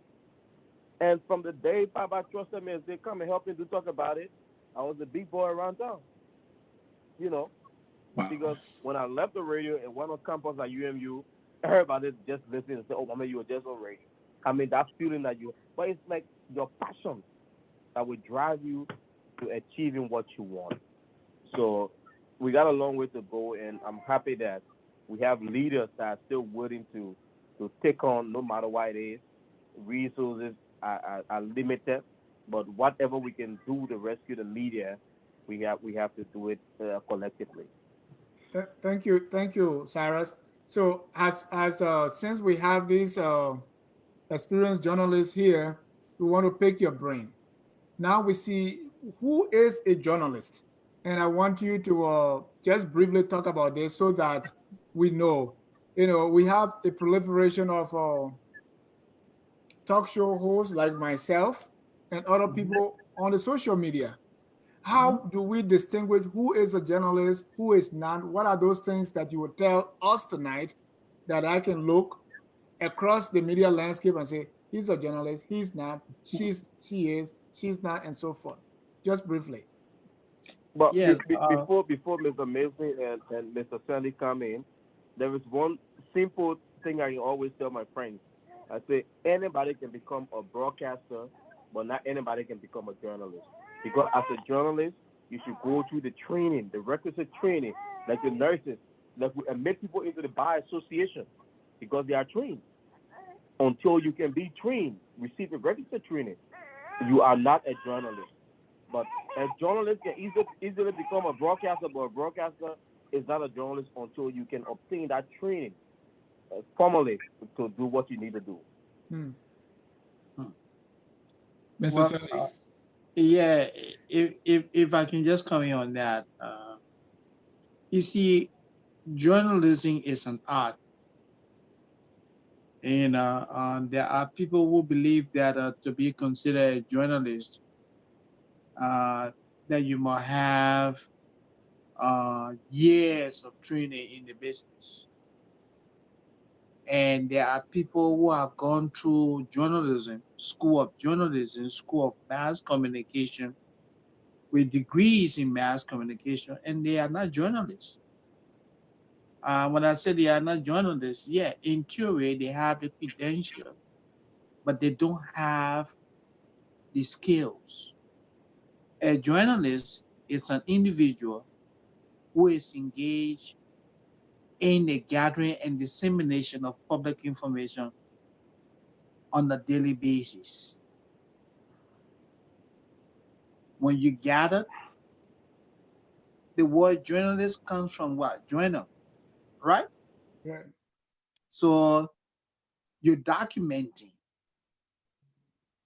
And from the day Paba trusted me as they come and help him to talk about it, I was the big boy around town. Wow. Because when I left the radio and went on campus at UMU, everybody just listened and said, "Oh, I mean, you were just on radio." I mean, that feeling that but it's like your passion that will drive you to achieving what you want. So we got a long way to go, and I'm happy that we have leaders that are still willing to take on no matter what it is. Resources are limited, but whatever we can do to rescue the media, we have to do it collectively. Thank you, Cyrus. So as since we have these experienced journalists here, we want to pick your brain. Now we see who is a journalist, and I want you to just briefly talk about this so that we know. We have a proliferation of talk show hosts like myself and other people on the social media. How do we distinguish who is a journalist, who is not? What are those things that you would tell us tonight that I can look across the media landscape and say, he's a journalist, he's not, she is, she's not, and so forth? Just briefly. But yes, before Mr. Mason and Mr. Sandy come in, there is one simple thing I always tell my friends. I say anybody can become a broadcaster, but not anybody can become a journalist. Because as a journalist, you should go through the training, the requisite training, like the nurses, like we admit people into the bar association because they are trained. Until you can be trained, receive the requisite training, you are not a journalist. But a journalist can easily become a broadcaster, but a broadcaster is not a journalist until you can obtain that training formally to do what you need to do. Well, yeah, if I can just comment on that, you see, journalism is an art, and there are people who believe that to be considered a journalist, that you must have years of training in the business. And there are people who have gone through journalism, school of mass communication, with degrees in mass communication, and they are not journalists. When I say they are not journalists, yeah, in theory, they have the credential, but they don't have the skills. A journalist is an individual who is engaged in the gathering and dissemination of public information on a daily basis. When you gather, the word journalist comes from what? Journal, right? Right. So you're documenting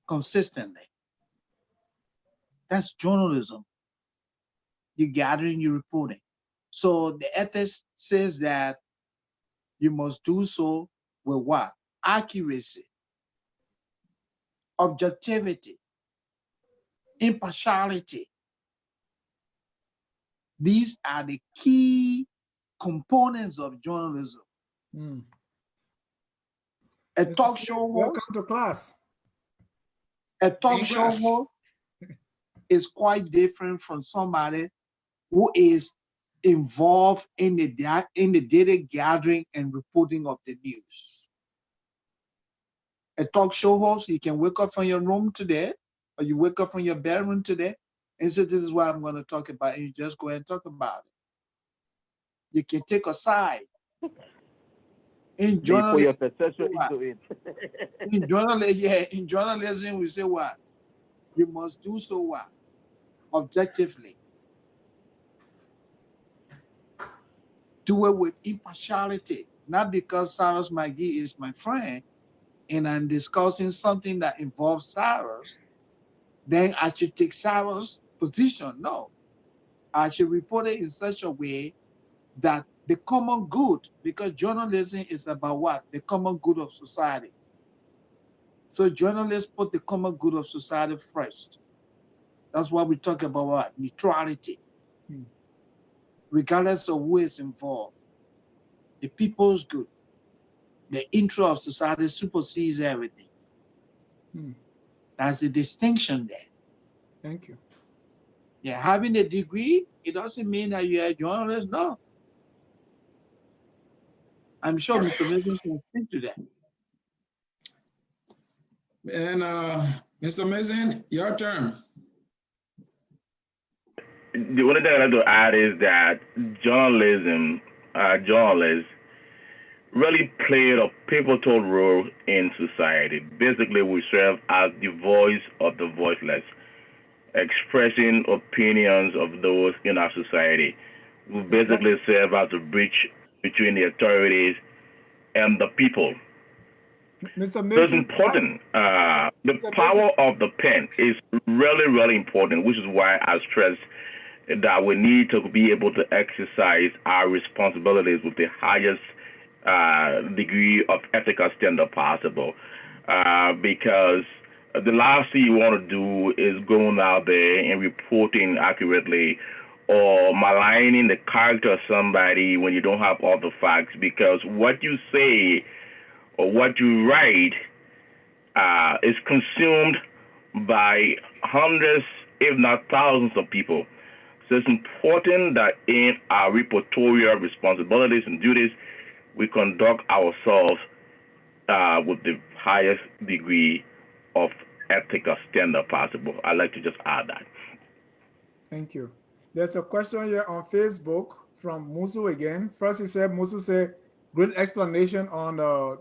consistently. That's journalism. You're gathering, you're reporting. So the ethics says that you must do so with what? Accuracy, objectivity, impartiality. These are the key components of journalism. Mm. A Mr. talk C, show host, welcome to class. a talk In show class. host is quite different from somebody who is involved in the data gathering and reporting of the news. A talk show host, you can wake up from your room today, or you wake up from your bedroom today, and say, this is what I'm going to talk about, and you just go ahead and talk about it. You can take a side. In They put your journalism, perception into it. in journalism, we say what? You must do so what? Objectively. Do it with impartiality, not because Cyrus McGee is my friend and I'm discussing something that involves Cyrus, then I should take Cyrus' position. No, I should report it in such a way that the common good, because journalism is about what? The common good of society. So journalists put the common good of society first. That's why we talk about what? Neutrality. Regardless of who is involved. The people's good, the interest of society supersedes everything. That's the distinction there. Thank you. Yeah, having a degree, it doesn't mean that you're a journalist. No. I'm sure Mr. Mason can speak to that. And Mr. Mason, your turn. The only thing I like to add is that journalists really played a pivotal role in society. Basically, we serve as the voice of the voiceless, expressing opinions of those in our society. We basically serve as a bridge between the authorities and the people. Mr. Mason, So it's important. The power of the pen is really, really important, which is why I stress that we need to be able to exercise our responsibilities with the highest degree of ethical standard possible. Because the last thing you want to do is going out there and reporting accurately or maligning the character of somebody when you don't have all the facts, because what you say or what you write is consumed by hundreds, if not thousands of people. So it's important that in our reportorial responsibilities and duties, we conduct ourselves with the highest degree of ethical standard possible. I'd like to just add that. Thank you. There's a question here on Facebook from Musu again. First, Musu said, great explanation on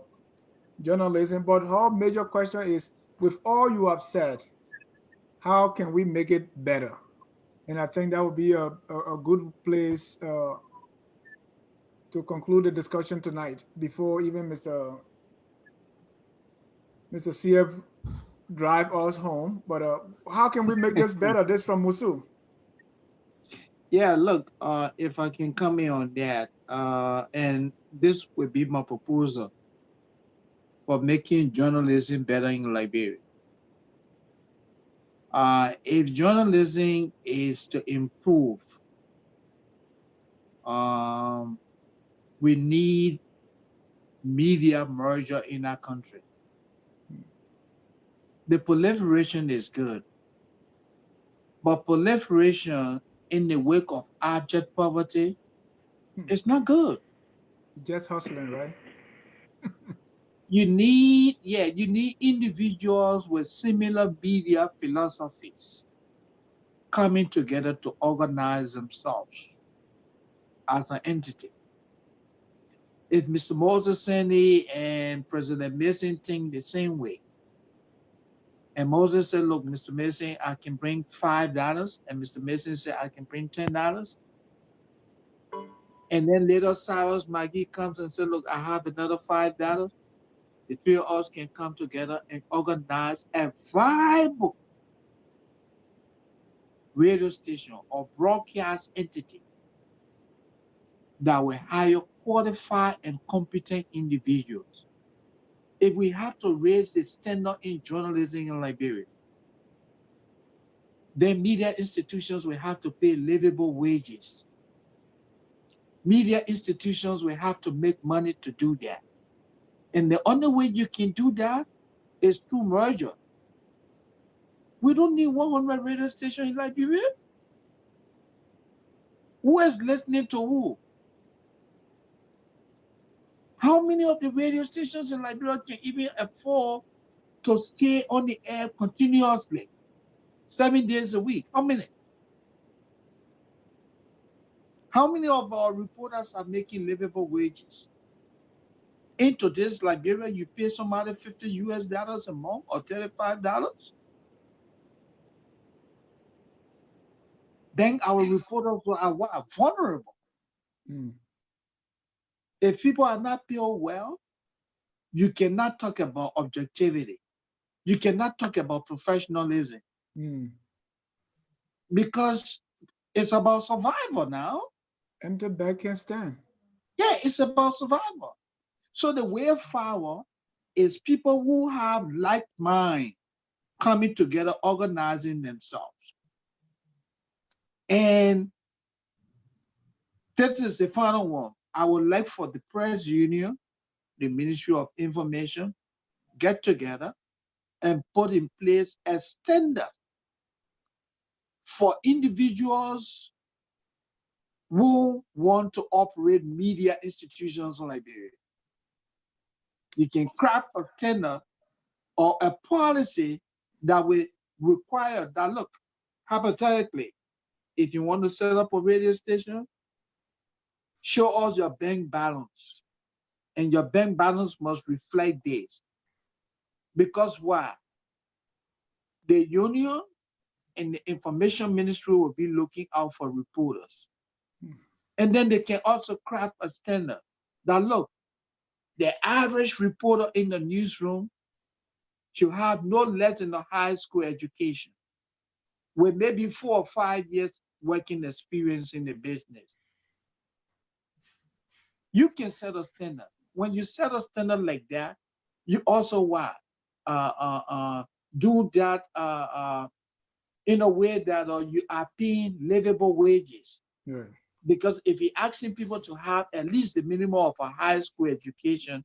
journalism, but her major question is, with all you have said, how can we make it better? And I think that would be a good place to conclude the discussion tonight before even Mr. CF drive us home. But how can we make this better? This from Musu. Yeah, look, if I can come in on that, and this would be my proposal for making journalism better in Liberia. If journalism is to improve, we need media merger in our country. The proliferation is good, but proliferation in the wake of abject poverty is not good. Just hustling, right? You need individuals with similar media philosophies coming together to organize themselves as an entity. If Mr. Moses Sandy and President Mason think the same way, and Moses said, look, Mr. Mason, I can bring $5, and Mr. Mason said, I can bring $10, and then later Cyrus McGee comes and said, look, I have another $5, the three of us can come together and organize a viable radio station or broadcast entity that will hire qualified and competent individuals. If we have to raise the standard in journalism in Liberia, then media institutions will have to pay livable wages. Media institutions will have to make money to do that. And the only way you can do that is through merger. We don't need 100 radio stations in Liberia. Who is listening to who? How many of the radio stations in Liberia can even afford to stay on the air continuously, 7 days a week? How many? How many of our reporters are making livable wages? In today's Liberia, you pay somebody $50 a month or $35. Then our reporters are vulnerable. If people are not paid well, you cannot talk about objectivity. You cannot talk about professionalism. Because it's about survival now. Empty bag can stand. Yeah, it's about survival. So the way forward is people who have like mind coming together, organizing themselves. And this is the final one. I would like for the press union, the Ministry of Information, get together and put in place a standard for individuals who want to operate media institutions in Liberia. You can craft a standard or a policy that will require that, look, hypothetically, if you want to set up a radio station, show us your bank balance. And your bank balance must reflect this. Because why? The union and the information ministry will be looking out for reporters. And then they can also craft a standard that, look, the average reporter in the newsroom should have no less than a high school education with maybe 4 or 5 years working experience in the business. You can set a standard. When you set a standard like that, you also do that in a way that you are paying livable wages. Yeah. Because if you're asking people to have at least the minimum of a high school education,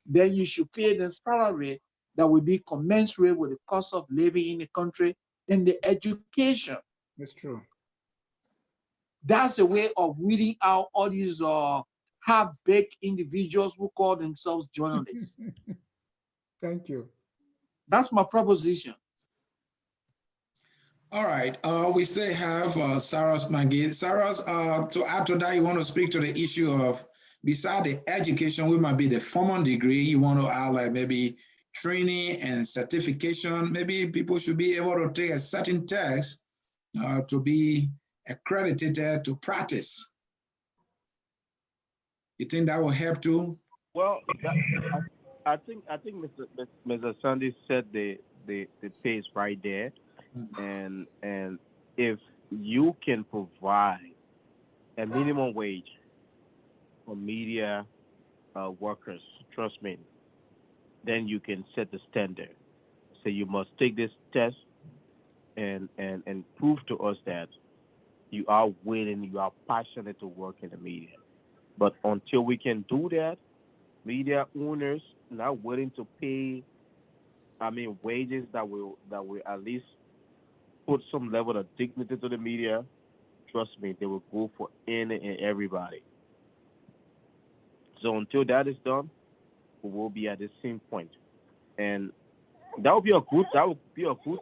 then you should pay them salary that will be commensurate with the cost of living in the country and the education. That's true. That's a way of weeding out all these half-baked individuals who call themselves journalists. Thank you. That's my proposition. All right. We still have Saras McGee. Saras, to add to that, you want to speak to the issue of, beside the education, we might be the formal degree, you want to add like maybe training and certification. Maybe people should be able to take a certain test to be accredited to practice. You think that will help too? Well, I think Mr. Sandy said the pace right there, and if you can provide a minimum wage for media workers, trust me, then you can set the standard. So you must take this test and prove to us that you are willing, you are passionate to work in the media. But until we can do that, media owners not willing to pay, wages that will at least put some level of dignity to the media. Trust me, they will go for any and everybody. So until that is done, we will be at the same point. And that would be a good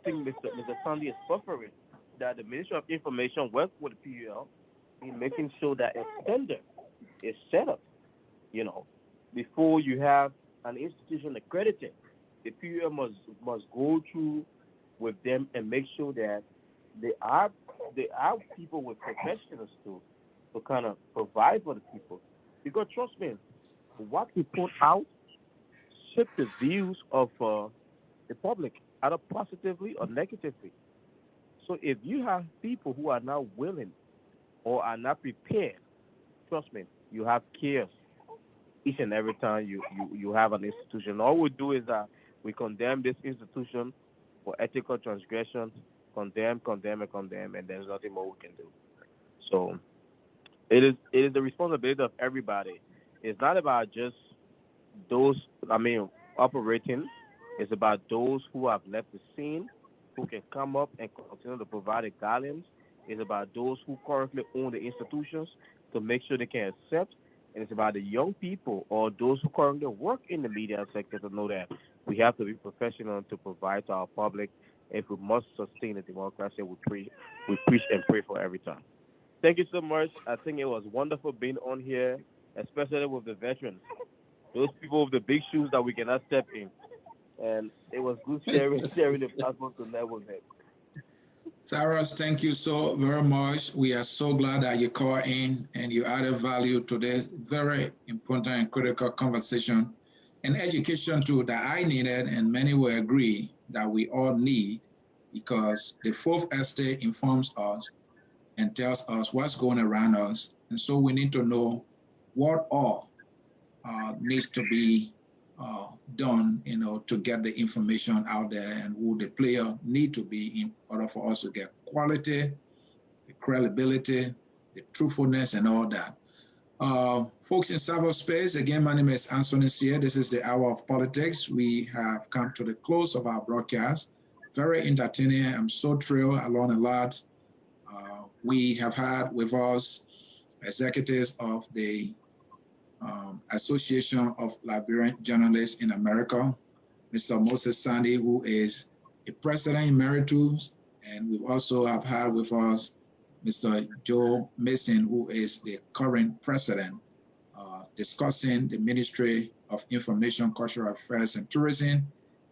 thing Mr. Sandy is suffering, that the Ministry of Information works with the PUL in making sure that a standard is set up. You know, before you have an institution accredited, the PUL must go through with them and make sure that they are they are people with professionals to kind of provide for the people. Because trust me, what we put out shape the views of the public, either positively or negatively. So if you have people who are not willing or are not prepared, trust me, you have chaos each and every time you have an institution. All we do is that we condemn this institution for ethical transgressions, condemn, and there's nothing more we can do. So it is the responsibility of everybody. It's not about just those operating. It's about those who have left the scene, who can come up and continue to provide the guidelines. It's about those who currently own the institutions to make sure they can accept. And it's about the young people or those who currently work in the media sector to know that we have to be professional to provide to our public. If we must sustain the democracy, we preach and pray for every time. Thank you so much. I think it was wonderful being on here, especially with the veterans, those people with the big shoes that we cannot step in. And it was good sharing the platform tonight with them. Cyrus, thank you so very much. We are so glad that you called in and you added value to this very important and critical conversation and education too that I needed, and many will agree that we all need, because the fourth estate informs us and tells us what's going around us. And so we need to know what all needs to be done, to get the information out there, and who the player need to be in order for us to get quality, the credibility, the truthfulness, and all that. Folks in cyberspace, again, my name is Anthony Cyr. This is the Hour of Politics. We have come to the close of our broadcast. Very entertaining. I'm so thrilled. I learned a lot. We have had with us executives of the Association of Liberian Journalists in America, Mr. Moses Sandy, who is a president emeritus, and we also have had with us Mr. Joe Mason, who is the current president, discussing the Ministry of Information, Cultural Affairs, and Tourism,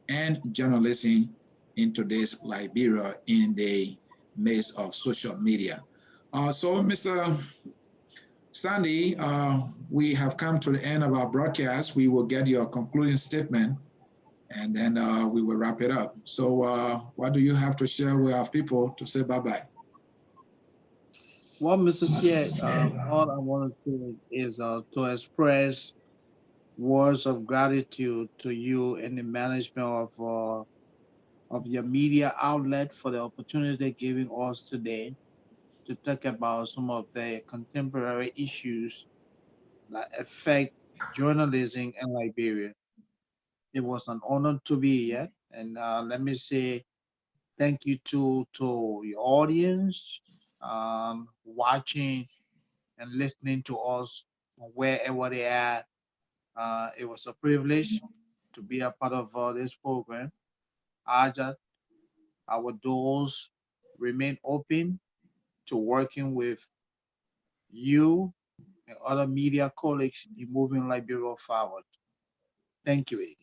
and journalism in today's Liberia in the midst of social media. So, Mr. Sandy, we have come to the end of our broadcast. We will get your concluding statement, and then we will wrap it up. So what do you have to share with our people to say bye-bye? Well, Mr. Cyr, all I want to say is to express words of gratitude to you and the management of your media outlet for the opportunity they're giving us today to talk about some of the contemporary issues that affect journalism in Liberia. It was an honor to be here, and let me say thank you to your audience watching and listening to us wherever they are. It was a privilege to be a part of this program. ALJA, our doors remain open to working with you and other media colleagues in moving Liberia forward. Thank you again.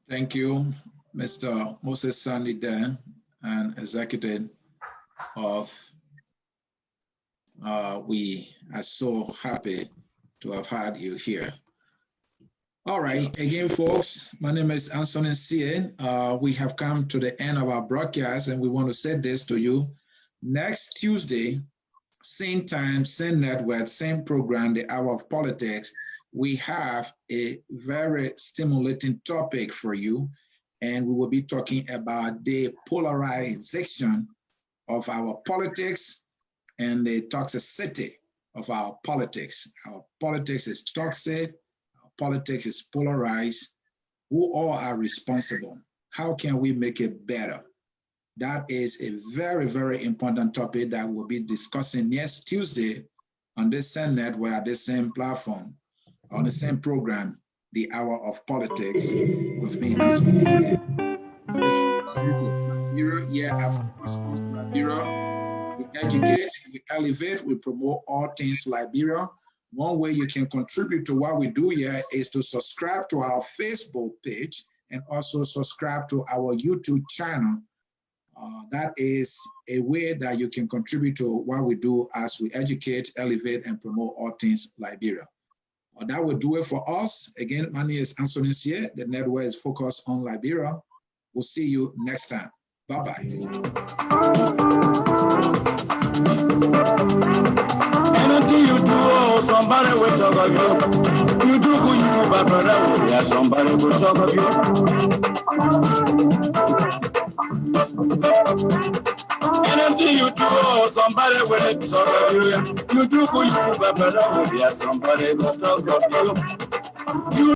Thank you, Mr. Moses Sandy Dan, and executive of we are so happy to have had you here. All right, again, folks, my name is Anthony Cyr. We have come to the end of our broadcast, and we want to say this to you. Next Tuesday, same time, same network, same program, the Hour of Politics, we have a very stimulating topic for you, and we will be talking about the polarization of our politics, and the toxicity of our politics. Our politics is toxic, our politics is polarized. Who all are responsible? How can we make it better? That is a very, very important topic that we'll be discussing next Tuesday on this same network, at this same platform, on the same program, The Hour of Politics, with me, Anthony C. Liberia, yeah, I focus on Liberia. We educate, we elevate, we promote all things Liberia. One way you can contribute to what we do here is to subscribe to our Facebook page and also subscribe to our YouTube channel. That is a way that you can contribute to what we do as we educate, elevate, and promote all things Liberia. That will do it for us. Again, my name is Anthony C. The network is focused on Liberia. We'll see you next time. Bye-bye. Anything you do, somebody will talk of you. You do good, you do bad, brother. Yeah, somebody will talk of you. Anything you do, somebody will talk of you. You do good, you do bad, brother. Yeah, somebody will talk of you.